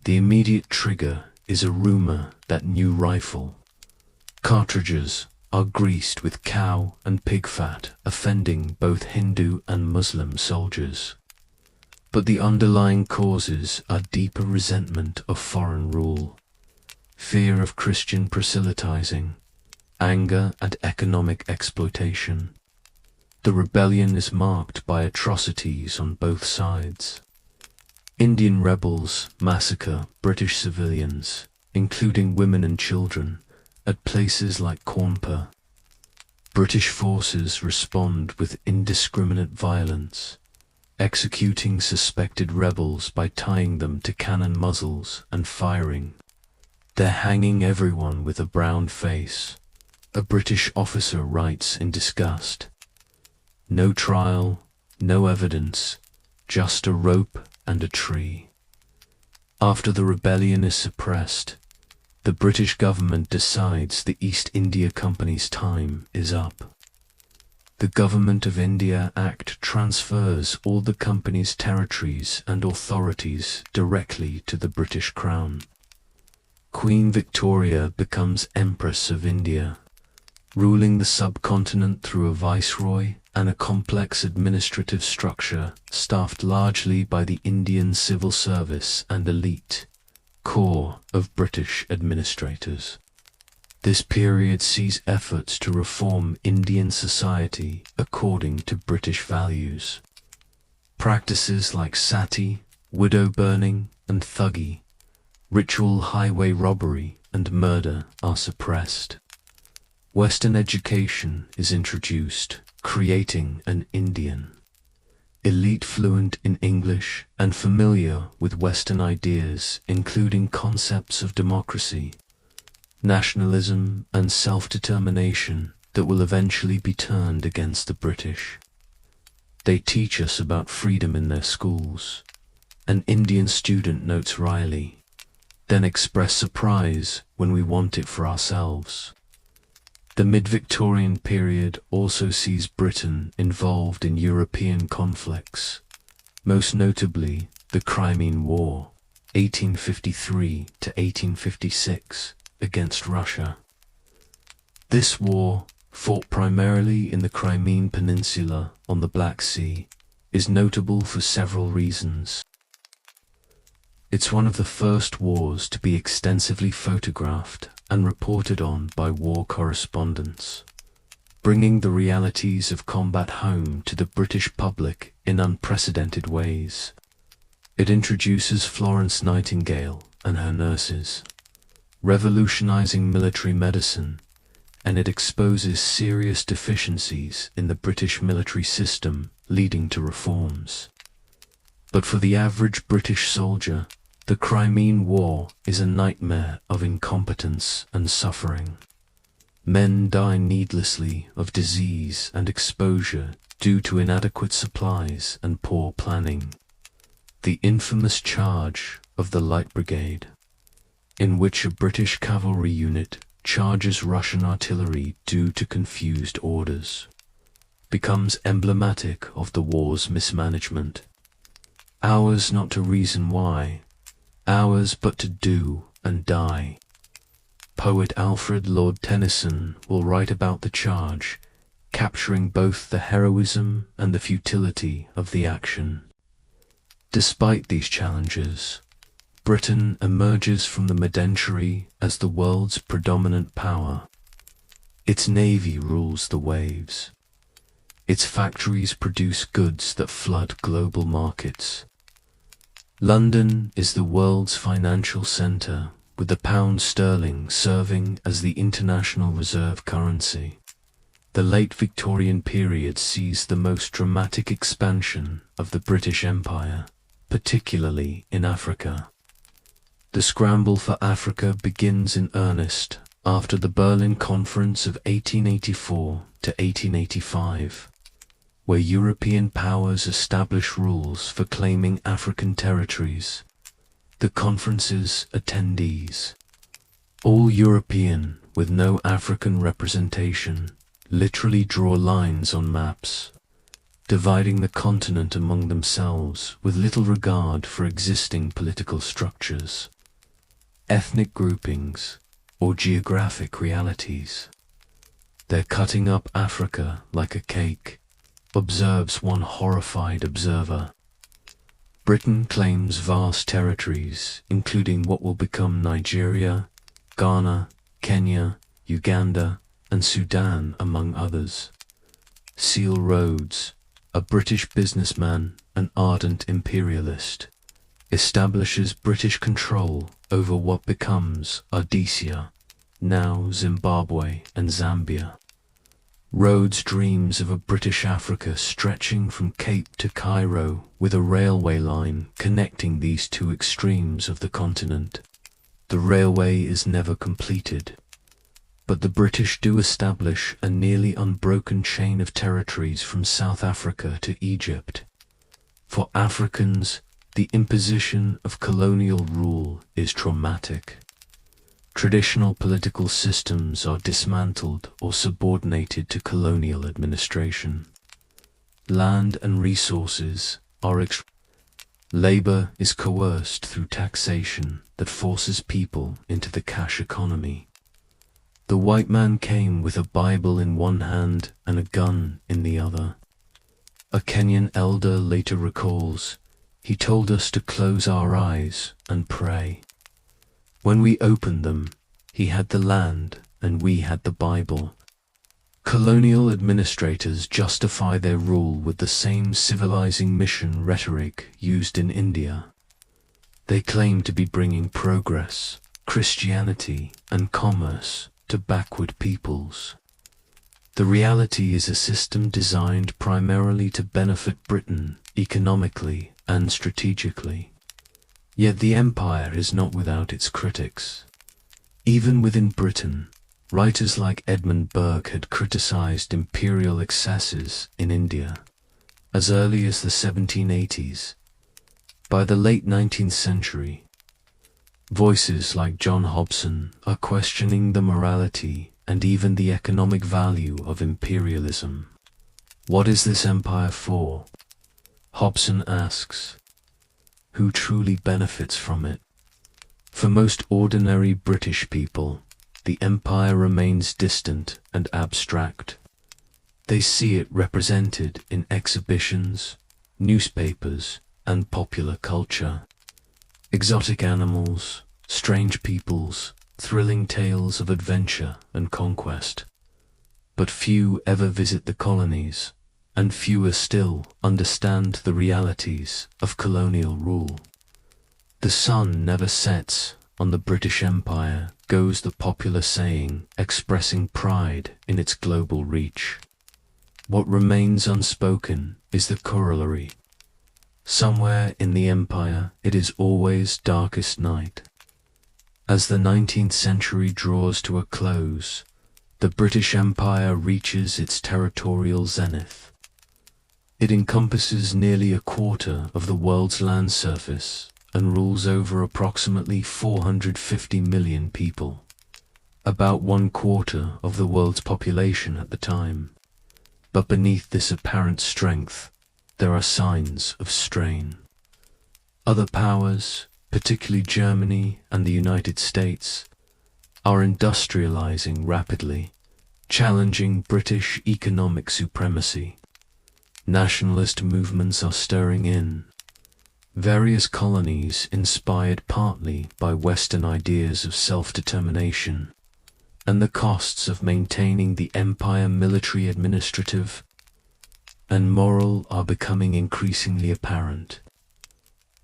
The immediate trigger is a rumor that new rifle cartridges are greased with cow and pig fat, offending both Hindu and Muslim soldiers. But the underlying causes are deeper resentment of foreign rule, fear of Christian proselytizing, anger at economic exploitation. The rebellion is marked by atrocities on both sides. Indian rebels massacre British civilians, including women and children, at places like Cawnpur. British forces respond with indiscriminate violence, executing suspected rebels by tying them to cannon muzzles and firing. They're hanging everyone with a brown face, a British officer writes in disgust. No trial, no evidence, just a rope and a tree. After the rebellion is suppressed, the British government decides the East India Company's time is up. The Government of India Act transfers all the company's territories and authorities directly to the British Crown. Queen Victoria becomes Empress of India, ruling the subcontinent through a viceroy and a complex administrative structure staffed largely by the Indian civil service and elite core of British administrators. This period sees efforts to reform Indian society according to British values. Practices like sati, widow burning, and thuggee, ritual highway robbery, and murder are suppressed. Western education is introduced, creating an Indian elite fluent in English and familiar with Western ideas, including concepts of democracy, nationalism, and self-determination that will eventually be turned against the British. They teach us about freedom in their schools. An Indian student notes wryly, then express surprise when we want it for ourselves. The mid-Victorian period also sees Britain involved in European conflicts, most notably the Crimean War, 1853 to 1856, against Russia. This war, fought primarily in the Crimean Peninsula on the Black Sea, is notable for several reasons. It's one of the first wars to be extensively photographed and reported on by war correspondents, bringing the realities of combat home to the British public in unprecedented ways. It introduces Florence Nightingale and her nurses, revolutionizing military medicine, and it exposes serious deficiencies in the British military system, leading to reforms. But for the average British soldier, the Crimean War is a nightmare of incompetence and suffering. Men die needlessly of disease and exposure due to inadequate supplies and poor planning. The infamous charge of the Light Brigade, in which a British cavalry unit charges Russian artillery due to confused orders, becomes emblematic of the war's mismanagement. Ours not to reason why, ours but to do and die. Poet Alfred Lord Tennyson will write about the charge, capturing both the heroism and the futility of the action. Despite these challenges, Britain emerges from the mid-century as the world's predominant power. Its navy rules the waves. Its factories produce goods that flood global markets. London is the world's financial center, with the pound sterling serving as the international reserve currency. The late Victorian period sees the most dramatic expansion of the British Empire, particularly in Africa. The scramble for Africa begins in earnest after the Berlin Conference of 1884 to 1885. Where European powers establish rules for claiming African territories. The conference's attendees, all European with no African representation, literally draw lines on maps, dividing the continent among themselves with little regard for existing political structures, ethnic groupings, or geographic realities. They're cutting up Africa like a cake, observes one horrified observer. Britain claims vast territories, including what will become Nigeria, Ghana, Kenya, Uganda, and Sudan, among others. Seal Rhodes, a British businessman and ardent imperialist, establishes British control over what becomes Rhodesia, now Zimbabwe and Zambia. Rhodes dreams of a British Africa stretching from Cape to Cairo with a railway line connecting these two extremes of the continent. The railway is never completed, but the British do establish a nearly unbroken chain of territories from South Africa to Egypt. For Africans, the imposition of colonial rule is traumatic. Traditional political systems are dismantled or subordinated to colonial administration. Land and resources are labor is coerced through taxation that forces people into the cash economy. The white man came with a Bible in one hand and a gun in the other. A Kenyan elder later recalls, "He told us to close our eyes and pray. When we opened them, he had the land and we had the Bible." Colonial administrators justify their rule with the same civilizing mission rhetoric used in India. They claim to be bringing progress, Christianity, and commerce to backward peoples. The reality is a system designed primarily to benefit Britain economically and strategically. Yet the empire is not without its critics. Even within Britain, writers like Edmund Burke had criticized imperial excesses in India as early as the 1780s. By the late 19th century, voices like John Hobson are questioning the morality and even the economic value of imperialism. What is this empire for? Hobson asks. Who truly benefits from it? For most ordinary British people, the empire remains distant and abstract. They see it represented in exhibitions, newspapers, and popular culture. Exotic animals, strange peoples, thrilling tales of adventure and conquest. But few ever visit the colonies, and fewer still understand the realities of colonial rule. The sun never sets on the British Empire, goes the popular saying, expressing pride in its global reach. What remains unspoken is the corollary. Somewhere in the empire, it is always darkest night. As the 19th century draws to a close, the British Empire reaches its territorial zenith. It encompasses nearly a quarter of the world's land surface and rules over approximately 450 million people, about 1/4 of the world's population at the time. But beneath this apparent strength, there are signs of strain. Other powers, particularly Germany and the United States, are industrializing rapidly, challenging British economic supremacy. Nationalist movements are stirring in. Various colonies, inspired partly by Western ideas of self-determination, and the costs of maintaining the empire military, administrative, and moral are becoming increasingly apparent.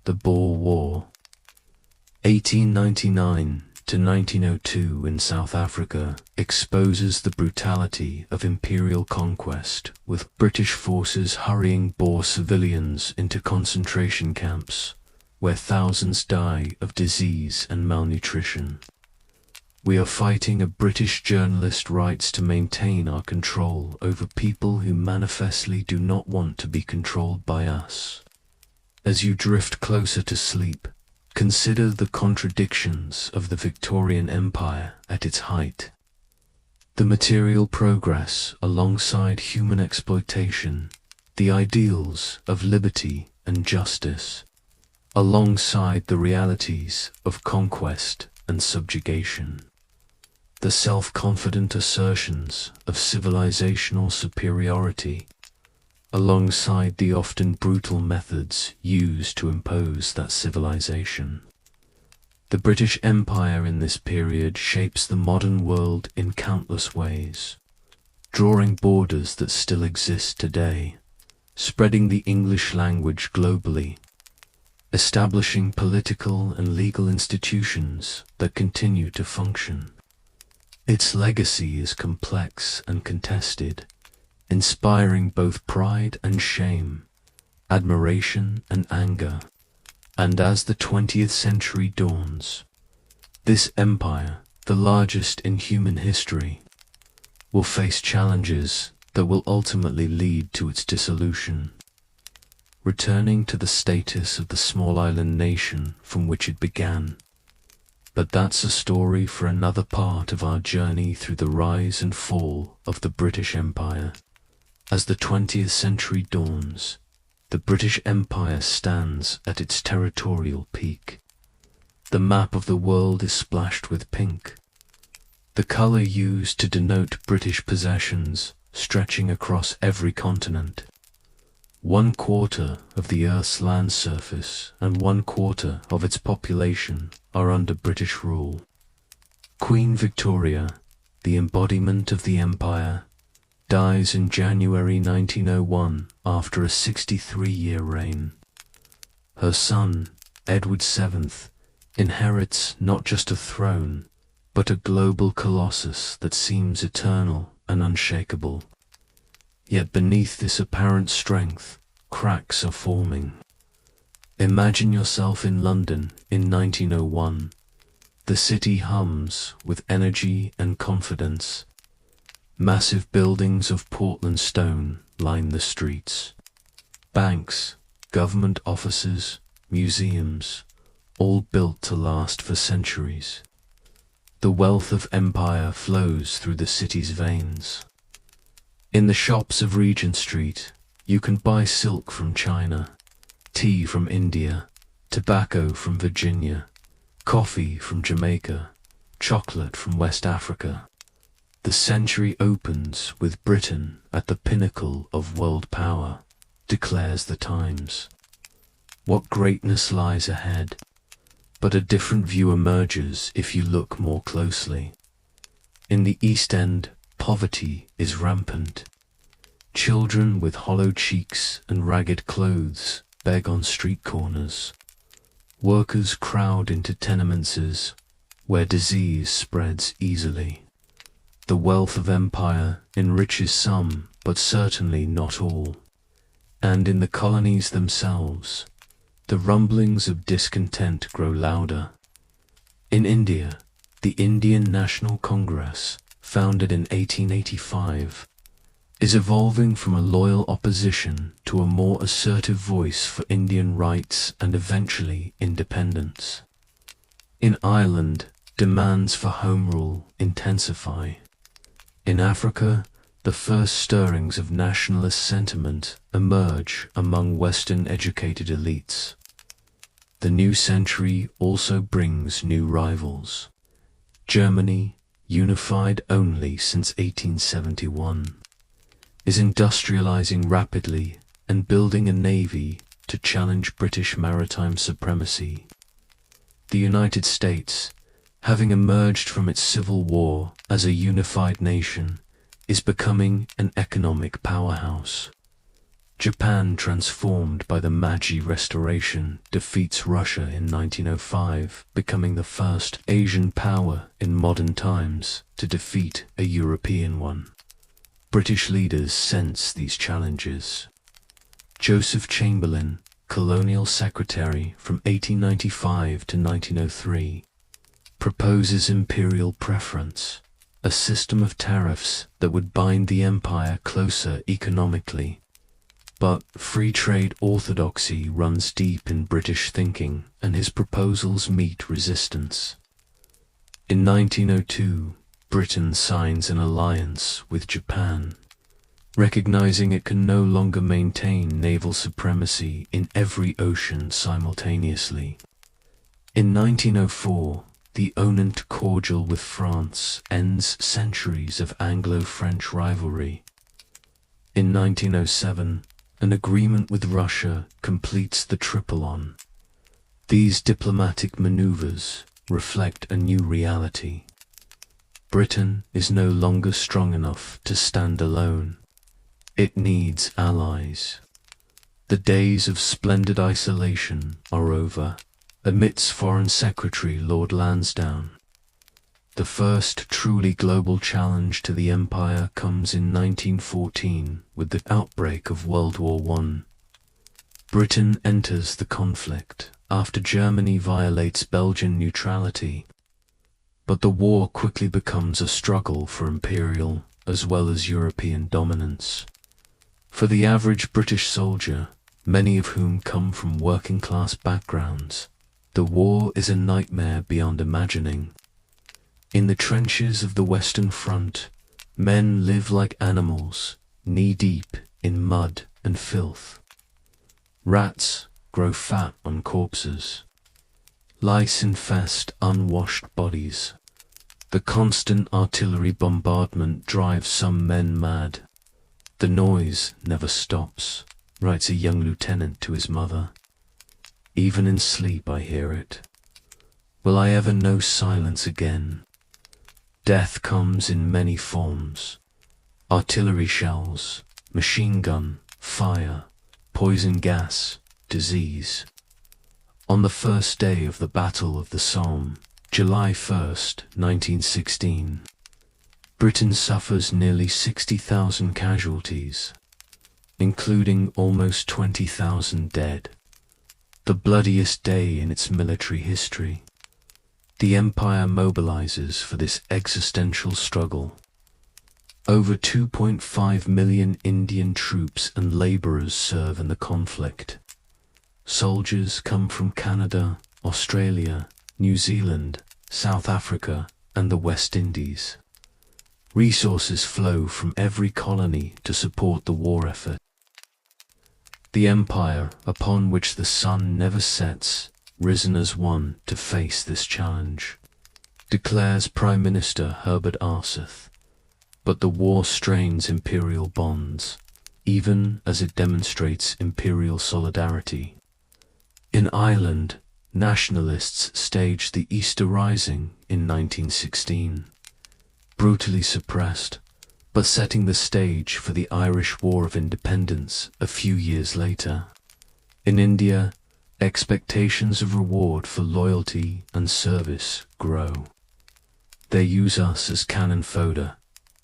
The Boer War, 1899 to 1902 in South Africa, exposes the brutality of imperial conquest, with British forces hurrying Boer civilians into concentration camps, where thousands die of disease and malnutrition. We are fighting a British journalist's rights to maintain our control over people who manifestly do not want to be controlled by us. As you drift closer to sleep, consider the contradictions of the Victorian Empire at its height. The material progress alongside human exploitation, the ideals of liberty and justice, alongside the realities of conquest and subjugation. The self-confident assertions of civilizational superiority, alongside the often brutal methods used to impose that civilization. The British Empire in this period shapes the modern world in countless ways, drawing borders that still exist today, spreading the English language globally, establishing political and legal institutions that continue to function. Its legacy is complex and contested, inspiring both pride and shame, admiration and anger. And as the 20th century dawns, this empire, the largest in human history, will face challenges that will ultimately lead to its dissolution, returning to the status of the small island nation from which it began. But that's a story for another part of our journey through the rise and fall of the British Empire. As the 20th century dawns, the British Empire stands at its territorial peak. The map of the world is splashed with pink, the color used to denote British possessions stretching across every continent. 1/4 of the Earth's land surface and 1/4 of its population are under British rule. Queen Victoria, the embodiment of the empire, dies in January 1901 after a 63-year reign. Her son, Edward VII, inherits not just a throne, but a global colossus that seems eternal and unshakable. Yet beneath this apparent strength, cracks are forming. Imagine yourself in London in 1901. The city hums with energy and confidence. Massive buildings of Portland stone line the streets. Banks, government offices, museums, all built to last for centuries. The wealth of empire flows through the city's veins. In the shops of Regent Street, you can buy silk from China, tea from India, tobacco from Virginia, coffee from Jamaica, chocolate from West Africa. The century opens with Britain at the pinnacle of world power, declares the Times. What greatness lies ahead? But a different view emerges if you look more closely. In the East End, poverty is rampant. Children with hollow cheeks and ragged clothes beg on street corners. Workers crowd into tenements where disease spreads easily. The wealth of empire enriches some, but certainly not all. And in the colonies themselves, the rumblings of discontent grow louder. In India, the Indian National Congress, founded in 1885, is evolving from a loyal opposition to a more assertive voice for Indian rights and eventually independence. In Ireland, demands for home rule intensify. In Africa, the first stirrings of nationalist sentiment emerge among Western-educated elites. The new century also brings new rivals. Germany, unified only since 1871, is industrializing rapidly and building a navy to challenge British maritime supremacy. The United States, having emerged from its civil war as a unified nation, is becoming an economic powerhouse. Japan, transformed by the Meiji Restoration, defeats Russia in 1905, becoming the first Asian power in modern times to defeat a European one. British leaders sense these challenges. Joseph Chamberlain, colonial secretary from 1895 to 1903, proposes imperial preference, a system of tariffs that would bind the empire closer economically. But free trade orthodoxy runs deep in British thinking, and his proposals meet resistance. In 1902, Britain signs an alliance with Japan, recognizing it can no longer maintain naval supremacy in every ocean simultaneously. In 1904, the Onant cordial with France ends centuries of Anglo-French rivalry. In 1907, an agreement with Russia completes the Triple-On. These diplomatic maneuvers reflect a new reality. Britain is no longer strong enough to stand alone. It needs allies. The days of splendid isolation are over, admits Foreign Secretary Lord Lansdowne. The first truly global challenge to the empire comes in 1914 with the outbreak of World War I. Britain enters the conflict after Germany violates Belgian neutrality. But the war quickly becomes a struggle for imperial as well as European dominance. For the average British soldier, many of whom come from working-class backgrounds, The war is a nightmare beyond imagining. In the trenches of the Western Front, men live like animals, knee-deep in mud and filth. Rats grow fat on corpses. Lice infest unwashed bodies. The constant artillery bombardment drives some men mad. The noise never stops, writes a young lieutenant to his mother. Even in sleep I hear it. Will I ever know silence again? Death comes in many forms. Artillery shells, machine gun, fire, poison gas, disease. On the first day of the Battle of the Somme, July 1st, 1916, Britain suffers nearly 60,000 casualties, including almost 20,000 dead. The bloodiest day in its military history. The Empire mobilizes for this existential struggle. Over 2.5 million Indian troops and laborers serve in the conflict. Soldiers come from Canada, Australia, New Zealand, South Africa, and the West Indies. Resources flow from every colony to support the war effort. The empire, upon which the sun never sets, risen as one to face this challenge, declares Prime Minister Herbert Arseth. But the war strains imperial bonds, even as it demonstrates imperial solidarity. In Ireland, nationalists staged the Easter Rising in 1916, brutally suppressed, but setting the stage for the Irish War of Independence a few years later. In India, expectations of reward for loyalty and service grow. They use us as cannon fodder.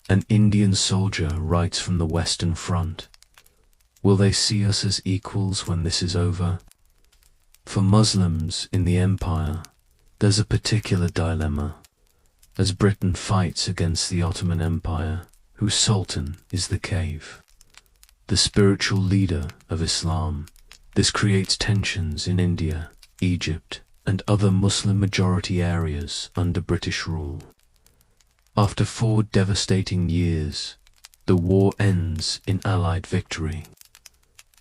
An Indian soldier writes from the Western Front. Will they see us as equals when this is over? For Muslims in the Empire, there's a particular dilemma, as Britain fights against the Ottoman Empire, whose Sultan is the Caliph, the spiritual leader of Islam. This creates tensions in India, Egypt, and other Muslim-majority areas under British rule. After 4 devastating years, the war ends in Allied victory.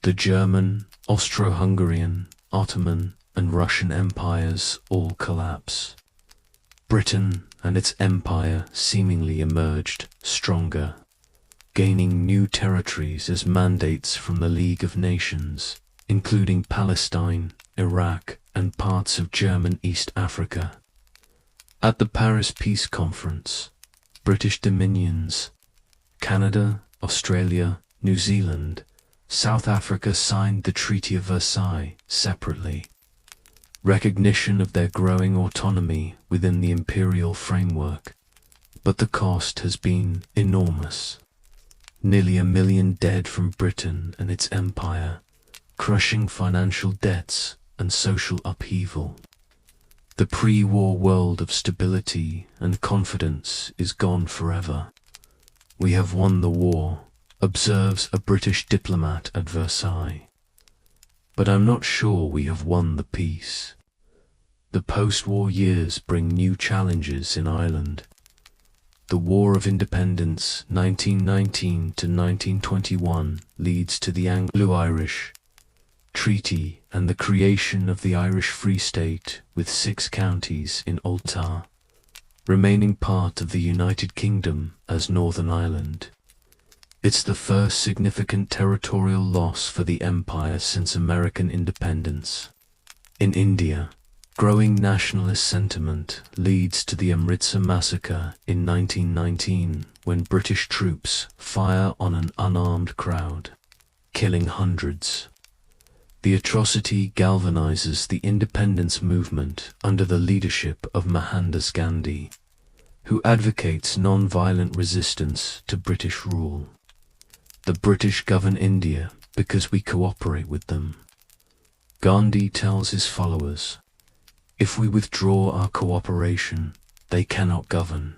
The German, Austro-Hungarian, Ottoman, and Russian empires all collapse. Britain and its empire seemingly emerged stronger, gaining new territories as mandates from the League of Nations, including Palestine, Iraq, and parts of German East Africa. At the Paris Peace Conference, British dominions, Canada, Australia, New Zealand, South Africa signed the Treaty of Versailles separately. Recognition of their growing autonomy within the imperial framework, but the cost has been enormous. Nearly 1 million dead from Britain and its empire, crushing financial debts and social upheaval. The pre-war world of stability and confidence is gone forever. We have won the war, observes a British diplomat at Versailles. But I'm not sure we have won the peace. The post-war years bring new challenges in Ireland. The War of Independence, 1919 to 1921, leads to the Anglo-Irish Treaty and the creation of the Irish Free State with 6 counties in Ulster, remaining part of the United Kingdom as Northern Ireland. It's the first significant territorial loss for the empire since American independence. In India, growing nationalist sentiment leads to the Amritsar massacre in 1919 when British troops fire on an unarmed crowd, killing hundreds. The atrocity galvanizes the independence movement under the leadership of Mohandas Gandhi, who advocates non-violent resistance to British rule. The British govern India because we cooperate with them. Gandhi tells his followers, if we withdraw our cooperation, they cannot govern.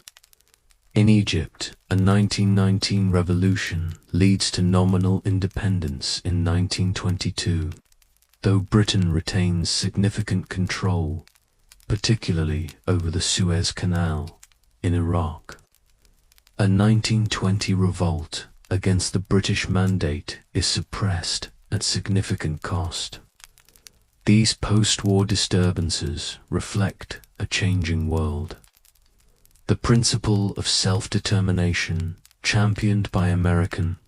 In Egypt, a 1919 revolution leads to nominal independence in 1922. though Britain retains significant control, particularly over the Suez Canal in Iraq. A 1920 revolt against the British Mandate is suppressed at significant cost. These post-war disturbances reflect a changing world. The principle of self-determination, championed by American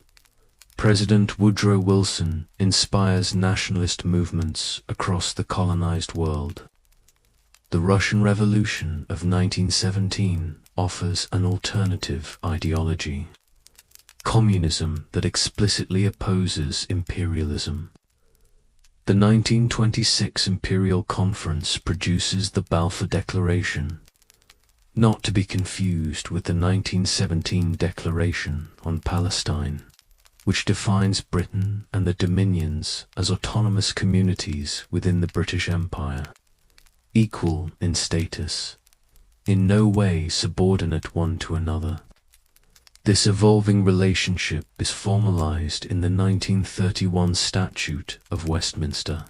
President Woodrow Wilson, inspires nationalist movements across the colonized world. The Russian Revolution of 1917 offers an alternative ideology, communism that explicitly opposes imperialism. The 1926 Imperial Conference produces the Balfour Declaration, not to be confused with the 1917 Declaration on Palestine, which defines Britain and the Dominions as autonomous communities within the British Empire, equal in status, in no way subordinate one to another. This evolving relationship is formalized in the 1931 Statute of Westminster.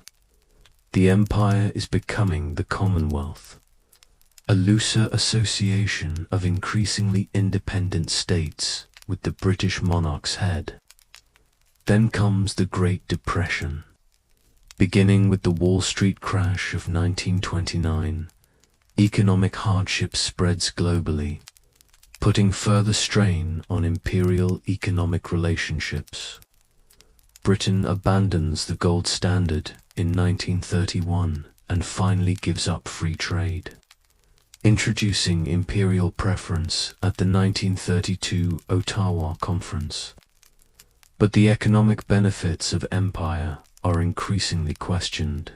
The Empire is becoming the Commonwealth, a looser association of increasingly independent states with the British monarch's head. Then comes the Great Depression. Beginning with the Wall Street crash of 1929, economic hardship spreads globally, putting further strain on imperial economic relationships. Britain abandons the gold standard in 1931 and finally gives up free trade, introducing imperial preference at the 1932 Ottawa Conference. But the economic benefits of empire are increasingly questioned.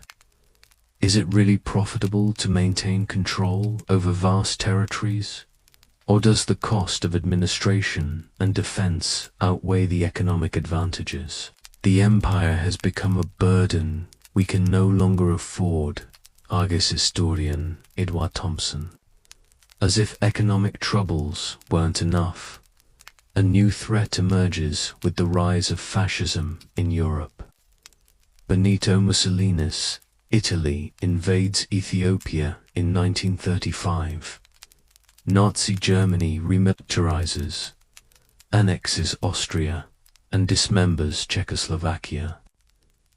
Is it really profitable to maintain control over vast territories? Or does the cost of administration and defense outweigh the economic advantages? The empire has become a burden we can no longer afford, argues historian Edward Thompson. As if economic troubles weren't enough, a new threat emerges with the rise of fascism in Europe. Benito Mussolini's Italy invades Ethiopia in 1935. Nazi Germany remilitarizes, annexes Austria, and dismembers Czechoslovakia.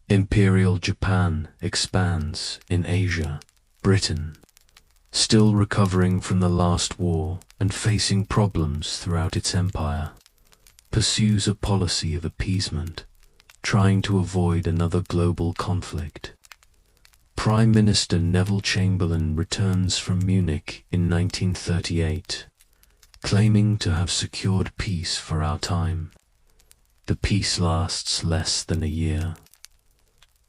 Imperial Japan expands in Asia. Britain, still recovering from the last war and facing problems throughout its empire, pursues a policy of appeasement, trying to avoid another global conflict. Prime Minister Neville returns from Munich in 1938, claiming to have secured peace for our time. The peace lasts less than a year.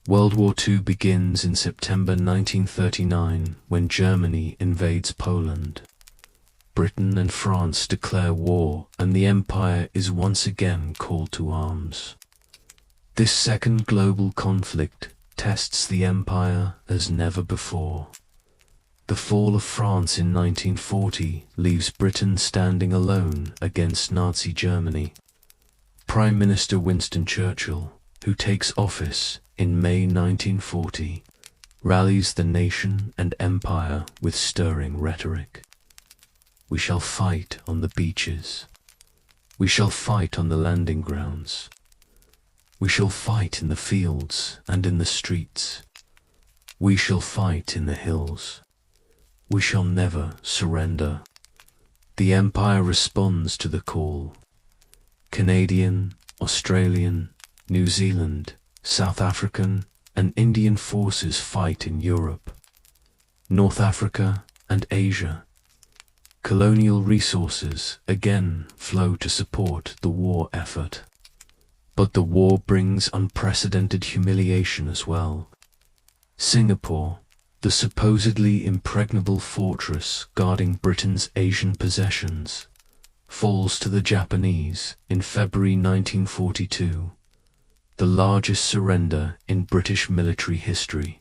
World War II begins in September 1939 when Germany invades Poland. Britain and France declare war, and the empire is once again called to arms. This second global conflict tests the empire as never before. The fall of France in 1940 leaves Britain standing alone against Nazi Germany. Prime Minister Winston Churchill, who takes office in May 1940, rallies the nation and empire with stirring rhetoric. We shall fight on the beaches. We shall fight on the landing grounds. We shall fight in the fields and in the streets. We shall fight in the hills. We shall never surrender. The empire responds to the call. Canadian, Australian, New Zealand, South African, and Indian forces fight in Europe, North Africa, and Asia. Colonial resources again flow to support the war effort. But the war brings unprecedented humiliation as well. Singapore, the supposedly impregnable fortress guarding Britain's Asian possessions, falls to the Japanese in February 1942, the largest surrender in British military history.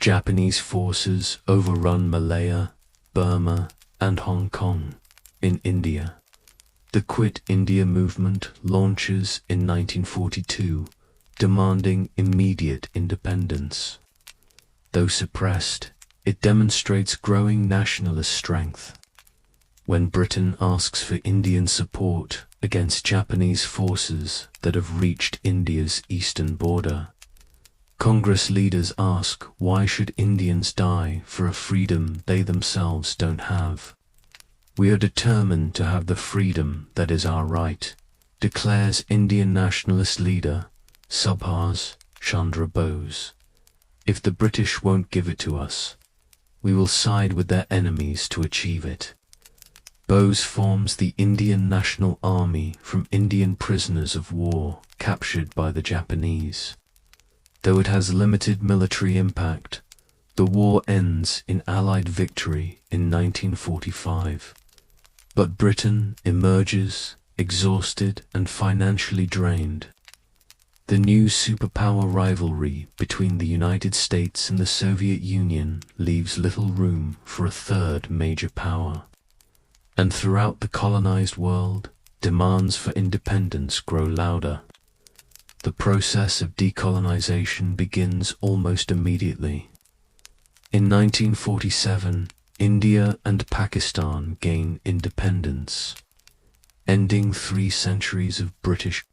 Japanese forces overrun Malaya, Burma, and Hong Kong in India. The Quit India movement launches in 1942, demanding immediate independence. Though suppressed, it demonstrates growing nationalist strength. When Britain asks for Indian support against Japanese forces that have reached India's eastern border, Congress leaders ask, why should Indians die for a freedom they themselves don't have? We are determined to have the freedom that is our right, declares Indian nationalist leader Subhas Chandra Bose. If the British won't give it to us, we will side with their enemies to achieve it. Bose forms the Indian National Army from Indian prisoners of war captured by the Japanese. Though it has limited military impact, the war ends in Allied victory in 1945. But Britain emerges exhausted and financially drained. The new superpower rivalry between the United States and the Soviet Union leaves little room for a third major power. And throughout the colonized world, demands for independence grow louder. The process of decolonization begins almost immediately. In 1947, India and Pakistan gain independence, ending 3 centuries of British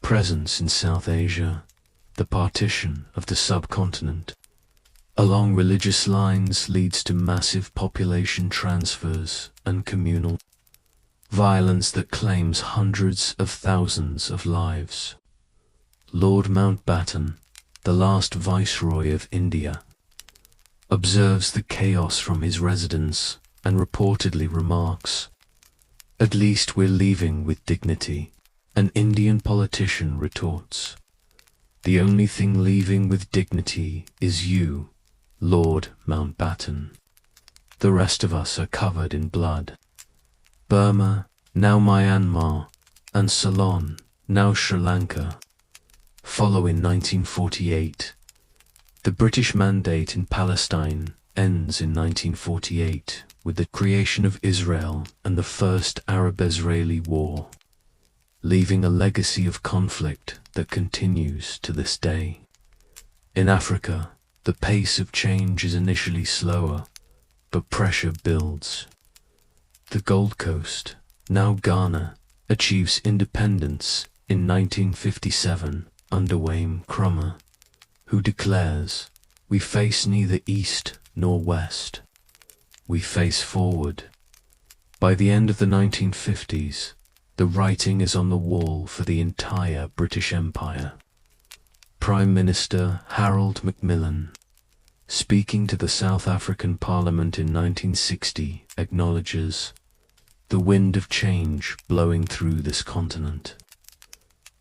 presence in South Asia. The partition of the subcontinent along religious lines leads to massive population transfers and communal violence that claims hundreds of thousands of lives. Lord Mountbatten, the last Viceroy of India, observes the chaos from his residence and reportedly remarks, "At least we're leaving with dignity." An Indian politician retorts, "The only thing leaving with dignity is you, Lord Mountbatten. The rest of us are covered in blood." Burma, now Myanmar, and Ceylon, now Sri Lanka, follow in 1948. The British mandate in Palestine ends in 1948 with the creation of Israel and the First Arab-Israeli War, leaving a legacy of conflict that continues to this day. In Africa, the pace of change is initially slower, but pressure builds. The Gold Coast, now Ghana, achieves independence in 1957 under Wayne Crummer, who declares, "We face neither east nor west. We face forward." By the end of the 1950s, the writing is on the wall for the entire British Empire. Prime Minister Harold Macmillan, speaking to the South African Parliament in 1960, acknowledges the wind of change blowing through this continent.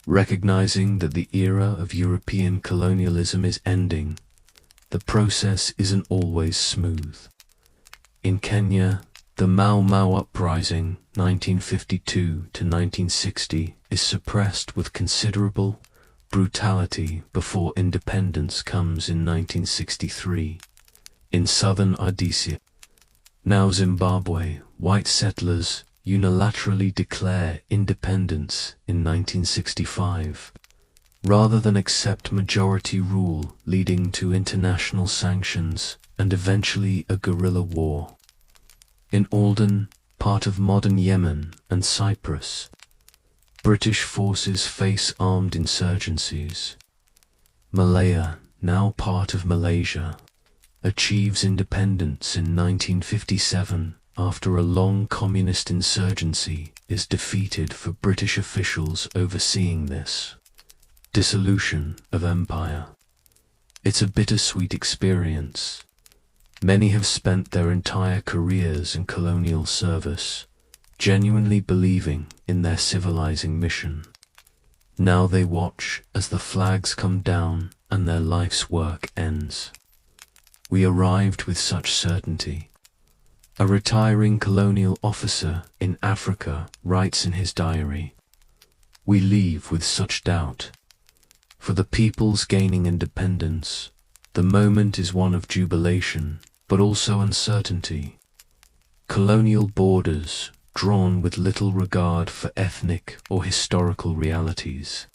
Recognizing that the era of European colonialism is ending, the process isn't always smooth. In Kenya, the Mau Mau Uprising, 1952 to 1960, is suppressed with considerable brutality before independence comes in 1963. In southern Rhodesia, now Zimbabwe, white settlers unilaterally declare independence in 1965, rather than accept majority rule, leading to international sanctions and eventually a guerrilla war. In Alden, part of modern Yemen and Cyprus, British forces face armed insurgencies. Malaya, now part of Malaysia, achieves independence in 1957 after a long communist insurgency is defeated for British officials overseeing this dissolution of empire. It's a bittersweet experience. Many have spent their entire careers in colonial service, genuinely believing in their civilizing mission. Now they watch as the flags come down and their life's work ends. "We arrived with such certainty," a retiring colonial officer in Africa writes in his diary. "We leave with such doubt. For the peoples gaining independence, the moment is one of jubilation, but also uncertainty. Colonial borders drawn with little regard for ethnic or historical realities.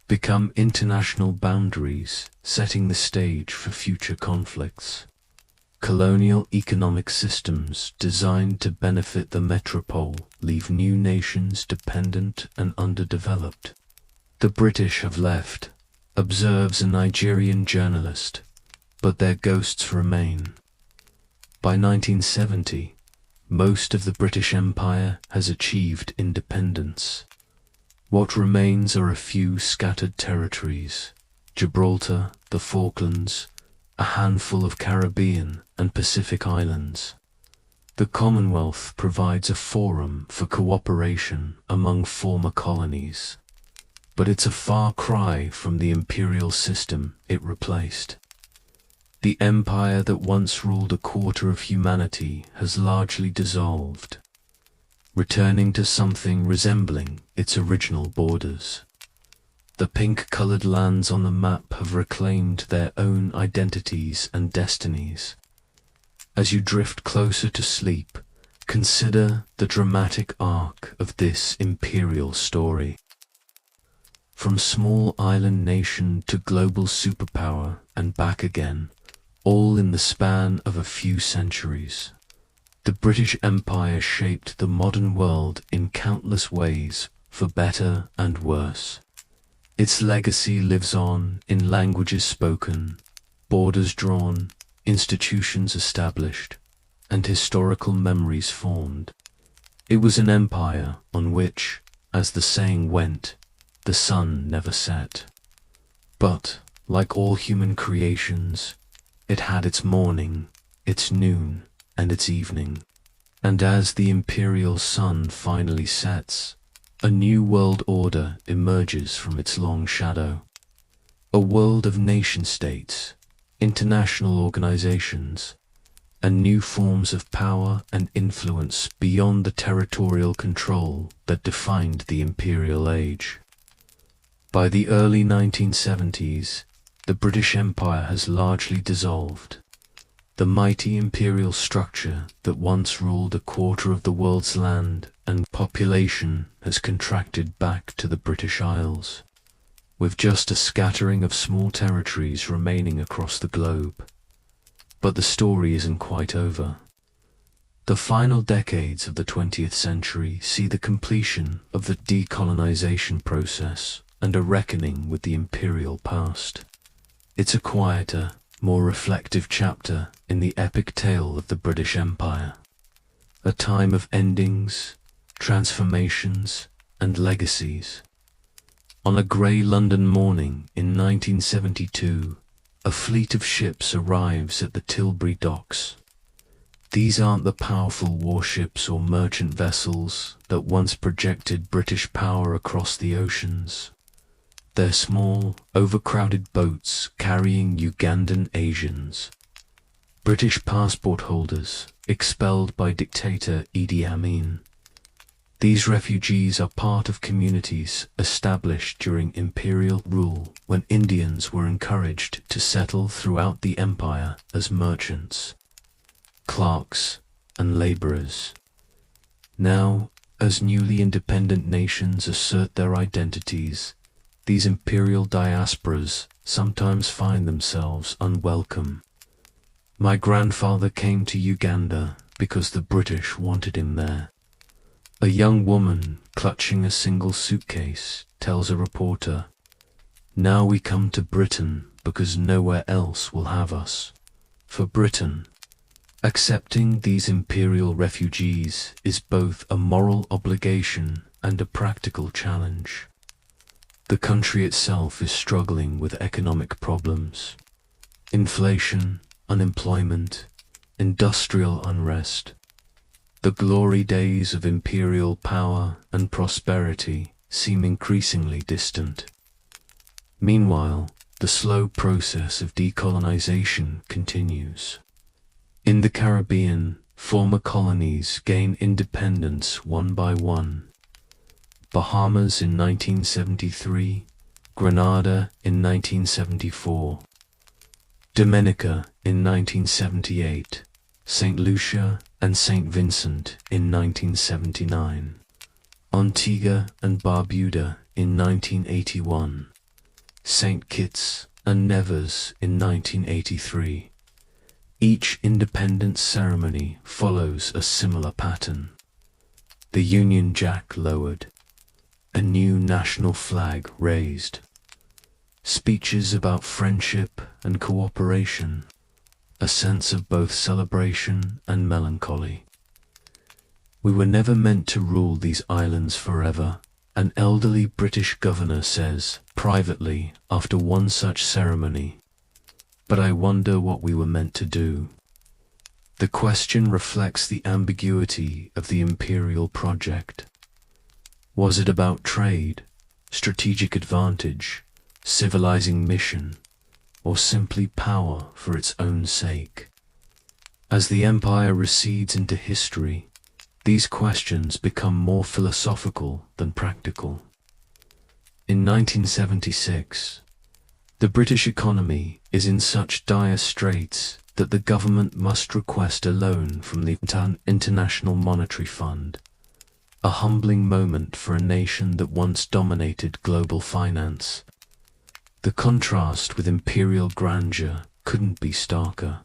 become international boundaries, setting the stage for future conflicts. Colonial economic systems designed to benefit the metropole leave new nations dependent and underdeveloped. The British have left, observes a Nigerian journalist, but their ghosts remain. By 1970, most of the British Empire has achieved independence. What remains are a few scattered territories: Gibraltar, the Falklands, a handful of Caribbean and Pacific islands. The Commonwealth provides a forum for cooperation among former colonies, but it's a far cry from the imperial system it replaced. The empire that once ruled a quarter of humanity has largely dissolved, returning to something resembling its original borders. The pink-colored lands on the map have reclaimed their own identities and destinies. As you drift closer to sleep, consider the dramatic arc of this imperial story. From small island nation to global superpower and back again, all in the span of a few centuries. The British Empire shaped the modern world in countless ways, for better and worse. Its legacy lives on in languages spoken, borders drawn, institutions established, and historical memories formed. It was an empire on which, as the saying went, the sun never set. But, like all human creations, it had its morning, its noon, and its evening. And as the imperial sun finally sets, a new world order emerges from its long shadow. A world of nation-states, international organizations, and new forms of power and influence beyond the territorial control that defined the imperial age. By the early 1970s, the British Empire has largely dissolved. The mighty imperial structure that once ruled a quarter of the world's land and population has contracted back to the British Isles, with just a scattering of small territories remaining across the globe. But the story isn't quite over. The final decades of the 20th century see the completion of the decolonization process and a reckoning with the imperial past. It's a quieter, more reflective chapter in the epic tale of the British Empire. A time of endings, transformations, and legacies. On a grey London morning in 1972, a fleet of ships arrives at the Tilbury docks. These aren't the powerful warships or merchant vessels that once projected British power across the oceans. They're small, overcrowded boats carrying Ugandan Asians, British passport holders expelled by dictator Idi Amin. These refugees are part of communities established during imperial rule when Indians were encouraged to settle throughout the empire as merchants, clerks, and laborers. Now, as newly independent nations assert their identities, these imperial diasporas sometimes find themselves unwelcome. My grandfather came to Uganda because the British wanted him there. A young woman clutching a single suitcase tells a reporter, "Now we come to Britain because nowhere else will have us." For Britain, accepting these imperial refugees is both a moral obligation and a practical challenge. The country itself is struggling with economic problems. Inflation, unemployment, industrial unrest. The glory days of imperial power and prosperity seem increasingly distant. Meanwhile, the slow process of decolonization continues. In the Caribbean, former colonies gain independence one by one. Bahamas in 1973, Grenada in 1974, Dominica in 1978, St. Lucia and St. Vincent in 1979, Antigua and Barbuda in 1981, St. Kitts and Nevis in 1983. Each independence ceremony follows a similar pattern. The Union Jack lowered, a new national flag raised, speeches about friendship and cooperation, a sense of both celebration and melancholy. We were never meant to rule these islands forever, an elderly British governor says privately after one such ceremony. But I wonder what we were meant to do. The question reflects the ambiguity of the imperial project. Was it about trade, strategic advantage, civilizing mission, or simply power for its own sake? As the empire recedes into history, these questions become more philosophical than practical. In 1976, the British economy is in such dire straits that the government must request a loan from the International Monetary Fund, a humbling moment for a nation that once dominated global finance. The contrast with imperial grandeur couldn't be starker.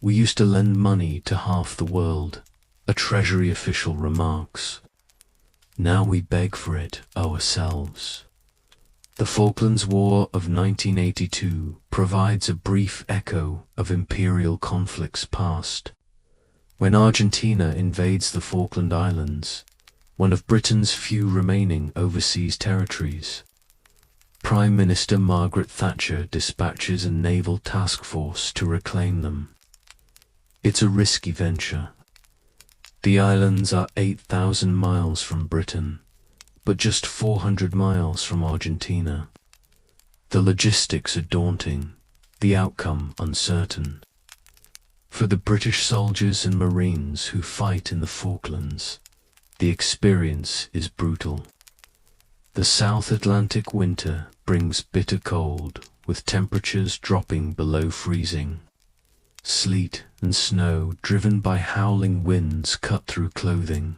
We used to lend money to half the world, a Treasury official remarks. Now we beg for it ourselves. The Falklands War of 1982 provides a brief echo of imperial conflicts past. When Argentina invades the Falkland Islands, one of Britain's few remaining overseas territories, Prime Minister Margaret Thatcher dispatches a naval task force to reclaim them. It's a risky venture. The islands are 8,000 miles from Britain, but just 400 miles from Argentina. The logistics are daunting, the outcome uncertain. For the British soldiers and Marines who fight in the Falklands, the experience is brutal. The South Atlantic winter brings bitter cold, with temperatures dropping below freezing. Sleet and snow driven by howling winds cut through clothing.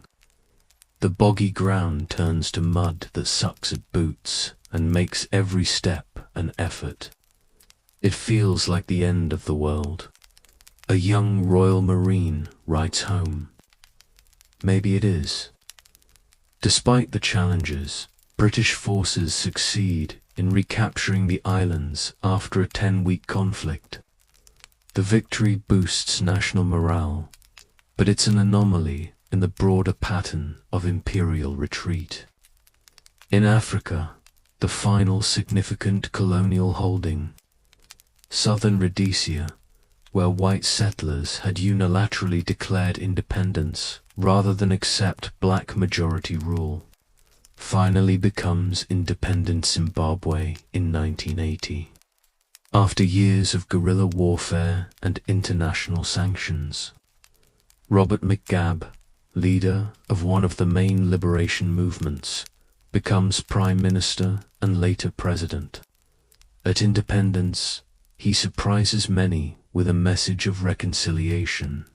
The boggy ground turns to mud that sucks at boots and makes every step an effort. It feels like the end of the world. A young Royal Marine writes home. Maybe it is. Despite the challenges, British forces succeed in recapturing the islands after a 10-week conflict. The victory boosts national morale, but it's an anomaly in the broader pattern of imperial retreat. In Africa, the final significant colonial holding, southern Rhodesia, where white settlers had unilaterally declared independence rather than accept black majority rule, finally becomes independent Zimbabwe in 1980. After years of guerrilla warfare and international sanctions, Robert McGab, leader of one of the main liberation movements, becomes Prime Minister and later President. At independence, he surprises many with a message of reconciliation.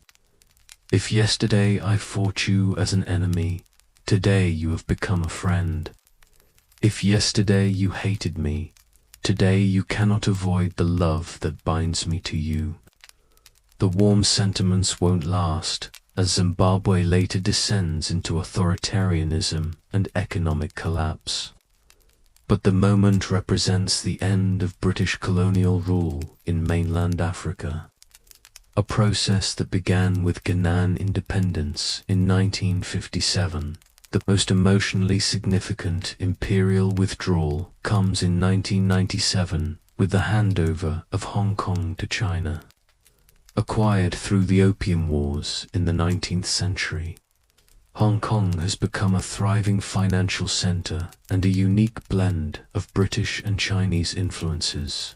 If yesterday I fought you as an enemy, today you have become a friend. If yesterday you hated me, today you cannot avoid the love that binds me to you. The warm sentiments won't last, as Zimbabwe later descends into authoritarianism and economic collapse. But the moment represents the end of British colonial rule in mainland Africa, a process that began with Ghanaian independence in 1957. The most emotionally significant imperial withdrawal comes in 1997 with the handover of Hong Kong to China. Acquired through the Opium Wars in the 19th century, Hong Kong has become a thriving financial center and a unique blend of British and Chinese influences.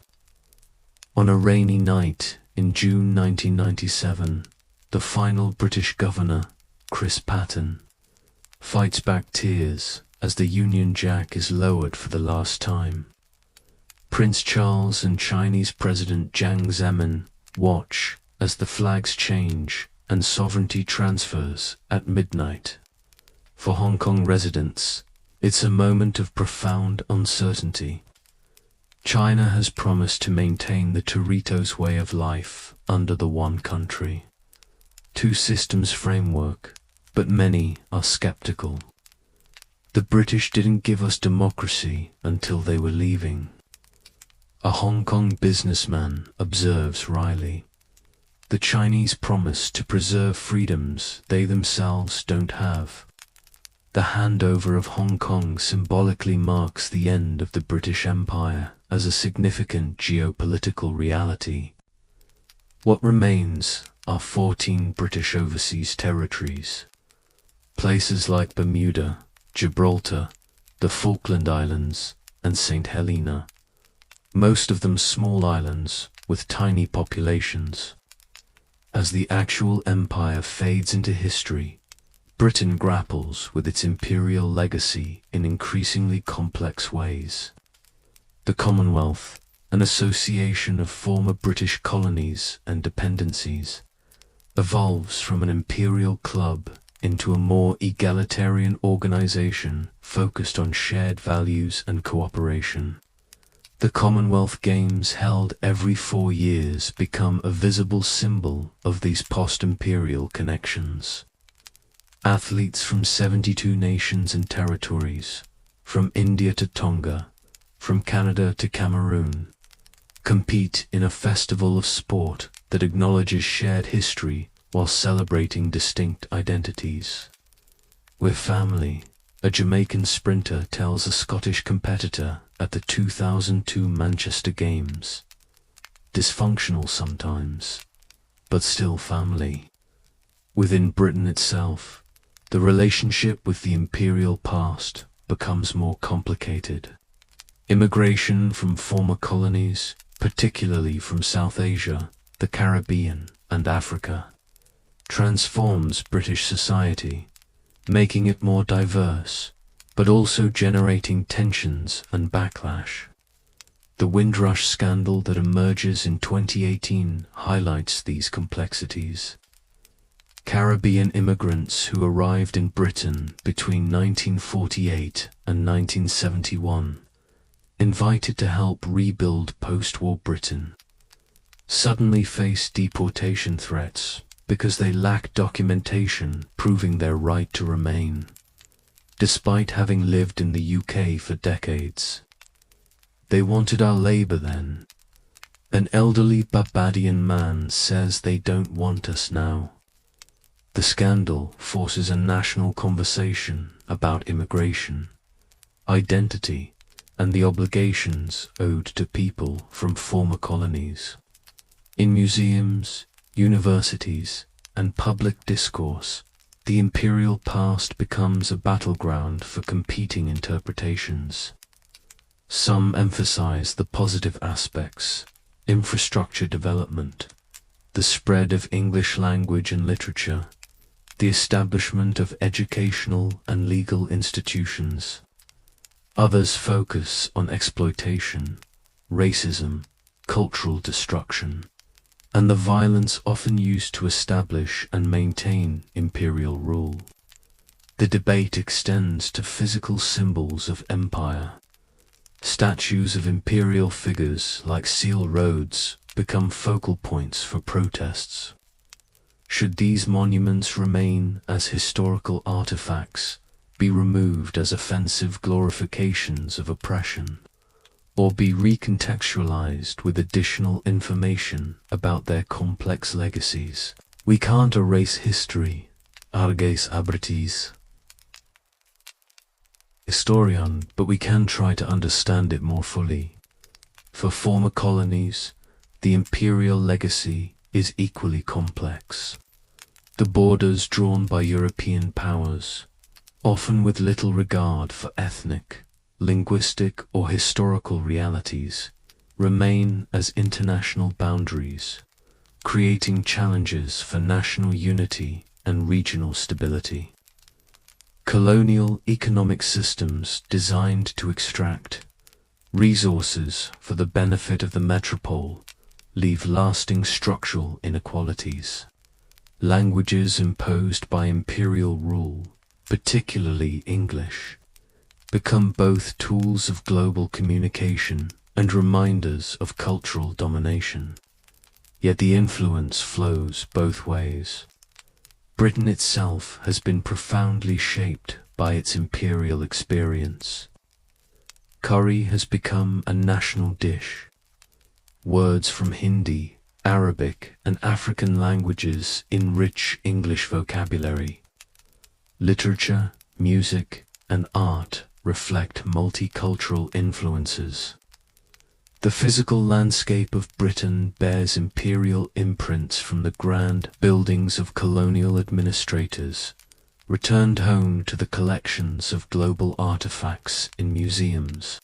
On a rainy night in June 1997, the final British governor, Chris Patten, fights back tears as the Union Jack is lowered for the last time. Prince Charles and Chinese President Jiang Zemin watch as the flags change and sovereignty transfers at midnight. For Hong Kong residents, it's a moment of profound uncertainty. China has promised to maintain the Doritos way of life under the one country, two systems framework, but many are skeptical. The British didn't give us democracy until they were leaving. A Hong Kong businessman observes wryly, the Chinese promise to preserve freedoms they themselves don't have. The handover of Hong Kong symbolically marks the end of the British Empire as a significant geopolitical reality. What remains are 14 British overseas territories. Places like Bermuda, Gibraltar, the Falkland Islands, and St. Helena. Most of them small islands with tiny populations. As the actual empire fades into history, Britain grapples with its imperial legacy in increasingly complex ways. The Commonwealth, an association of former British colonies and dependencies, evolves from an imperial club into a more egalitarian organization focused on shared values and cooperation. The Commonwealth Games held every 4 years become a visible symbol of these post-imperial connections. Athletes from 72 nations and territories, from India to Tonga, from Canada to Cameroon, compete in a festival of sport that acknowledges shared history while celebrating distinct identities. We're family, a Jamaican sprinter tells a Scottish competitor at the 2002 Manchester Games. Dysfunctional sometimes, but still family. Within Britain itself, the relationship with the imperial past becomes more complicated. Immigration from former colonies, particularly from South Asia, the Caribbean, and Africa, transforms British society, making it more diverse, but also generating tensions and backlash. The Windrush scandal that emerges in 2018 highlights these complexities. Caribbean immigrants who arrived in Britain between 1948 and 1971, invited to help rebuild post-war Britain, suddenly face deportation threats because they lack documentation proving their right to remain, despite having lived in the UK for decades. They wanted our labour then. An elderly Barbadian man says they don't want us now. The scandal forces a national conversation about immigration, identity, and the obligations owed to people from former colonies. In museums, universities, and public discourse, the imperial past becomes a battleground for competing interpretations. Some emphasize the positive aspects, infrastructure development, the spread of English language and literature, the establishment of educational and legal institutions. Others focus on exploitation, racism, cultural destruction, and the violence often used to establish and maintain imperial rule. The debate extends to physical symbols of empire. Statues of imperial figures like Seal Rhodes become focal points for protests. Should these monuments remain as historical artifacts, be removed as offensive glorifications of oppression, or be recontextualized with additional information about their complex legacies? We can't erase history, arges abritis historian, but we can try to understand it more fully. For former colonies, the imperial legacy is equally complex. The borders drawn by European powers, often with little regard for ethnic, linguistic, or historical realities, remain as international boundaries, creating challenges for national unity and regional stability. Colonial economic systems designed to extract resources for the benefit of the metropole leave lasting structural inequalities. Languages imposed by imperial rule, particularly English, become both tools of global communication and reminders of cultural domination. Yet the influence flows both ways. Britain itself has been profoundly shaped by its imperial experience. Curry has become a national dish. Words from Hindi, Arabic, and African languages enrich English vocabulary. Literature, music, and art reflect multicultural influences. The physical landscape of Britain bears imperial imprints from the grand buildings of colonial administrators, returned home to the collections of global artifacts in museums.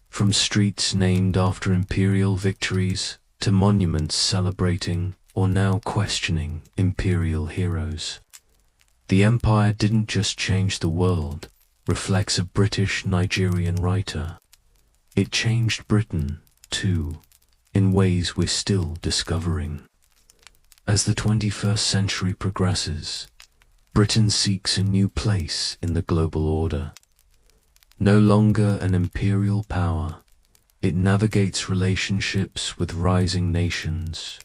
From streets named after imperial victories to monuments celebrating or now questioning imperial heroes. The empire didn't just change the world, reflects a British Nigerian writer. It changed Britain, too, in ways we're still discovering. As the 21st century progresses, Britain seeks a new place in the global order. No longer an imperial power, it navigates relationships with rising nations.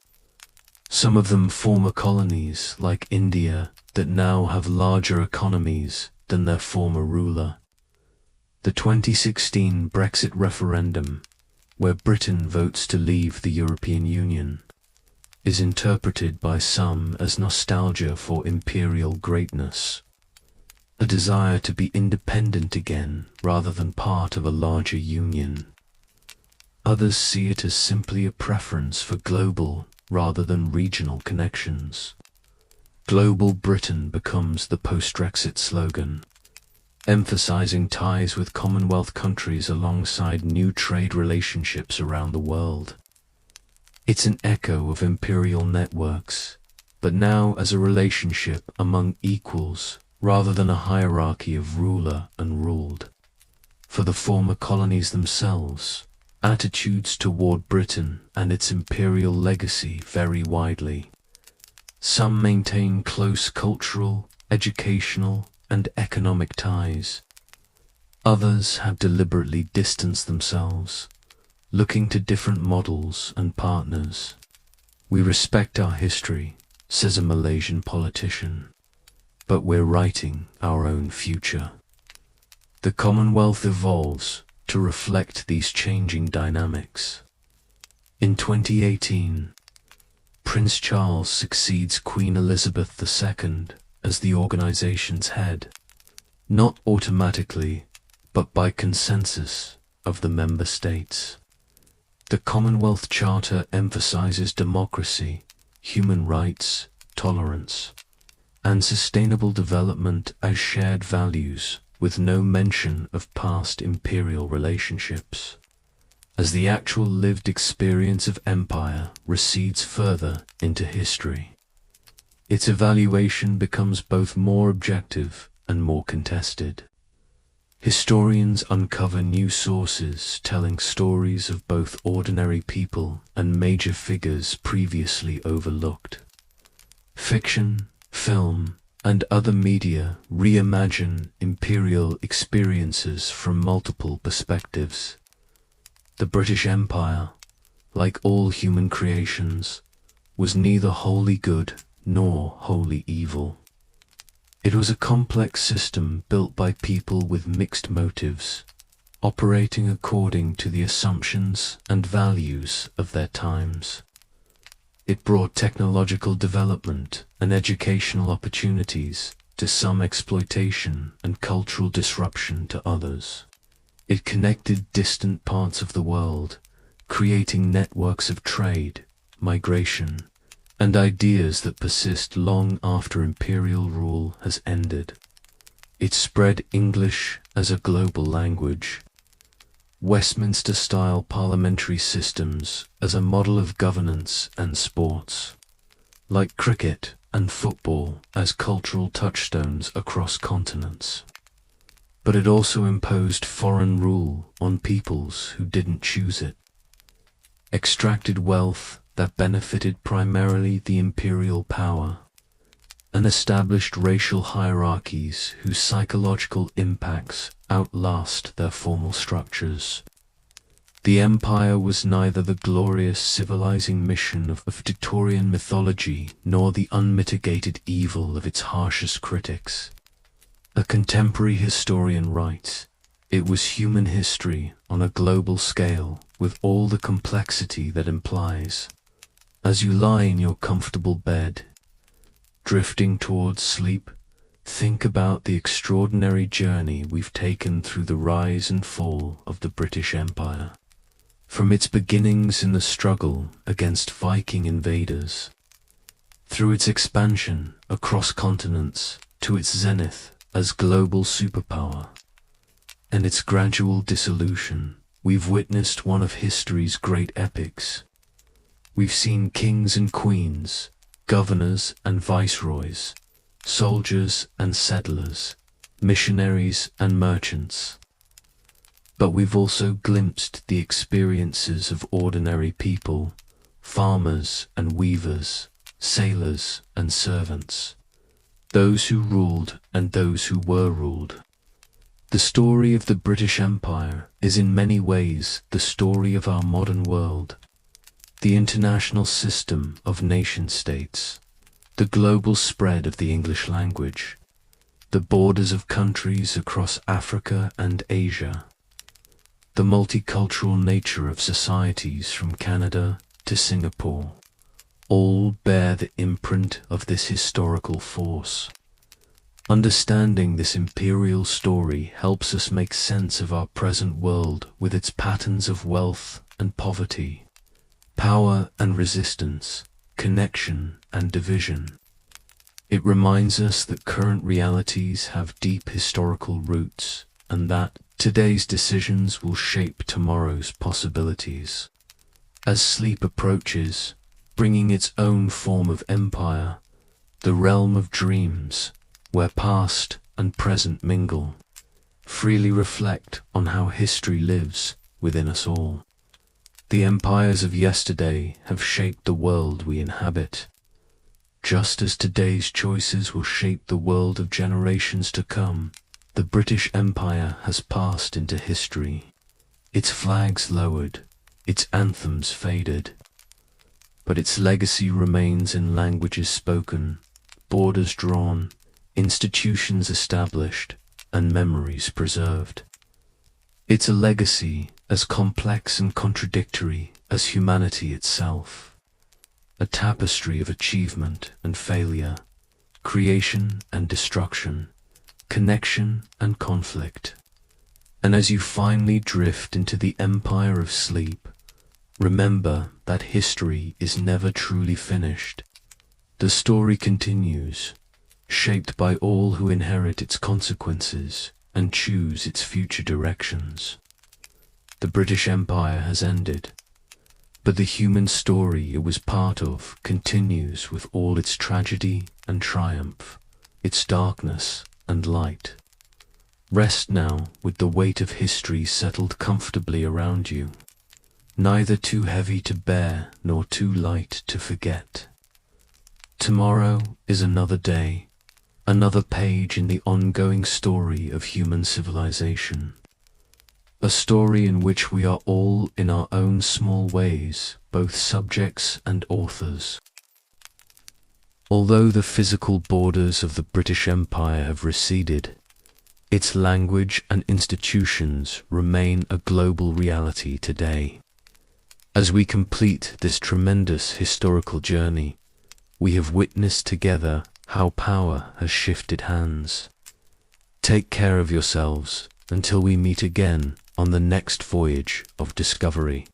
Some of them former colonies like India that now have larger economies than their former ruler. The 2016 Brexit referendum, where Britain votes to leave the European Union, is interpreted by some as nostalgia for imperial greatness, a desire to be independent again rather than part of a larger union. Others see it as simply a preference for global rather than regional connections. Global Britain becomes the post-Brexit slogan, emphasizing ties with Commonwealth countries alongside new trade relationships around the world. It's an echo of imperial networks, but now as a relationship among equals rather than a hierarchy of ruler and ruled. For the former colonies themselves, attitudes toward Britain and its imperial legacy vary widely. Some maintain close cultural, educational, and economic ties. Others have deliberately distanced themselves, looking to different models and partners. We respect our history, says a Malaysian politician, but we're writing our own future. The Commonwealth evolves to reflect these changing dynamics. In 2018, Prince Charles succeeds Queen Elizabeth II as the organization's head, not automatically, but by consensus of the member states. The Commonwealth Charter emphasizes democracy, human rights, tolerance, and sustainable development as shared values, with no mention of past imperial relationships. As the actual lived experience of empire recedes further into history, its evaluation becomes both more objective and more contested. Historians uncover new sources telling stories of both ordinary people and major figures previously overlooked. Fiction, film, and other media reimagine imperial experiences from multiple perspectives. The British Empire, like all human creations, was neither wholly good nor wholly evil. It was a complex system built by people with mixed motives, operating according to the assumptions and values of their times. It brought technological development and educational opportunities to some, exploitation and cultural disruption to others. It connected distant parts of the world, creating networks of trade, migration, and ideas that persist long after imperial rule has ended. It spread English as a global language, Westminster-style parliamentary systems as a model of governance and sports, like cricket and football as cultural touchstones across continents. But it also imposed foreign rule on peoples who didn't choose it, extracted wealth that benefited primarily the imperial power, and established racial hierarchies whose psychological impacts outlast their formal structures. The empire was neither the glorious civilizing mission of Victorian mythology nor the unmitigated evil of its harshest critics. A contemporary historian writes, "It was human history on a global scale with all the complexity that implies. As you lie in your comfortable bed, drifting towards sleep, think about the extraordinary journey we've taken through the rise and fall of the British Empire. From its beginnings in the struggle against Viking invaders, through its expansion across continents to its zenith as global superpower, and its gradual dissolution, we've witnessed one of history's great epics. We've seen kings and queens, governors and viceroys, soldiers and settlers, missionaries and merchants. But we've also glimpsed the experiences of ordinary people, farmers and weavers, sailors and servants, those who ruled and those who were ruled. The story of the British Empire is in many ways the story of our modern world, the international system of nation-states, the global spread of the English language, the borders of countries across Africa and Asia, the multicultural nature of societies from Canada to Singapore, all bear the imprint of this historical force. Understanding this imperial story helps us make sense of our present world with its patterns of wealth and poverty, power and resistance, connection and division. It reminds us that current realities have deep historical roots and that today's decisions will shape tomorrow's possibilities. As sleep approaches, bringing its own form of empire, the realm of dreams, where past and present mingle, freely reflect on how history lives within us all. The empires of yesterday have shaped the world we inhabit, just as today's choices will shape the world of generations to come. The British Empire has passed into history, its flags lowered, its anthems faded, but its legacy remains in languages spoken, borders drawn, institutions established, and memories preserved. It's a legacy as complex and contradictory as humanity itself, a tapestry of achievement and failure, creation and destruction, connection and conflict. And as you finally drift into the empire of sleep, remember that history is never truly finished. The story continues, shaped by all who inherit its consequences and choose its future directions. The British Empire has ended, but the human story it was part of continues with all its tragedy and triumph, its darkness and light. Rest now with the weight of history settled comfortably around you, neither too heavy to bear nor too light to forget. Tomorrow is another day, another page in the ongoing story of human civilization. A story in which we are all, in our own small ways, both subjects and authors. Although the physical borders of the British Empire have receded, its language and institutions remain a global reality today. As we complete this tremendous historical journey, we have witnessed together how power has shifted hands. Take care of yourselves until we meet again on the next voyage of discovery.